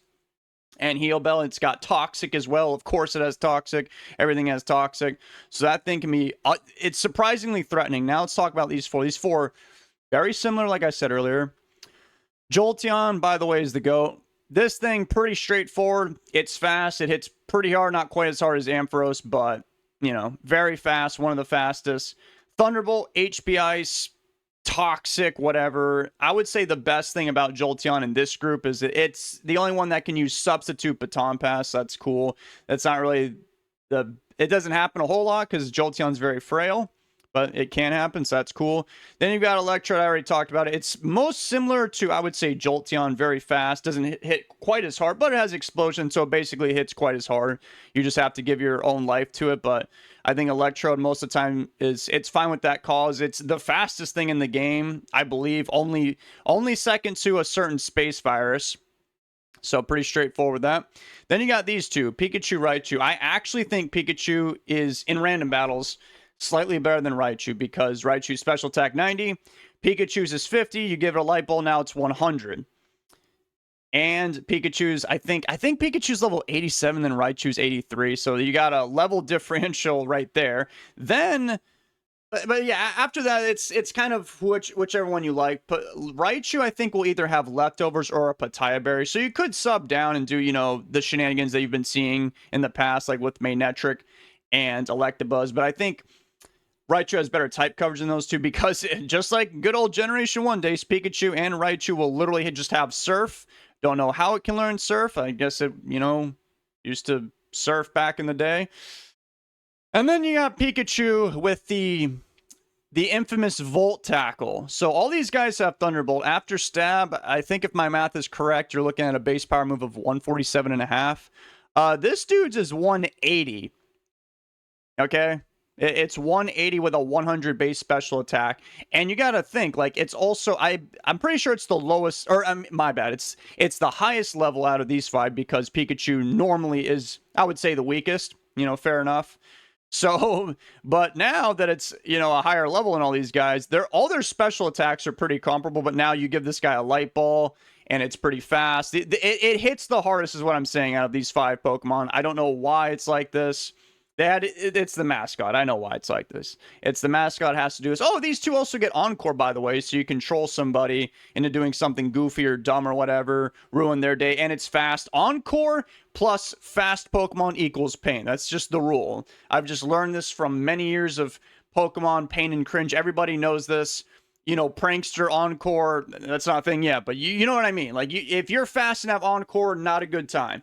And Heal Bell, it's got Toxic as well. Of course it has Toxic. Everything has Toxic. So that thing can be... it's surprisingly threatening. Now let's talk about these 4. These 4, very similar, like I said earlier. Jolteon, by the way, is the GOAT. This thing, pretty straightforward. It's fast. It hits pretty hard. Not quite as hard as Ampharos, but, you know, very fast. One of the fastest. Thunderbolt, HP Ice... Toxic, whatever. I would say the best thing about Jolteon in this group is that it's the only one that can use substitute Baton Pass. That's cool. That's not really it doesn't happen a whole lot because Jolteon's very frail. but it can happen, so that's cool. Then you've got Electrode. I already talked about it. It's most similar to, I would say, Jolteon, very fast. Doesn't hit quite as hard, but it has explosion, so it basically hits quite as hard. You just have to give your own life to it, but I think Electrode most of the time it's fine with that cause. It's the fastest thing in the game, I believe, only second to a certain space virus. So pretty straightforward with that. Then you got these two, Pikachu, Raichu. I actually think Pikachu is, in random battles, slightly better than Raichu because Raichu's special attack 90, Pikachu's is 50. You give it a light bulb, now it's 100. And Pikachu's, I think Pikachu's level 87, then Raichu's 83. So you got a level differential right there. Then, but yeah, after that, it's kind of whichever one you like. But Raichu, I think, will either have leftovers or a Pataya Berry. So you could sub down and do, you know, the shenanigans that you've been seeing in the past, like with Manectric and Electabuzz. But I think Raichu has better type coverage than those two because just like good old Generation 1 days, Pikachu and Raichu will literally just have Surf. Don't know how it can learn Surf. I guess it, you know, used to surf back in the day. And then you got Pikachu with the infamous Volt Tackle. So all these guys have Thunderbolt. After Stab, I think if my math is correct, you're looking at a base power move of 147.5. This dude's is 180. Okay? It's 180 with a 100 base special attack. And you got to think, like, it's also, I'm pretty sure it's the lowest, or my bad, it's the highest level out of these five because Pikachu normally is, I would say, the weakest. You know, fair enough. So, but now that it's, you know, a higher level in all these guys, all their special attacks are pretty comparable, but now you give this guy a light ball and it's pretty fast. It hits the hardest is what I'm saying out of these five Pokemon. I don't know why it's like this. It's the mascot. I know why it's like this. It's the mascot has to do this. Oh, these two also get Encore, by the way, so you control somebody into doing something goofy or dumb or whatever, ruin their day, and it's fast. Encore plus fast Pokemon equals pain. That's just the rule. I've just learned this from many years of Pokemon pain and cringe. Everybody knows this. You know, Prankster, Encore, that's not a thing yet, but you know what I mean. Like, if you're fast and have Encore, not a good time.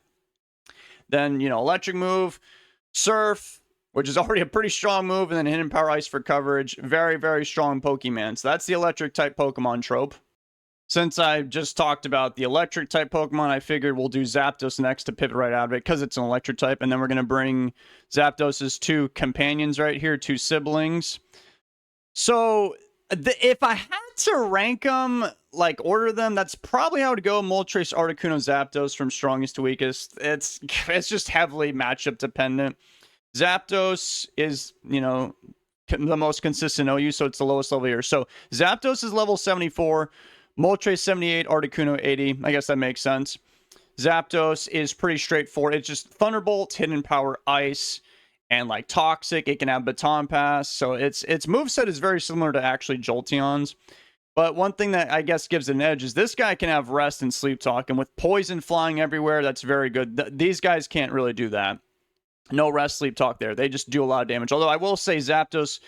Then, you know, Electric move, Surf, which is already a pretty strong move, and then Hidden Power Ice for coverage. Very, very strong Pokemon. So that's the electric type Pokemon trope. Since I just talked about the electric type Pokemon, I figured we'll do Zapdos next to pivot right out of it because it's an electric type. And then we're going to bring Zapdos's two companions right here, two siblings. So if I had to rank them, like order them, that's probably how I would go. Moltres, Articuno, Zapdos from strongest to weakest. It's just heavily matchup dependent. Zapdos is, you know, the most consistent OU, so it's the lowest level here. So Zapdos is level 74, Moltres 78, Articuno 80. I guess that makes sense. Zapdos is pretty straightforward. It's just Thunderbolt, Hidden Power Ice, and like Toxic. It can have Baton Pass. So its moveset is very similar to actually Jolteon's. But one thing that I guess gives it an edge is this guy can have Rest and Sleep Talk. And with Poison flying everywhere, that's very good. These guys can't really do that. No Rest, Sleep Talk there. They just do a lot of damage. Although I will say Zapdos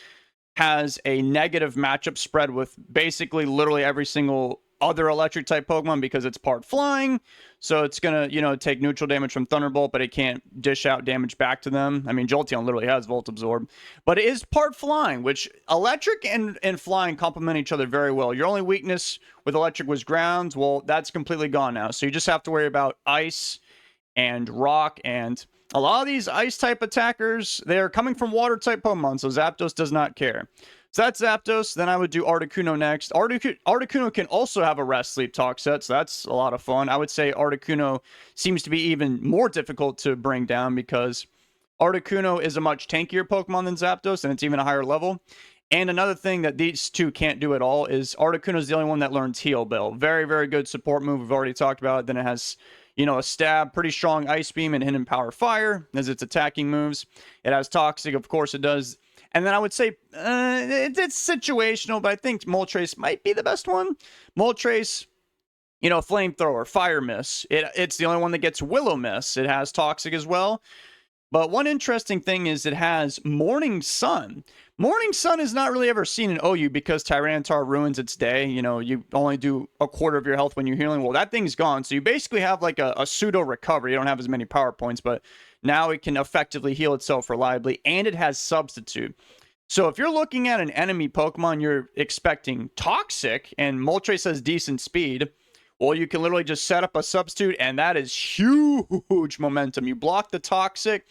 has a negative matchup spread with basically literally every single other electric type Pokemon because it's part flying. So it's going to, you know, take neutral damage from Thunderbolt, but it can't dish out damage back to them. I mean, Jolteon literally has Volt Absorb, but it is part flying, which electric and flying complement each other very well. Your only weakness with electric was ground. Well, that's completely gone now. So you just have to worry about ice and rock, and a lot of these ice type attackers, they're coming from water type Pokemon, so Zapdos does not care. So that's Zapdos. Then I would do Articuno next. Articuno can also have a Rest Sleep Talk set, so that's a lot of fun. I would say Articuno seems to be even more difficult to bring down because Articuno is a much tankier Pokemon than Zapdos, and it's even a higher level. And another thing that these two can't do at all is Articuno is the only one that learns Heal Bell. Very, very good support move. We've already talked about it. Then it has, you know, a Stab, pretty strong Ice Beam, and Hidden Power Fire as its attacking moves. It has Toxic, of course it does. And then I would say it's situational, but I think Moltres might be the best one. Moltres, you know, Flamethrower, Fire Miss. It's the only one that gets Willow Miss. It has Toxic as well. But one interesting thing is it has Morning Sun. Morning Sun is not really ever seen in OU because Tyranitar ruins its day. You know, you only do a quarter of your health when you're healing. Well, that thing's gone. So you basically have like a pseudo recovery. You don't have as many power points, but now it can effectively heal itself reliably. And it has Substitute. So if you're looking at an enemy Pokemon, you're expecting Toxic, and Moltres has decent speed. Well, you can literally just set up a substitute, and that is huge momentum. You block the Toxic.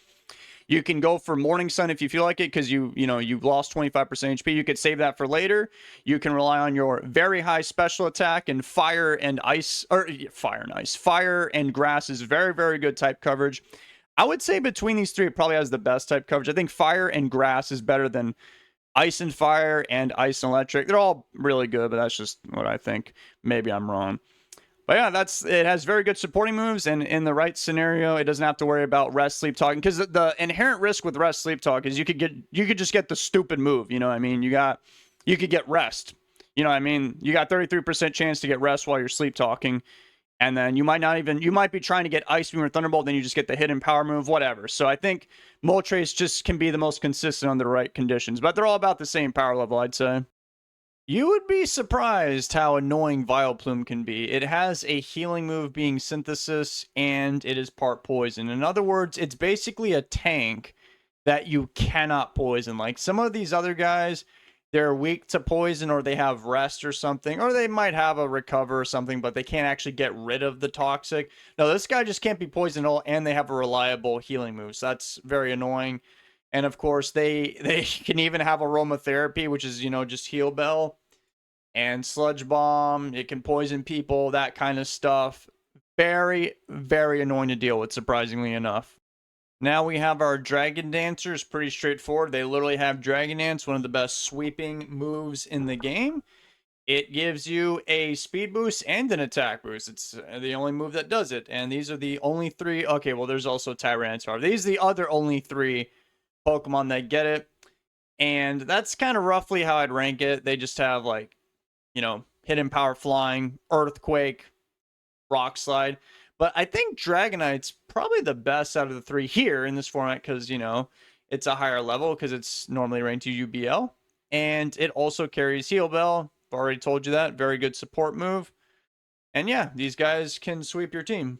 You can go for Morning Sun if you feel like it, because you've lost 25% HP. You could save that for later. You can rely on your very high special attack, and fire and ice, or fire and ice. Fire and grass is very, very good type coverage. I would say between these three, it probably has the best type coverage. I think fire and grass is better than ice and fire and ice and electric. They're all really good, but that's just what I think. Maybe I'm wrong. But yeah, it has very good supporting moves, and in the right scenario, it doesn't have to worry about rest, sleep, talk. Because the inherent risk with rest, sleep, talk is you could just get the stupid move. You know what I mean? You could get rest. You know what I mean? You got 33% chance to get rest while you're sleep talking. And then you might be trying to get Ice Beam or Thunderbolt, then you just get the hidden power move, whatever. So I think Moltres just can be the most consistent under the right conditions, but they're all about the same power level, I'd say. You would be surprised how annoying Vileplume can be. It has a healing move being Synthesis, and it is part poison. In other words, it's basically a tank that you cannot poison. Like some of these other guys, they're weak to poison, or they have rest or something, or they might have a recover or something, but they can't actually get rid of the toxic. No, this guy just can't be poisoned at all, and they have a reliable healing move. So that's very annoying. And of course, they can even have aromatherapy, which is, just heal bell and sludge bomb. It can poison people, that kind of stuff. Very, very annoying to deal with, surprisingly enough. Now we have our Dragon Dancers, pretty straightforward. They literally have Dragon Dance, one of the best sweeping moves in the game. It gives you a speed boost and an attack boost. It's the only move that does it. And these are the only three. Okay, well, there's also Tyranitar. These are the other only three Pokemon that get it. And that's kind of roughly how I'd rank it. They just have, like, hidden power flying, earthquake, rock slide. But I think Dragonite's probably the best out of the three here in this format because, it's a higher level because it's normally ranked to UBL. And it also carries Heal Bell. I've already told you that. Very good support move. And yeah, these guys can sweep your team.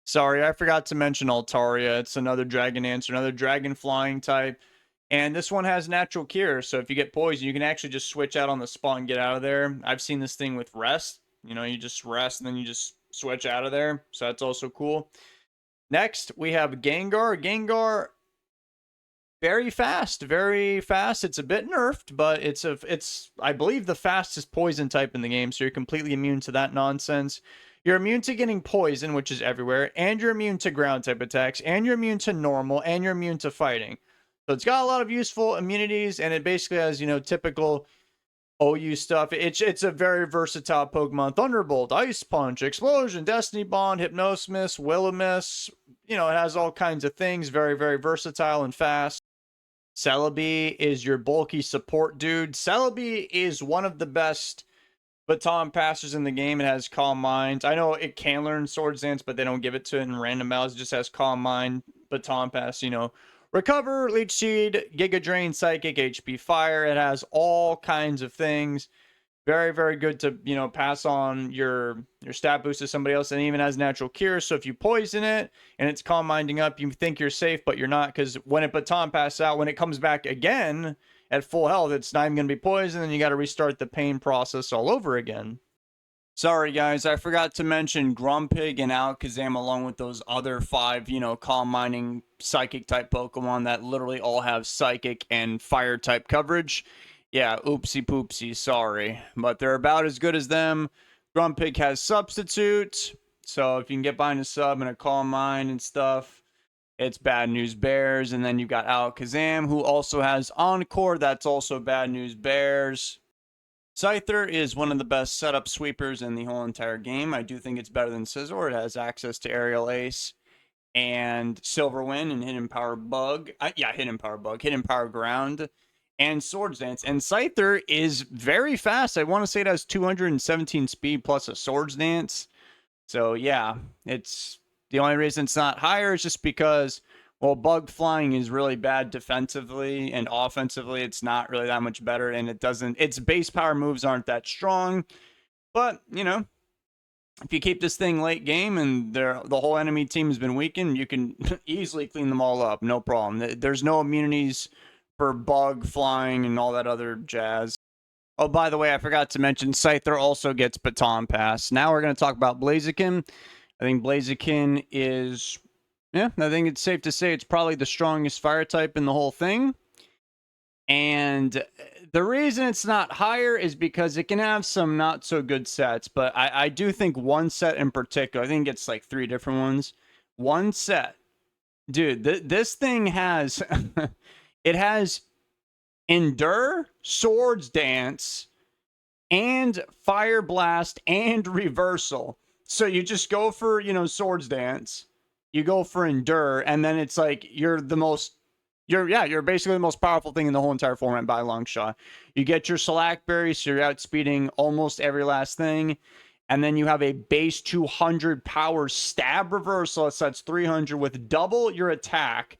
Sorry, I forgot to mention Altaria. It's another Dragon Dancer, another Dragon Flying type. And this one has natural cure. So if you get poisoned, you can actually just switch out on the spot and get out of there. I've seen this thing with rest. You just rest and then you just switch out of there. So that's also cool. Next, we have Gengar. Gengar, very fast, very fast. It's a bit nerfed, but it's I believe the fastest poison type in the game. So you're completely immune to that nonsense. You're immune to getting poison, which is everywhere, and you're immune to ground type attacks, and you're immune to normal, and you're immune to fighting. So it's got a lot of useful immunities, and it basically has, typical OU stuff. It's a very versatile Pokemon. Thunderbolt, Ice Punch, Explosion, Destiny Bond, Hypnosis, Will-O-Wisp. It has all kinds of things. Very, very versatile and fast. Celebi is your bulky support dude. Celebi is one of the best baton passers in the game. It has Calm Mind. I know it can learn Swords Dance, but they don't give it to it in random battles. It just has Calm Mind, Baton Pass, Recover, Leech Seed, Giga Drain, Psychic, HP Fire. It has all kinds of things. Very, very good to, pass on your stat boost to somebody else, and even has natural cure. So if you poison it and it's calm minding up, you think you're safe, but you're not, because when it baton passes out, when it comes back again at full health, it's not even going to be poisoned, and you got to restart the pain process all over again. Sorry, guys, I forgot to mention Grumpig and Alakazam along with those other 5, calm minding psychic type Pokemon that literally all have psychic and fire type coverage. Yeah, oopsie poopsie, sorry. But they're about as good as them. Grumpig has Substitute, so if you can get behind a sub and a Calm Mind and stuff, it's Bad News Bears. And then you've got Alakazam, who also has Encore, that's also Bad News Bears. Scyther is one of the best setup sweepers in the whole entire game. I do think it's better than Scizor. It has access to Aerial Ace and Silver Wind and Hidden Power Bug. Hidden Power Bug, Hidden Power Ground, and Swords Dance. And Scyther is very fast. I want to say it has 217 speed plus a Swords Dance. So yeah, it's the only reason it's not higher is just because, well, Bug Flying is really bad defensively, and offensively it's not really that much better, and its base power moves aren't that strong. But, if you keep this thing late game and the whole enemy team has been weakened, you can easily clean them all up, no problem. There's no immunities for bug flying and all that other jazz. Oh, by the way, I forgot to mention Scyther also gets Baton Pass. Now we're going to talk about Blaziken. I think Blaziken is, yeah, I think it's safe to say it's probably the strongest fire type in the whole thing. And the reason it's not higher is because it can have some not so good sets. But I do think one set in particular, I think it's like 3 different ones. One set, dude, this thing has, it has Endure, Swords Dance, and Fire Blast and Reversal. So you just go for, Swords Dance, you go for Endure, and then it's like you're basically the most powerful thing in the whole entire format by a long shot. You get your Slack Berry, so you're outspeeding almost every last thing. And then you have a base 200 power stab reversal, so that's 300 with double your attack.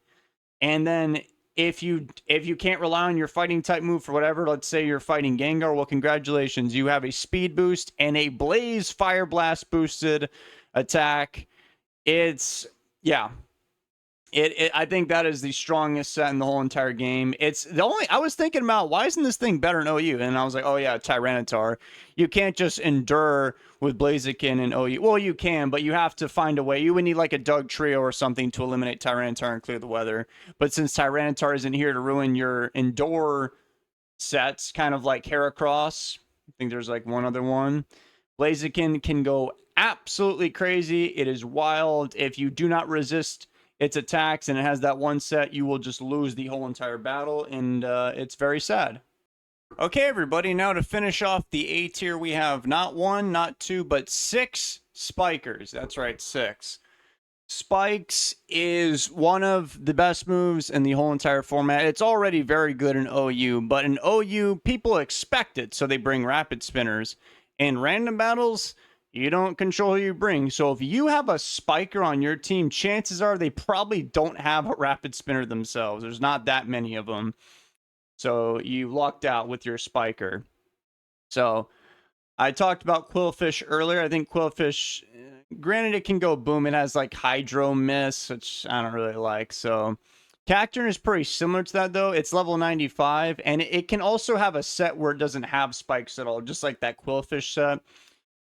And then if you can't rely on your fighting type move for whatever, let's say you're fighting Gengar, well, congratulations, you have a speed boost and a Blaze Fire Blast boosted attack. It's, yeah. I think that is the strongest set in the whole entire game. It's the only, I was thinking about, why isn't this thing better in OU? And I was like, oh yeah, Tyranitar. You can't just endure with Blaziken and OU. Well, you can, but you have to find a way. You would need like a Doug Trio or something to eliminate Tyranitar and clear the weather. But since Tyranitar isn't here to ruin your Endure sets, kind of like Heracross, I think there's like one other one, Blaziken can go absolutely crazy. It is wild. If you do not resist its attacks and it has that one set, you will just lose the whole entire battle, and it's very sad. Okay, everybody, now to finish off the A tier, we have not 1, not 2, but 6 Spikers. That's right, 6. Spikes is one of the best moves in the whole entire format. It's already very good in OU, but in OU, people expect it, so they bring Rapid Spinners. In random battles, you don't control who you bring. So if you have a Spiker on your team, chances are they probably don't have a Rapid Spinner themselves. There's not that many of them. So you lucked out with your Spiker. So I talked about Quillfish earlier. I think Quillfish, granted it can go boom. It has like Hydro Miss, which I don't really like. So Cacturn is pretty similar to that though. It's level 95, and it can also have a set where it doesn't have spikes at all, just like that Quillfish set.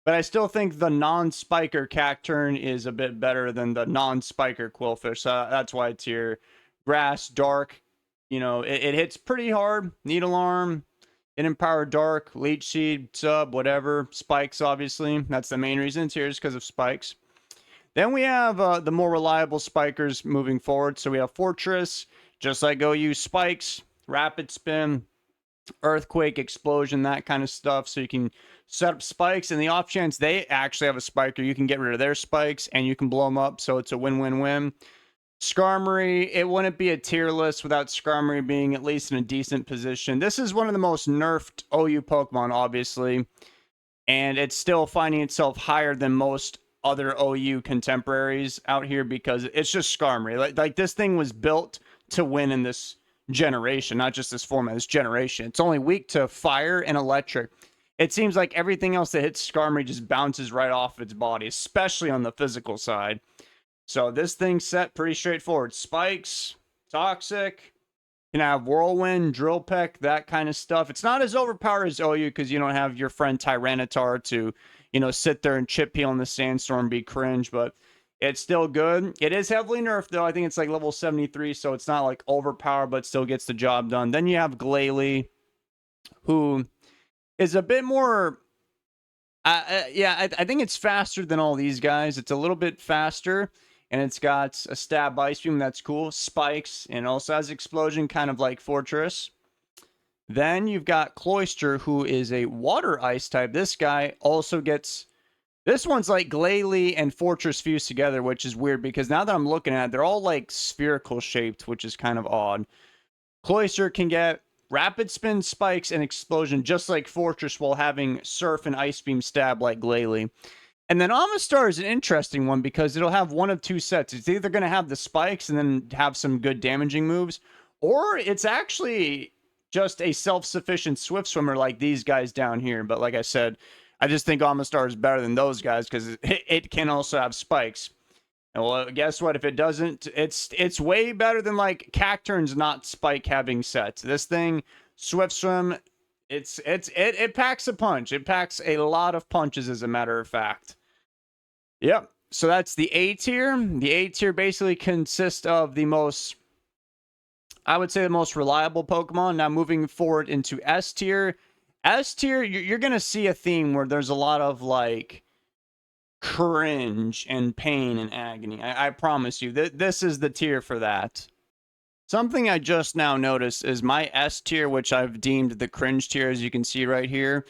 But I still think the non-spiker Cacturn is a bit better than the non-spiker Quillfish. So that's why it's here. Grass, Dark, it hits pretty hard. Needle Arm, Empower Dark, Leech Seed, Sub, whatever. Spikes, obviously. That's the main reason it's here is because of spikes. Then we have the more reliable spikers moving forward. So we have Fortress, just like OU Spikes, Rapid Spin, Earthquake, Explosion, that kind of stuff. So you can set up spikes, and the off chance they actually have a spiker, you can get rid of their spikes and you can blow them up. So it's a win-win-win. Skarmory, it wouldn't be a tier list without Skarmory being at least in a decent position. This is one of the most nerfed OU Pokemon, obviously, and it's still finding itself higher than most other OU contemporaries out here because it's just Skarmory. Like this thing was built to win in this generation, not just this format, this generation. It's only weak to fire and electric. It seems like everything else that hits Skarmory just bounces right off its body, especially on the physical side. So this thing's set pretty straightforward. Spikes, Toxic, can have Whirlwind, Drill Peck, that kind of stuff. It's not as overpowered as OU because you don't have your friend Tyranitar to, sit there and chip peel in the sandstorm, be cringe, but it's still good. It is heavily nerfed, though. I think it's like level 73, so it's not like overpowered, but still gets the job done. Then you have Glalie, who is a bit more... I think it's faster than all these guys. It's a little bit faster, and it's got a stab ice beam. That's cool. Spikes, and also has explosion, kind of like Fortress. Then you've got Cloyster, who is a water ice type. This guy also gets... This one's like Glalie and Fortress fused together, which is weird because now that I'm looking at it, they're all like spherical shaped, which is kind of odd. Cloyster can get Rapid Spin, Spikes, and Explosion just like Fortress while having Surf and Ice Beam stab like Glalie. And then Amistar is an interesting one because it'll have one of two sets. It's either going to have the Spikes and then have some good damaging moves, or it's actually just a self-sufficient Swift Swimmer like these guys down here. But like I said, I just think Amistar is better than those guys because it can also have spikes. Well, guess what? If it doesn't, it's way better than like Cacturn's not Spike having sets. This thing, Swift Swim, it packs a punch. It packs a lot of punches, as a matter of fact. Yep. So that's the A tier. The A tier basically consists of the most, I would say, the most reliable Pokemon. Now moving forward into S tier. S tier, you're gonna see a theme where there's a lot of like cringe and pain and agony. I promise you, this is the tier for that. Something I just now noticed is my S tier, which I've deemed the cringe tier, as you can see right here.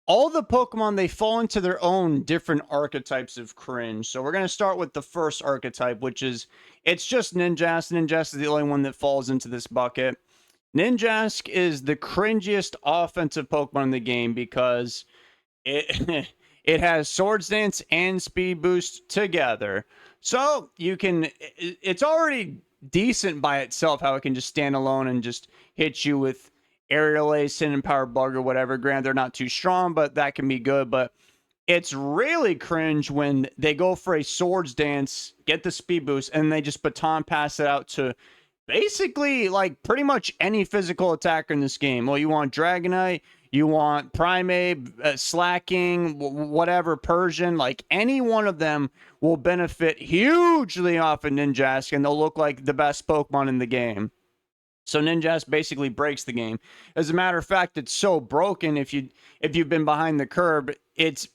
All the Pokemon, they fall into their own different archetypes of cringe. So we're going to start with the first archetype, which is, it's just Ninjask. Ninjask is the only one that falls into this bucket. Ninjask is the cringiest offensive Pokemon in the game because it it has Swords Dance and Speed Boost together. So you can, it's already decent by itself how it can just stand alone and just hit you with Aerial Ace, Sin and Power Bug or whatever. Granted, they're not too strong, but that can be good. But it's really cringe when they go for a Swords Dance, get the Speed Boost, and they just baton pass it out to basically like pretty much any physical attacker in this game. Well, you want Dragonite, you want Primeape, Slacking, whatever, Persian, like any one of them will benefit hugely off of Ninjask, and they'll look like the best Pokemon in the game. So Ninjask basically breaks the game. As a matter of fact, it's so broken, if you've been behind the curb, it's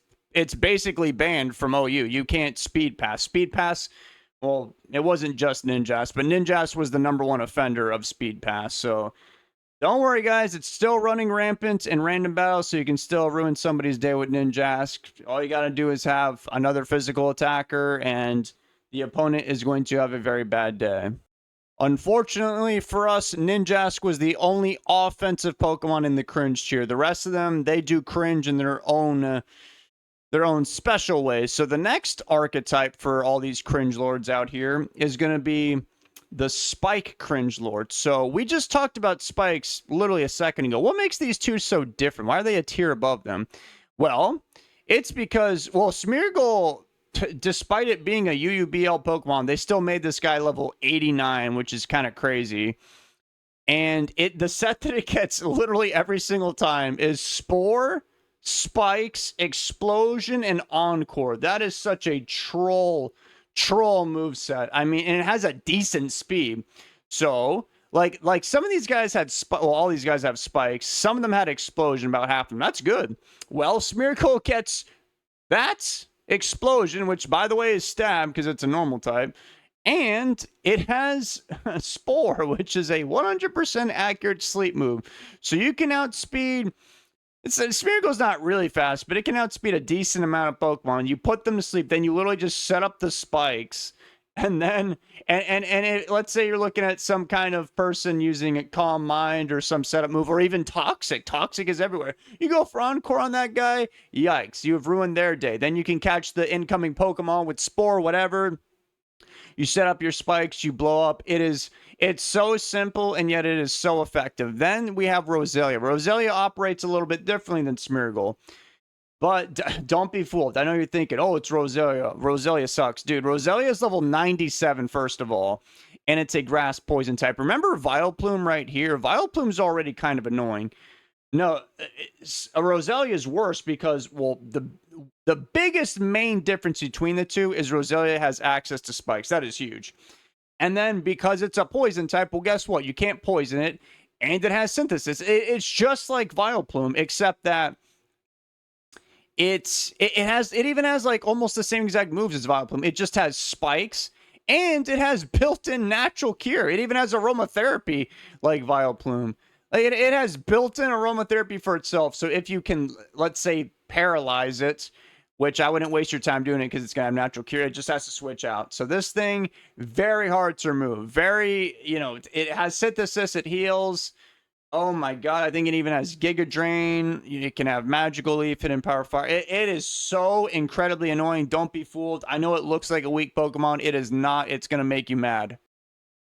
basically banned from OU. You can't speed pass. Speed pass, well, it wasn't just Ninjask, but Ninjask was the #1 offender of speed pass. So don't worry, guys. It's still running rampant in random battles, so you can still ruin somebody's day with Ninjask. All you got to do is have another physical attacker, and the opponent is going to have a very bad day. Unfortunately for us, Ninjask was the only offensive Pokemon in the cringe tier. The rest of them, they do cringe in their own special ways. So the next archetype for all these cringe lords out here is going to be the Spike cringe lord. So we just talked about Spikes literally a second ago. What makes these two so different? Why are they a tier above them? Well, it's because, well, Smeargle, despite it being a UUBL Pokemon, they still made this guy level 89, which is kind of crazy. And the set that it gets literally every single time is Spore, Spikes, Explosion, and Encore. That is such a troll moveset. I mean, and it has a decent speed. So, like some of these guys had, well, all these guys have Spikes. Some of them had Explosion, about half of them. That's good. Well, Smeargle gets that Explosion, which, by the way, is Stab because it's a normal type. And it has Spore, which is a 100% accurate sleep move. So you can outspeed... Smeargle's not really fast, but it can outspeed a decent amount of Pokemon. You put them to sleep, then you literally just set up the spikes, and then let's say you're looking at some kind of person using a Calm Mind or some setup move, or even Toxic. Toxic is everywhere. You go for Encore on that guy, yikes, you have ruined their day. Then you can catch the incoming Pokemon with Spore, whatever. You set up your spikes, you blow up. It's so simple, and yet it is so effective. Then we have Roselia. Roselia operates a little bit differently than Smeargle. But don't be fooled. I know you're thinking, oh, it's Roselia. Roselia sucks. Dude, Roselia is level 97, first of all. And it's a grass poison type. Remember Vileplume right here? Vileplume's already kind of annoying. No, Roselia is worse because, well, the biggest main difference between the two is Roselia has access to spikes. That is huge. And then because it's a poison type, well, guess what? You can't poison it, and it has synthesis. It's just like Vileplume, except that it even has like almost the same exact moves as Vileplume. It just has spikes, and it has built-in natural cure. It even has aromatherapy like Vileplume. Like it has built-in aromatherapy for itself. So if you can, let's say, paralyze it, which I wouldn't waste your time doing it because it's going to have natural cure. It just has to switch out. So this thing, very hard to remove. Very, it has synthesis. It heals. Oh my god, I think it even has Giga Drain. You can have Magical Leaf, Hidden Power Fire. It is so incredibly annoying. Don't be fooled. I know it looks like a weak Pokemon. It is not. It's going to make you mad.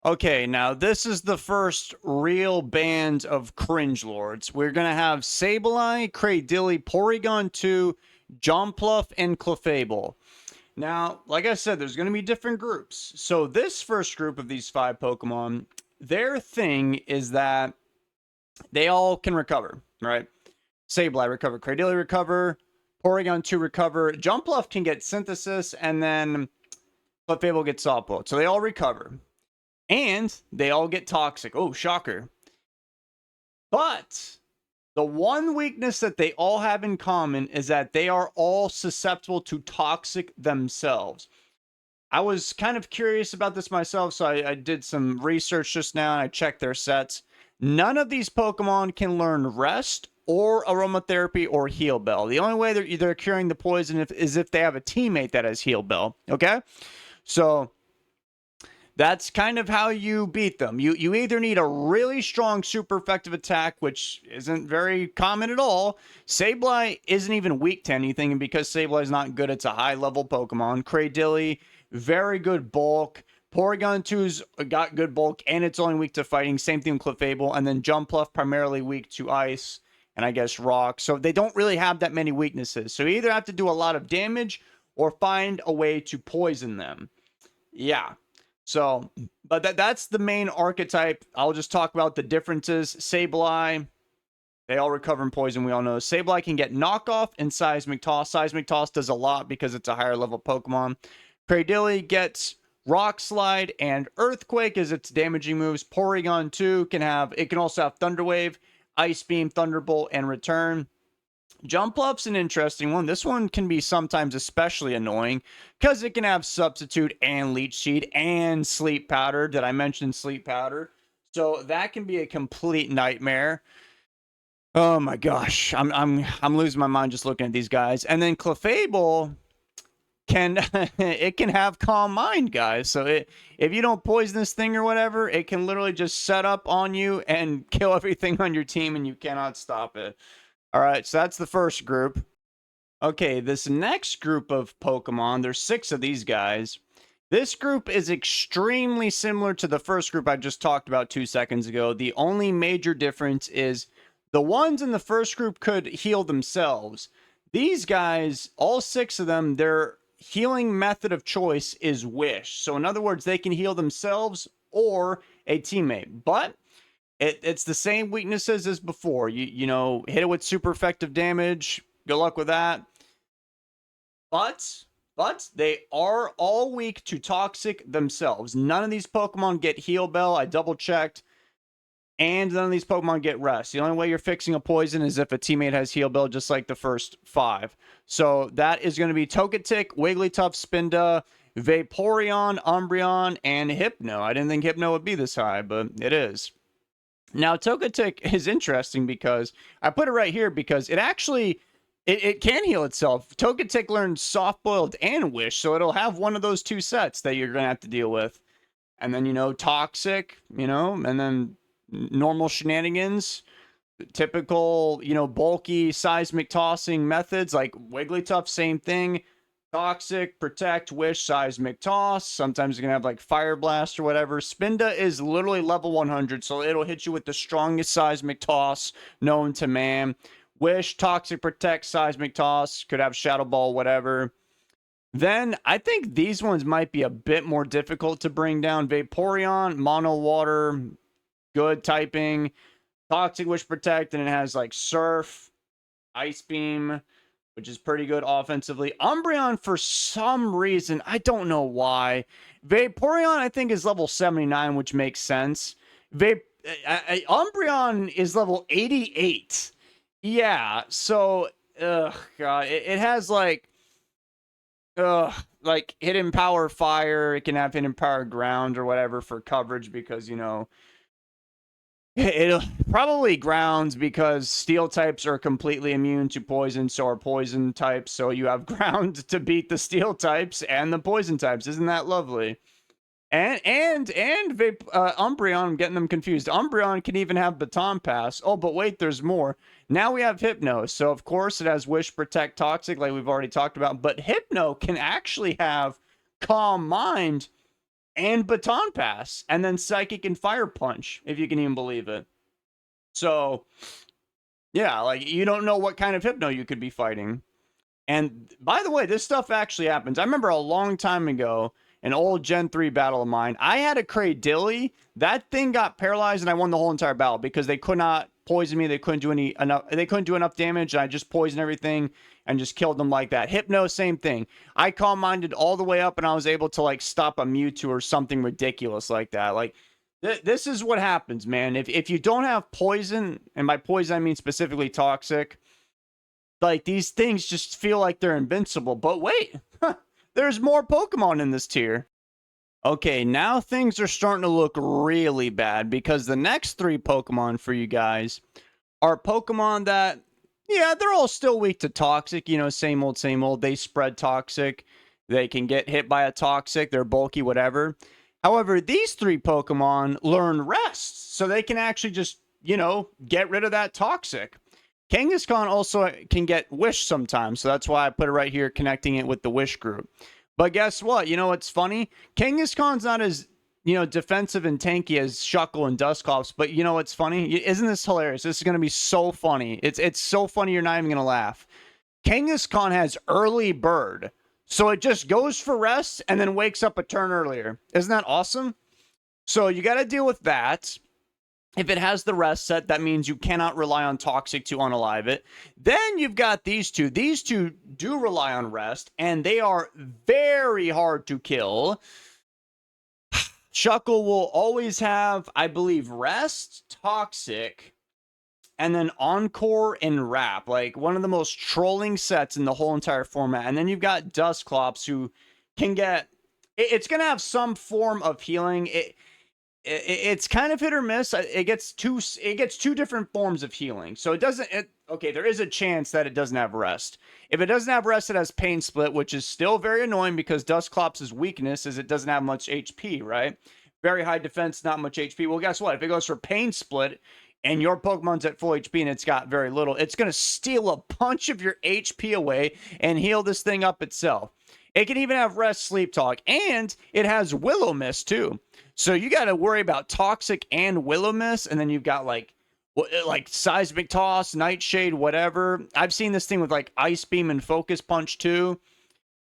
Okay, now this is the first real band of cringe lords. We're going to have Sableye, Cradily, Porygon 2, Jumpluff, and Clefable. Now, like I said, there's going to be different groups. So this first group of these 5 Pokemon, their thing is that they all can recover, right? Sableye recover, Cradily recover, Porygon 2 recover, Jumpluff can get Synthesis, and then Clefable gets Soft Bullet. So they all recover. And they all get Toxic. Oh, shocker. But the one weakness that they all have in common is that they are all susceptible to Toxic themselves. I was kind of curious about this myself, so I did some research just now and I checked their sets. None of these Pokemon can learn Rest or Aromatherapy or Heal Bell. The only way they're curing the poison is if they have a teammate that has Heal Bell. Okay? So that's kind of how you beat them. You either need a really strong super effective attack, which isn't very common at all. Sableye isn't even weak to anything, and because Sableye is not good, it's a high level Pokemon. Cradily, very good bulk. Porygon 2's got good bulk, and it's only weak to fighting. Same thing with Clefable. And then Jumpluff, primarily weak to ice, and I guess rock. So they don't really have that many weaknesses. So you either have to do a lot of damage or find a way to poison them. Yeah. So, but that's the main archetype. I'll just talk about the differences. Sableye, they all recover from poison, we all know. Sableye can get knockoff and Seismic Toss. Seismic Toss does a lot because it's a higher level Pokemon. Cradily gets Rock Slide and Earthquake as its damaging moves. Porygon 2 can also have Thunder Wave, Ice Beam, Thunderbolt, and Return. Jumpluff's an interesting one. This one can be sometimes especially annoying because it can have Substitute and Leech Seed and Sleep Powder. Did I mention Sleep Powder? So that can be a complete nightmare. Oh my gosh, I'm losing my mind just looking at these guys. And then Clefable can it can have Calm Mind, guys. So if you don't poison this thing or whatever, it can literally just set up on you and kill everything on your team, and you cannot stop it. All right, so that's the first group. Okay, this next group of Pokemon, there's 6 of these guys. This group is extremely similar to the first group I just talked about 2 seconds ago. The only major difference is the ones in the first group could heal themselves. These guys, all 6 of them, their healing method of choice is Wish. So in other words, they can heal themselves or a teammate. But it's the same weaknesses as before. You know, hit it with super effective damage. Good luck with that. But they are all weak to Toxic themselves. None of these Pokemon get Heal Bell. I double checked. And none of these Pokemon get Rest. The only way you're fixing a poison is if a teammate has Heal Bell, just like the first 5. So that is going to be Togetic, Wigglytuff, Spinda, Vaporeon, Umbreon, and Hypno. I didn't think Hypno would be this high, but it is. Now, Togetic is interesting because I put it right here because it actually it can heal itself. Togetic learns Soft Boiled and Wish, so it'll have one of those 2 sets that you're going to have to deal with. And then, Toxic, and then normal shenanigans, typical, bulky seismic tossing methods like Wigglytuff, same thing. Toxic, Protect, Wish, Seismic Toss. Sometimes you can have like Fire Blast or whatever. Spinda is literally level 100, so it'll hit you with the strongest Seismic Toss known to man. Wish, Toxic, Protect, Seismic Toss. Could have Shadow Ball, whatever. Then I think these ones might be a bit more difficult to bring down. Vaporeon, Mono Water, good typing. Toxic, Wish, Protect, and it has like Surf, Ice Beam, which is pretty good offensively. Umbreon, for some reason, I don't know why. Vaporeon, I think, is level 79, which makes sense. Umbreon is level 88. Yeah, so, God, it has, like Hidden Power Fire. It can have Hidden Power Ground or whatever for coverage because, it'll probably grounds because steel types are completely immune to poison, so are poison types. So you have ground to beat the steel types and the poison types. Isn't that lovely? And Umbreon, I'm getting them confused. Umbreon can even have Baton Pass. Oh, but wait, there's more. Now we have Hypno. So of course it has Wish, Protect, Toxic, like we've already talked about. But Hypno can actually have Calm Mind and Baton Pass, and then Psychic and Fire Punch, if you can even believe it. So, yeah, like, you don't know what kind of Hypno you could be fighting. And by the way, this stuff actually happens. I remember a long time ago, an old Gen 3 battle of mine, I had a Cradilly. That thing got paralyzed and I won the whole entire battle because they could not poison me. They couldn't do enough damage. And I just poisoned everything and just killed them like that. Hypno, same thing. I calm minded all the way up and I was able to like stop a Mewtwo or something ridiculous like that. Like this is what happens, man. If you don't have poison, and by poison I mean specifically toxic, like these things just feel like they're invincible. But wait, there's more Pokemon in this tier. Okay, now things are starting to look really bad because the next 3 Pokemon for you guys are Pokemon that, yeah, they're all still weak to toxic. You know, same old, same old. They spread toxic. They can get hit by a toxic. They're bulky, whatever. However, these 3 Pokemon learn rest, so they can actually just, you know, get rid of that toxic. Kangaskhan also can get Wish sometimes, so that's why I put it right here, connecting it with the Wish group. But guess what? You know what's funny? Kangaskhan's not as, you know, defensive and tanky as Shuckle and Dusclops, but you know what's funny? Isn't this hilarious? This is going to be so funny. It's so funny you're not even going to laugh. Kangaskhan has early bird, so it just goes for rest and then wakes up a turn earlier. Isn't that awesome? So you got to deal with that. If it has the rest set, that means you cannot rely on Toxic to unalive it. Then you've got these 2. These 2 do rely on rest, and they are very hard to kill. Shuckle will always have, I believe, rest, Toxic, and then Encore and Wrap. Like, one of the most trolling sets in the whole entire format. And then you've got Dusclops, who can get... It's going to have some form of healing. It's kind of hit or miss. It gets two different forms of healing. So it doesn't. Okay, there is a chance that it doesn't have rest. If it doesn't have rest, it has pain split, which is still very annoying because Dusclops' weakness is it doesn't have much HP, right? Very high defense, not much HP. Well, guess what? If it goes for pain split and your Pokemon's at full HP and it's got very little, it's going to steal a bunch of your HP away and heal this thing up itself. It can even have rest, sleep talk, and it has Willow Mist too. So you got to worry about Toxic and Willow Mist, and then you've got like Seismic Toss, Nightshade, whatever. I've seen this thing with like Ice Beam and Focus Punch too.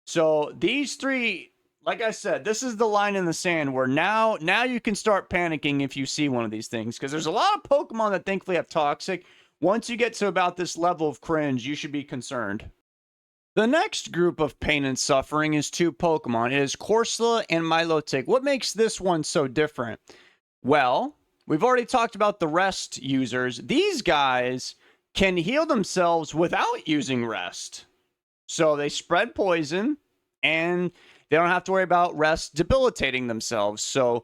So these 3, like I said, this is the line in the sand where now you can start panicking if you see one of these things, because there's a lot of Pokemon that thankfully have Toxic. Once you get to about this level of cringe, you should be concerned. The next group of pain and suffering is 2 Pokemon. It is Corsola and Milotic. What makes this one so different? Well, we've already talked about the rest users. These guys can heal themselves without using rest. So they spread poison, and they don't have to worry about rest debilitating themselves. So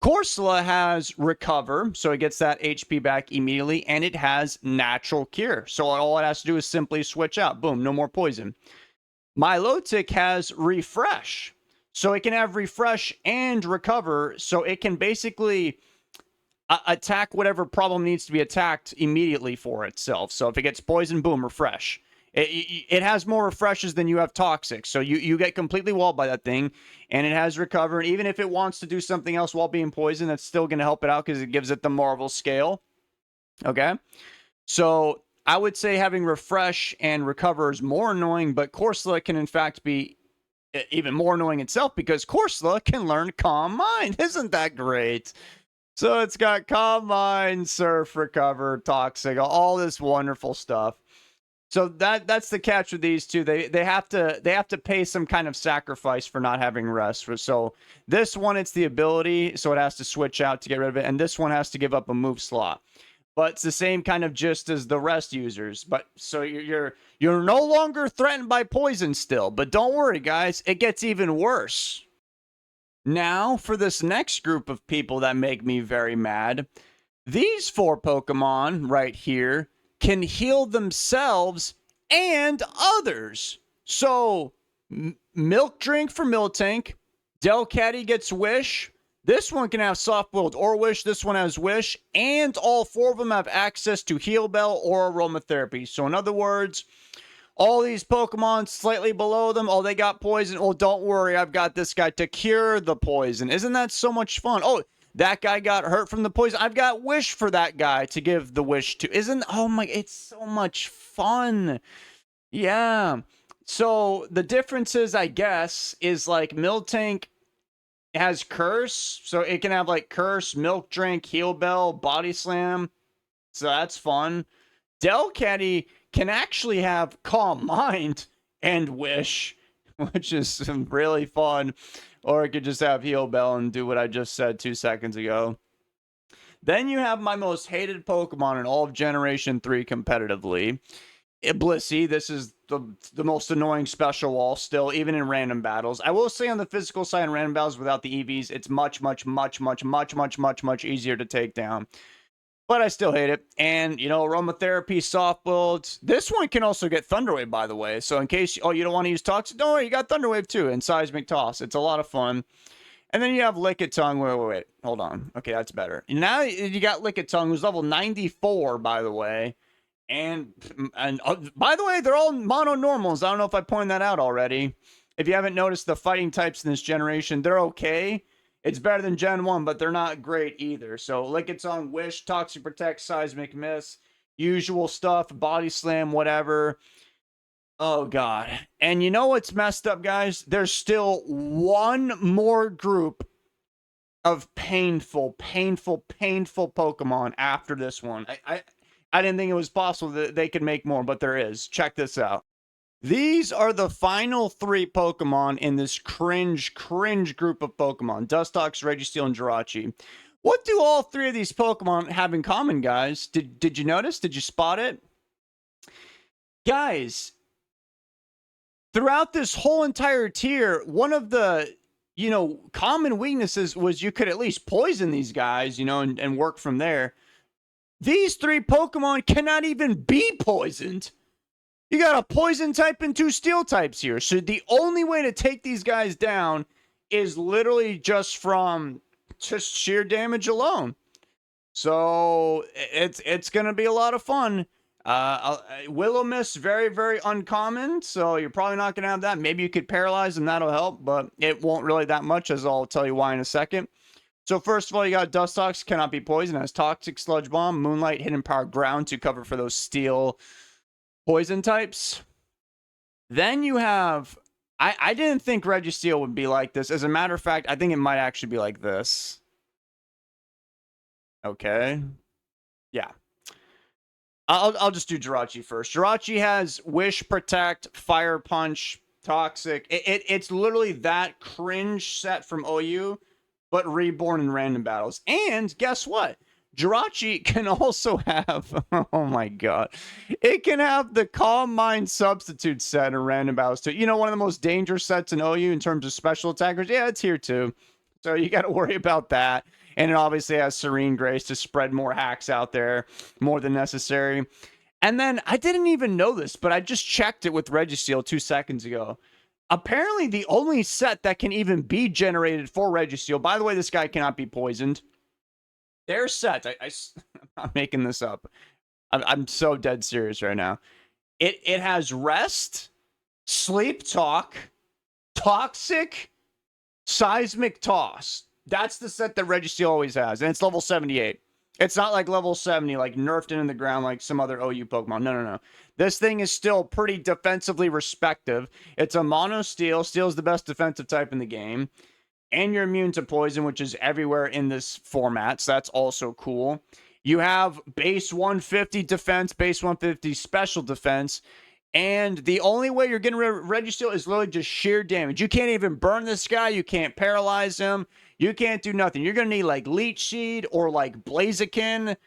Corsola has Recover, so it gets that HP back immediately, and it has Natural Cure. So all it has to do is simply switch out. Boom, no more poison. Milotic has Refresh, so it can have Refresh and Recover, so it can basically attack whatever problem needs to be attacked immediately for itself. So if it gets poison, boom, Refresh. It has more refreshes than you have Toxic, so you get completely walled by that thing, and it has Recover, and even if it wants to do something else while being poisoned, that's still going to help it out because it gives it the Marvel scale. Okay? So I would say having Refresh and Recover is more annoying, but Corsola can in fact be even more annoying itself because Corsola can learn Calm Mind. Isn't that great? So it's got Calm Mind, Surf, Recover, Toxic, all this wonderful stuff. So that's the catch with these 2. They have to pay some kind of sacrifice for not having rest. So this one, it's the ability, so it has to switch out to get rid of it, and this one has to give up a move slot. But it's the same kind of gist as the rest users. But so you're no longer threatened by poison still. But don't worry, guys, it gets even worse. Now for this next group of people that make me very mad, these 4 Pokemon right here can heal themselves and others. So, Milk Drink for Miltank. Delcatty gets Wish. This one can have Soft Willed or Wish. This one has Wish. And all 4 of them have access to Heal Bell or Aromatherapy. So, in other words, all these Pokemon slightly below them, oh, they got poison. Oh, don't worry, I've got this guy to cure the poison. Isn't that so much fun? Oh, that guy got hurt from the poison. I've got Wish for that guy to give the Wish to. Oh my, it's so much fun. Yeah. So the differences, I guess, is like Miltank has Curse, so it can have like Curse, Milk Drink, Heal Bell, Body Slam. So that's fun. Delcatty can actually have Calm Mind and Wish, which is really fun. Or it could just have Heal Bell and do what I just said 2 seconds ago. Then you have my most hated Pokemon in all of Generation 3 competitively. Blissey, this is the most annoying special wall still, even in random battles. I will say on the physical side in random battles without the EVs, it's much easier to take down. But I still hate it. And, you know, aromatherapy, soft builds. This one can also get Thunderwave, by the way. So in case, you don't want to use Toxic, don't worry, you got Thunderwave too, and Seismic Toss. It's a lot of fun. And then you have Lickitung. Wait. Hold on. Okay, that's better. Now you got Lickitung, who's level 94, by the way. And by the way, they're all mono normals. I don't know if I pointed that out already. If you haven't noticed, the fighting types in this generation, they're okay. It's better than Gen 1, but they're not great either. So Lickitung, Wish, Toxic Protect, Seismic Miss, usual stuff, Body Slam, whatever. Oh, God. And you know what's messed up, guys? There's still one more group of painful Pokemon after this one. I didn't think it was possible that they could make more, but there is. Check this out. These are the final 3 Pokemon in this cringe group of Pokemon. Dustox, Registeel, and Jirachi. What do all 3 of these Pokemon have in common, guys? Did you notice? Did you spot it? Guys, throughout this whole entire tier, one of the, common weaknesses was you could at least poison these guys, and work from there. These 3 Pokemon cannot even be poisoned. You got a poison type and 2 steel types here. So the only way to take these guys down is literally just from just sheer damage alone. So it's going to be a lot of fun. Will-O-Wisp, very uncommon. So you're probably not going to have that. Maybe you could paralyze them. That'll help. But it won't really that much, as I'll tell you why in a second. So first of all, you got Dustox, cannot be poisoned, has Toxic, Sludge Bomb, Moonlight, Hidden Power, Ground to cover for those steel poison types. Then you have, I didn't think Registeel would be like this. As a matter of fact, I think it might actually be like this. Okay. Yeah. I'll just do Jirachi first. Jirachi has Wish, Protect, Fire Punch, Toxic. It's literally that cringe set from OU, but reborn in random battles. And guess what? Jirachi can also have, oh my god, it can have the Calm Mind Substitute set in random battles too. One of the most dangerous sets in OU in terms of special attackers. Yeah, it's here too. So you got to worry about that. And it obviously has Serene Grace to spread more hacks out there, more than necessary. And then I didn't even know this, but I just checked it with Registeel 2 seconds ago. Apparently, the only set that can even be generated for Registeel, by the way, this guy cannot be poisoned. Their set, I'm not making this up. I'm so dead serious right now. It has Rest, Sleep Talk, Toxic, Seismic Toss. That's the set that Registeel always has, and it's level 78. It's not like level 70, like nerfed into the ground like some other OU Pokemon. No. This thing is still pretty defensively respective. It's a mono steel. Steel is the best defensive type in the game. And you're immune to poison, which is everywhere in this format. So that's also cool. You have base 150 defense, base 150 special defense. And the only way you're getting rid of Registeel is literally just sheer damage. You can't even burn this guy. You can't paralyze him. You can't do nothing. You're going to need like Leech Seed or like Blaziken,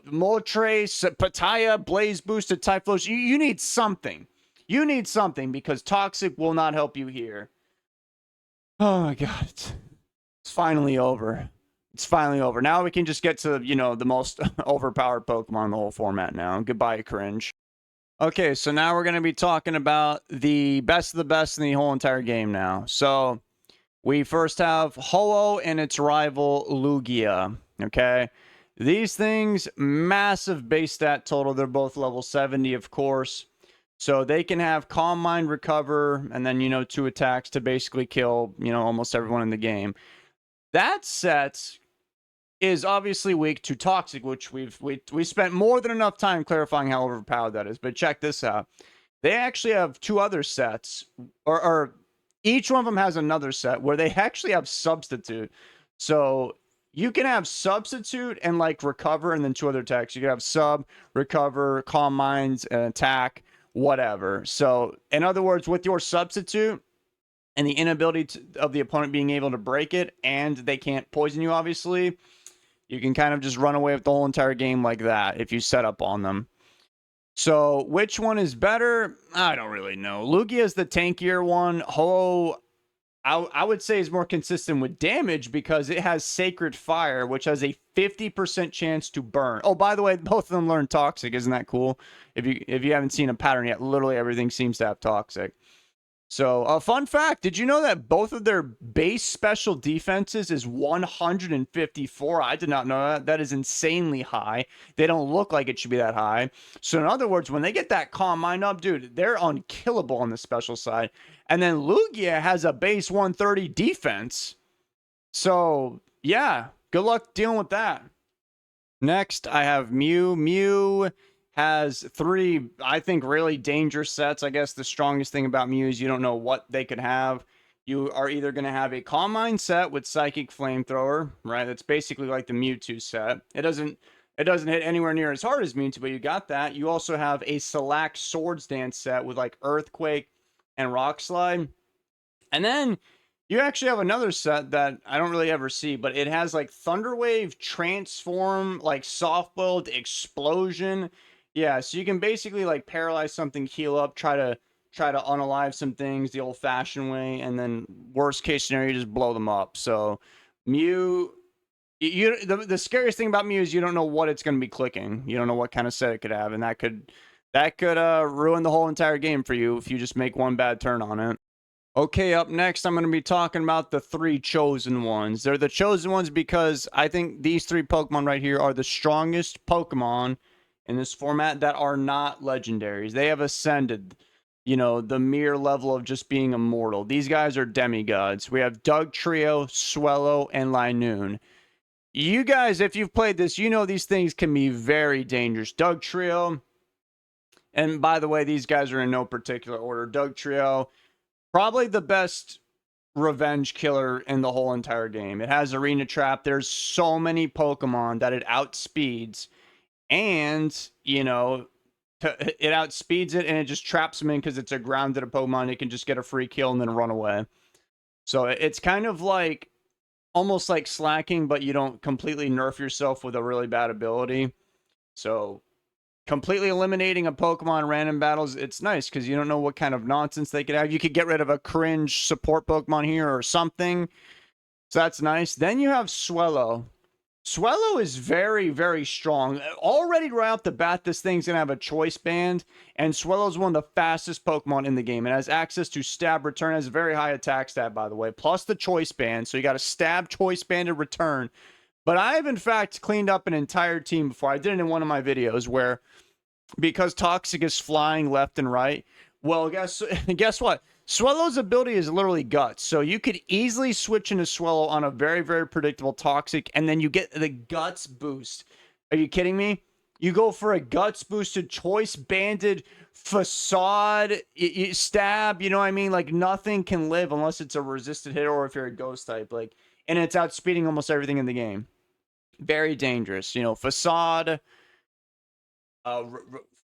Moltres, Pataya, Blaze Boosted, Typhlosion. You need something. You need something because Toxic will not help you here. Oh my god. It's finally over. It's finally over. Now we can just get to, the most overpowered Pokemon in the whole format now. Goodbye, cringe. Okay, so now we're going to be talking about the best of the best in the whole entire game now. So, we first have Ho-Oh and its rival Lugia, okay? These things, massive base stat total. They're both level 70, of course. So they can have Calm Mind, Recover, and then, 2 attacks to basically kill, almost everyone in the game. That set is obviously weak to Toxic, which we spent more than enough time clarifying how overpowered that is. But check this out. They actually have two other sets, or each one of them has another set where they actually have substitute. So you can have substitute and like recover, and then two other attacks. You can have sub, recover, calm minds, and attack, whatever. So in other words, with your substitute and the inability of the opponent being able to break it, and they can't poison you, obviously, you can kind of just run away with the whole entire game like that if you set up on them. So which one is better? I don't really know. Lugia is the tankier one. Ho, I would say is more consistent with damage because it has Sacred Fire, which has a 50% chance to burn. Oh, by the way, both of them learn Toxic. Isn't that cool? If you haven't seen a pattern yet, literally everything seems to have Toxic. So, a fun fact, did you know that both of their base special defenses is 154? I did not know that. That is insanely high. They don't look like it should be that high. So, in other words, when they get that Calm Mind up, dude, they're unkillable on the special side. And then Lugia has a base 130 defense. So, yeah, good luck dealing with that. Next, I have Mew. Mew has three, I think, really dangerous sets. I guess the strongest thing about Mew is you don't know what they could have. You are either going to have a Calm Mind set with Psychic Flamethrower, right? That's basically like the Mewtwo set. It doesn't hit anywhere near as hard as Mewtwo, but you got that. You also have a Select Swords Dance set with like Earthquake and Rock Slide. And then you actually have another set that I don't really ever see, but it has like Thunderwave, Transform, like Soft Build, Explosion. Yeah, so you can basically like paralyze something, heal up, try to unalive some things the old-fashioned way, and then worst case scenario, you just blow them up. So Mew, the scariest thing about Mew is you don't know what it's going to be clicking. You don't know what kind of set it could have, and that could ruin the whole entire game for you if you just make one bad turn on it. Okay, up next, I'm going to be talking about the three chosen ones. They're the chosen ones because I think these three Pokemon right here are the strongest Pokemon in this format that are not legendaries. They have ascended, the mere level of just being immortal. These guys are demigods. We have Dugtrio, Swellow, and Linoone. You guys, if you've played this, you know these things can be very dangerous. Dugtrio, and by the way, these guys are in no particular order. Dugtrio, probably the best revenge killer in the whole entire game. It has Arena Trap. There's so many Pokemon that it outspeeds. And, it outspeeds it and it just traps them in because it's a grounded Pokemon. It can just get a free kill and then run away. So it's kind of like almost like slacking, but you don't completely nerf yourself with a really bad ability. So completely eliminating a Pokemon in random battles, it's nice because you don't know what kind of nonsense they could have. You could get rid of a cringe support Pokemon here or something. So that's nice. Then you have Swellow. Swellow is very, very strong. Already right off the bat, this thing's going to have a choice band, and Swellow's one of the fastest Pokemon in the game. It has access to stab, return, has a very high attack stat, by the way, plus the choice band. So you got a stab, choice band, and return. But I have, in fact, cleaned up an entire team before. I did it in one of my videos where, because Toxic is flying left and right, well, guess what? Swellow's ability is literally Guts. So you could easily switch into Swellow on a very, very predictable Toxic, and then you get the Guts boost. Are you kidding me? You go for a Guts boosted choice banded facade stab, you know what I mean? Like nothing can live unless it's a resisted hit or if you're a ghost type. And it's outspeeding almost everything in the game. Very dangerous. Facade,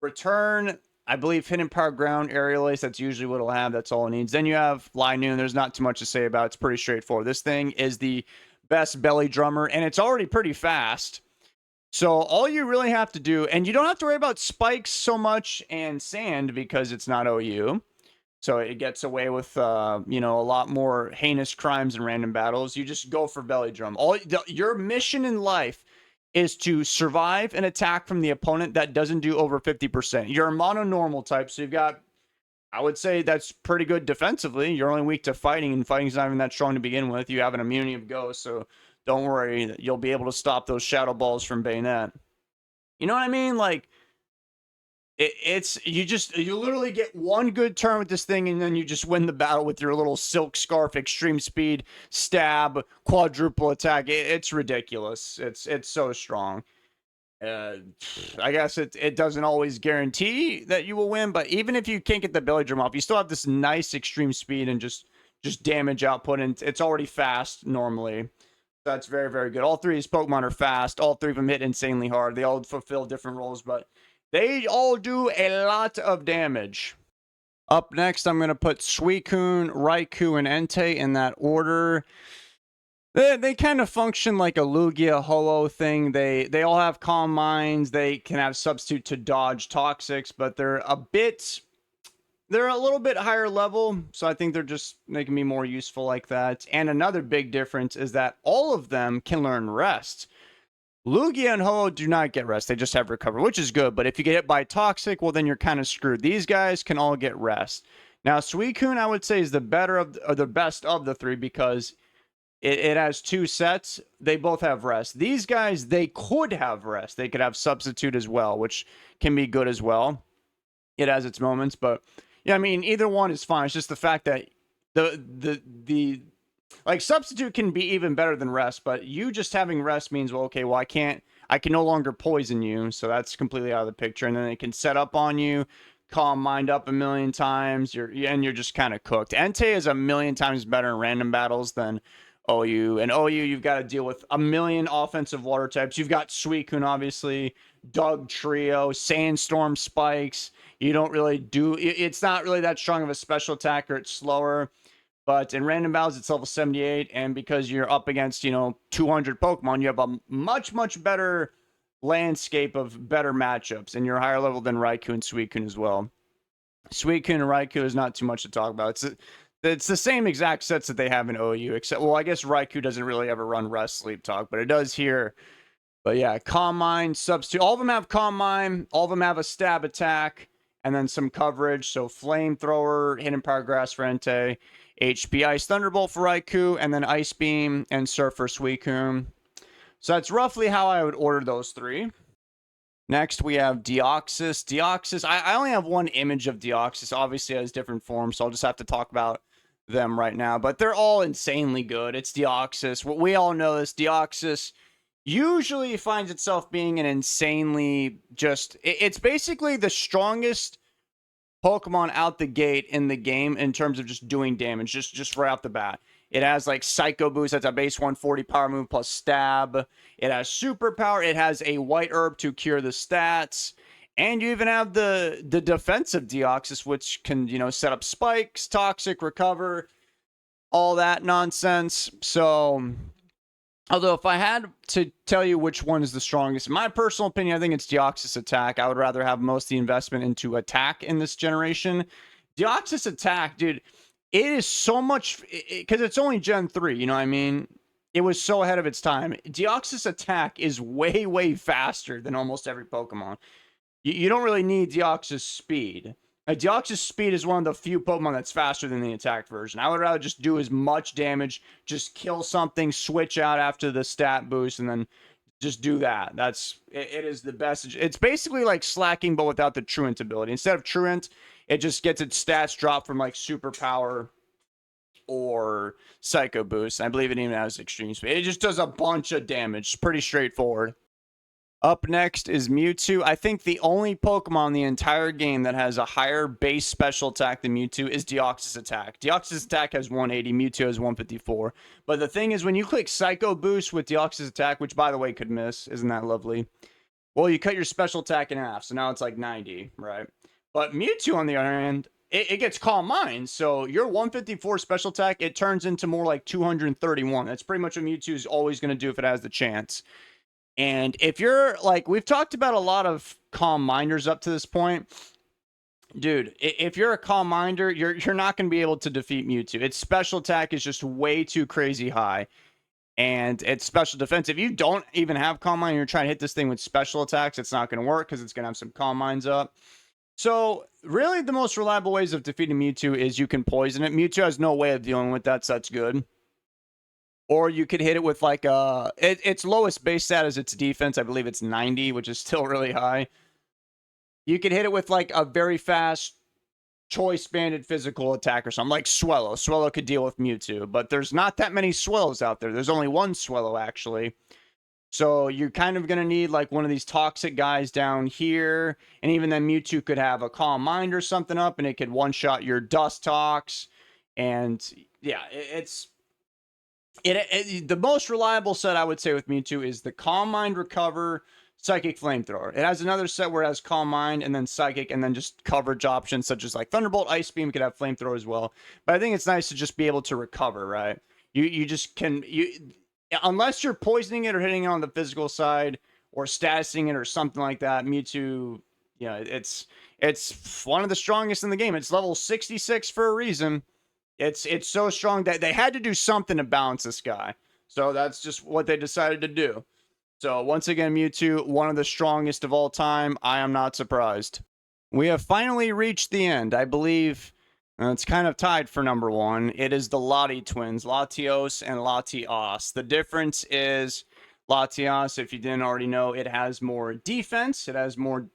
return, I believe Hidden Power Ground, Aerial Ace, that's usually what it'll have. That's all it needs. Then you have Linoone. There's not too much to say about it. It's pretty straightforward. This thing is the best belly drummer, and it's already pretty fast. So all you really have to do, and you don't have to worry about spikes so much and sand because it's not OU. So it gets away with, a lot more heinous crimes in random battles. You just go for belly drum. Your mission in life is to survive an attack from the opponent that doesn't do over 50%. You're a mono normal type, so you've got, I would say that's pretty good defensively. You're only weak to fighting, and fighting's not even that strong to begin with. You have an immunity of ghost, so don't worry. You'll be able to stop those shadow balls from Bayonet. You know what I mean? Like, you literally get one good turn with this thing and then you just win the battle with your little silk scarf, extreme speed, stab, quadruple attack. It's ridiculous. It's so strong. Uh, I guess it doesn't always guarantee that you will win, but even if you can't get the belly drum off, you still have this nice extreme speed and just damage output, and it's already fast normally. That's very, very good. All three of these Pokemon are fast. All three of them hit insanely hard. They all fulfill different roles, but they all do a lot of damage. Up next, I'm going to put Suicune, Raikou, and Entei in that order. They kind of function like a Lugia Ho-Oh thing. They all have Calm Minds. They can have Substitute to dodge Toxics, but they're a little bit higher level, so I think they can be more useful like that. And another big difference is that all of them can learn Rest. Lugia and Ho-Oh do not get Rest. They just have Recover, which is good. But if you get hit by Toxic, well, then you're kind of screwed. These guys can all get Rest. Now, Suicune, I would say, is the best of the three because it has two sets. They both have Rest. These guys, they could have Rest. They could have Substitute as well, which can be good as well. It has its moments, but yeah, I mean, either one is fine. It's just the fact that the like Substitute can be even better than Rest, but you just having Rest means, well, okay, well, I can no longer poison you, so that's completely out of the picture. And then they can set up on you, Calm Mind up a million times, you're just kind of cooked. Entei is a million times better in random battles than OU. And OU, you've got to deal with a million offensive water types. You've got Suicune, obviously, Doug Trio, Sandstorm Spikes. You don't really it's not really that strong of a special attacker. It's slower. But in random battles, it's level 78. And because you're up against, 200 Pokemon, you have a much, much better landscape of better matchups. And you're higher level than Raikou and Suicune as well. Suicune and Raikou is not too much to talk about. It's the same exact sets that they have in OU, except, well, I guess Raikou doesn't really ever run Rest Sleep Talk, but it does here. But yeah, Calm Mind, Substitute. All of them have Calm Mind. All of them have a stab attack and then some coverage. So Flamethrower, Hidden Power Grass for Entei, HP Ice Thunderbolt for Raikou, and then Ice Beam and Surf for Suicune. So that's roughly how I would order those three. Next, we have Deoxys. Deoxys, I only have one image of Deoxys. Obviously, it has different forms, so I'll just have to talk about them right now. But they're all insanely good. It's Deoxys. We all know this. Deoxys usually finds itself being an insanely it's basically the strongest Pokemon out the gate in the game in terms of just doing damage, just right off the bat. It has like Psycho Boost, that's a base 140 power move plus stab. It has superpower. It has a white herb to cure the stats. And you even have the defensive Deoxys, which can, set up spikes, toxic, recover, all that nonsense. So, although if I had to tell you which one is the strongest, in my personal opinion, I think it's Deoxys Attack. I would rather have most of the investment into Attack in this generation. Deoxys Attack, dude, it is so much, because it's only Gen 3, you know what I mean? It was so ahead of its time. Deoxys Attack is way, way faster than almost every Pokemon. You don't really need Deoxys Speed. Deoxys Speed is one of the few Pokemon that's faster than the attack version. I would rather just do as much damage, just kill something, switch out after the stat boost, and then just do that. It is the best. It's basically like Slacking, but without the Truant ability. Instead of Truant, it just gets its stats dropped from like Superpower or Psycho Boost. I believe it even has Extreme Speed. It just does a bunch of damage. It's pretty straightforward. Up next is Mewtwo. I think the only Pokemon in the entire game that has a higher base special attack than Mewtwo is Deoxys Attack. Deoxys Attack has 180, Mewtwo has 154. But the thing is, when you click Psycho Boost with Deoxys Attack, which by the way could miss, isn't that lovely? Well, you cut your special attack in half, so now it's like 90, right? But Mewtwo, on the other hand, it gets Calm Mind, so your 154 special attack, it turns into more like 231. That's pretty much what Mewtwo is always going to do if it has the chance. And if you're like, we've talked about a lot of Calm Minders up to this point. Dude, if you're a Calm Minder, you're not going to be able to defeat Mewtwo. Its special attack is just way too crazy high. And its special defense, if you don't even have Calm Mind and you're trying to hit this thing with special attacks, it's not going to work because it's going to have some Calm Minds up. So, really, the most reliable ways of defeating Mewtwo is you can poison it. Mewtwo has no way of dealing with that, so that's good. Or you could hit it with like its lowest base stat is its defense. I believe it's 90, which is still really high. You could hit it with like a very fast choice banded physical attack or something like Swellow. Swellow could deal with Mewtwo, but there's not that many Swellows out there. There's only one Swellow actually. So you're kind of going to need like one of these toxic guys down here. And even then Mewtwo could have a Calm Mind or something up and it could one-shot your Dust Tox. And yeah, the most reliable set I would say with Mewtwo is the Calm Mind, Recover, Psychic, Flamethrower. It has another set where it has Calm Mind and then Psychic and then just coverage options such as like Thunderbolt, Ice Beam, could have Flamethrower as well. But I think it's nice to just be able to recover, right? You just can unless you're poisoning it or hitting it on the physical side or statusing it or something like that. Mewtwo, it's one of the strongest in the game. It's level 66 for a reason. It's so strong that they had to do something to balance this guy. So that's just what they decided to do. So once again, Mewtwo, one of the strongest of all time. I am not surprised. We have finally reached the end. I believe it's kind of tied for number one. It is the Lati twins, Latios and Latios. The difference is Latios, if you didn't already know, it has more defense. It has more,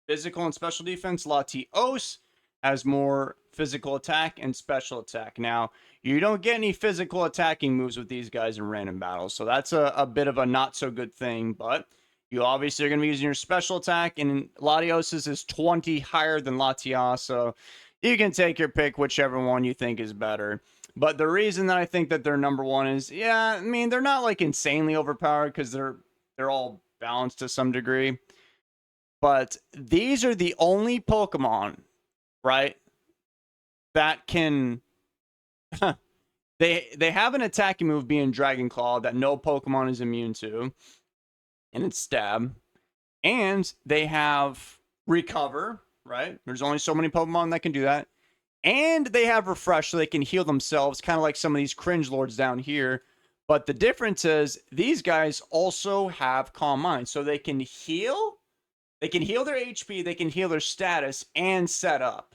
physical and special defense. Latios has more physical attack and special attack. Now, you don't get any physical attacking moves with these guys in random battles, so that's a bit of a not so good thing, but you obviously are going to be using your special attack, and Latios's is 20 higher than Latios, so you can take your pick, whichever one you think is better. But the reason that I think that they're number one is, yeah, I mean, they're not like insanely overpowered because they're all balanced to some degree. But these are the only Pokemon, right, that can they have an attacking move being Dragon Claw that no Pokemon is immune to, and it's Stab. And they have Recover, right? There's only so many Pokemon that can do that. And they have Refresh so they can heal themselves, kind of like some of these cringe lords down here. But the difference is these guys also have Calm Mind, so they can heal. They can heal their HP, they can heal their status, and set up.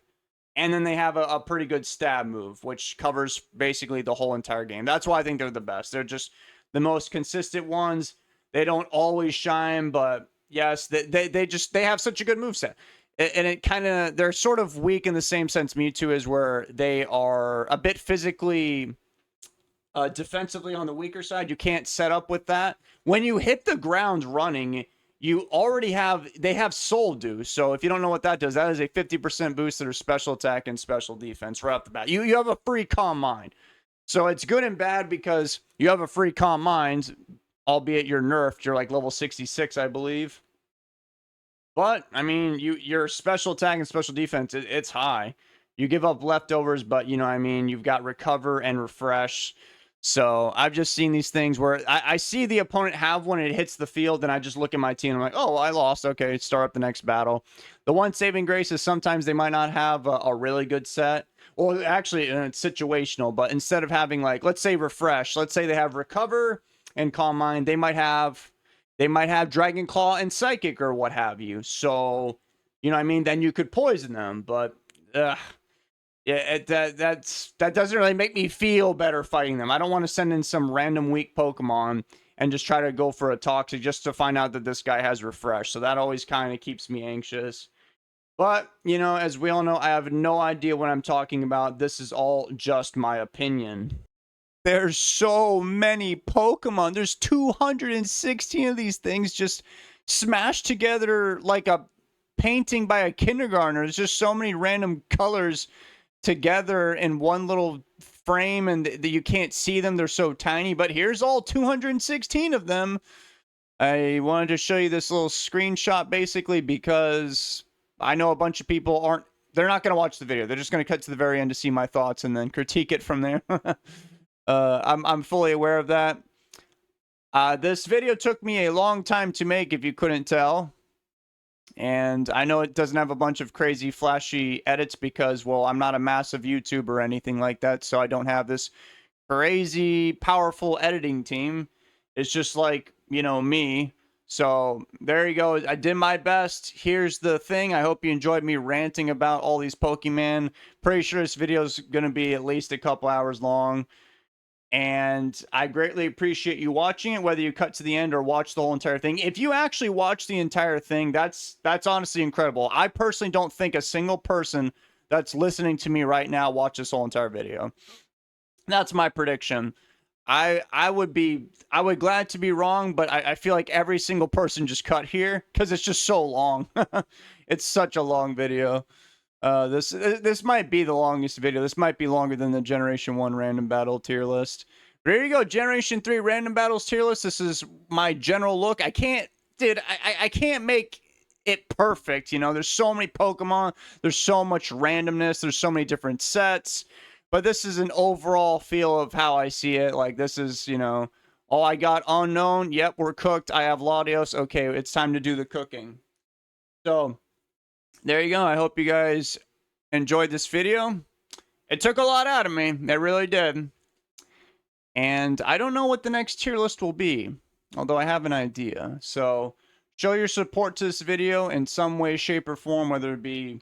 And then they have a pretty good stab move, which covers basically the whole entire game. That's why I think they're the best. They're just the most consistent ones. They don't always shine, but yes, they have such a good moveset. And it kind of, they're sort of weak in the same sense Mewtwo is, where they are a bit physically defensively on the weaker side. You can't set up with that. When you hit the ground running, you already they have Soul Dew. So if you don't know what that does, that is a 50% boost to their special attack and special defense right off the bat. You have a free Calm Mind. So it's good and bad because you have a free Calm Mind, albeit you're nerfed. You're like level 66, I believe. But, I mean, your special attack and special defense, it's high. You give up leftovers, but, you've got Recover and Refresh. So I've just seen these things where I see the opponent have one, it hits the field, and I just look at my team and I'm like, oh, I lost. Okay, start up the next battle. The one saving grace is sometimes they might not have a really good set. Well, actually, it's situational, but instead of having, like, let's say Refresh, let's say they have Recover and Calm Mind, they might have Dragon Claw and Psychic or what have you. So, then you could poison them, but that doesn't really make me feel better fighting them. I don't want to send in some random weak Pokemon and just try to go for a Toxic just to find out that this guy has Refresh. So that always kind of keeps me anxious. But, as we all know, I have no idea what I'm talking about. This is all just my opinion. There's so many Pokemon. There's 216 of these things just smashed together like a painting by a kindergartner. There's just so many random colors together in one little frame, and you can't see them. They're so tiny, but here's all 216 of them. I wanted to show you this little screenshot basically because I know a bunch of people they're not going to watch the video. They're just going to cut to the very end to see my thoughts and then critique it from there. I'm fully aware of that. This video took me a long time to make, if you couldn't tell. And I know it doesn't have a bunch of crazy flashy edits because, well, I'm not a massive YouTuber or anything like that, so I don't have this crazy powerful editing team. It's just like, me. So there you go. I did my best. Here's the thing. I hope you enjoyed me ranting about all these Pokemon. Pretty sure this video is going to be at least a couple hours long. And I greatly appreciate you watching it, whether you cut to the end or watch the whole entire thing. If you actually watch the entire thing, that's honestly incredible. I personally don't think a single person that's listening to me right now watched this whole entire video. That's my prediction. I would glad to be wrong, but I feel like every single person just cut here because it's just so long. It's such a long video. This might be the longest video. This might be longer than the Generation 1 random battle tier list. But here you go, Generation 3 random battles tier list. This is my general look. I can't make it perfect. You know, there's so many Pokemon. There's so much randomness. There's so many different sets. But this is an overall feel of how I see it. Like, this is, you know, oh, I got Unknown. Yep, we're cooked. I have Latios. Okay, it's time to do the cooking. So, there you go. I hope you guys enjoyed this video. It took a lot out of me. It really did. And I don't know what the next tier list will be, although I have an idea. So show your support to this video in some way, shape, or form, whether it be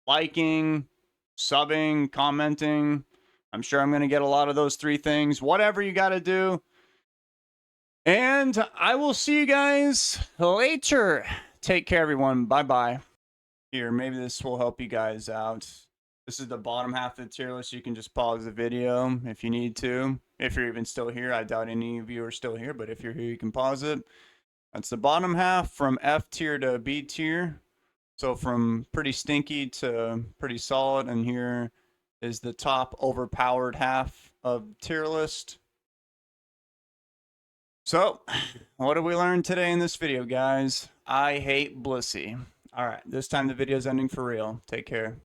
liking, subbing, commenting. I'm sure I'm going to get a lot of those 3 things. Whatever you got to do. And I will see you guys later. Take care, everyone. Bye-bye. Here, maybe this will help you guys out. This is the bottom half of the tier list. You can just pause the video if you need to. If you're even still here, I doubt any of you are still here, but if you're here, you can pause it. That's the bottom half from F tier to B tier. So from pretty stinky to pretty solid, and here is the top overpowered half of tier list. So, what did we learn today in this video, guys? I hate Blissey. All right, this time the video's ending for real. Take care.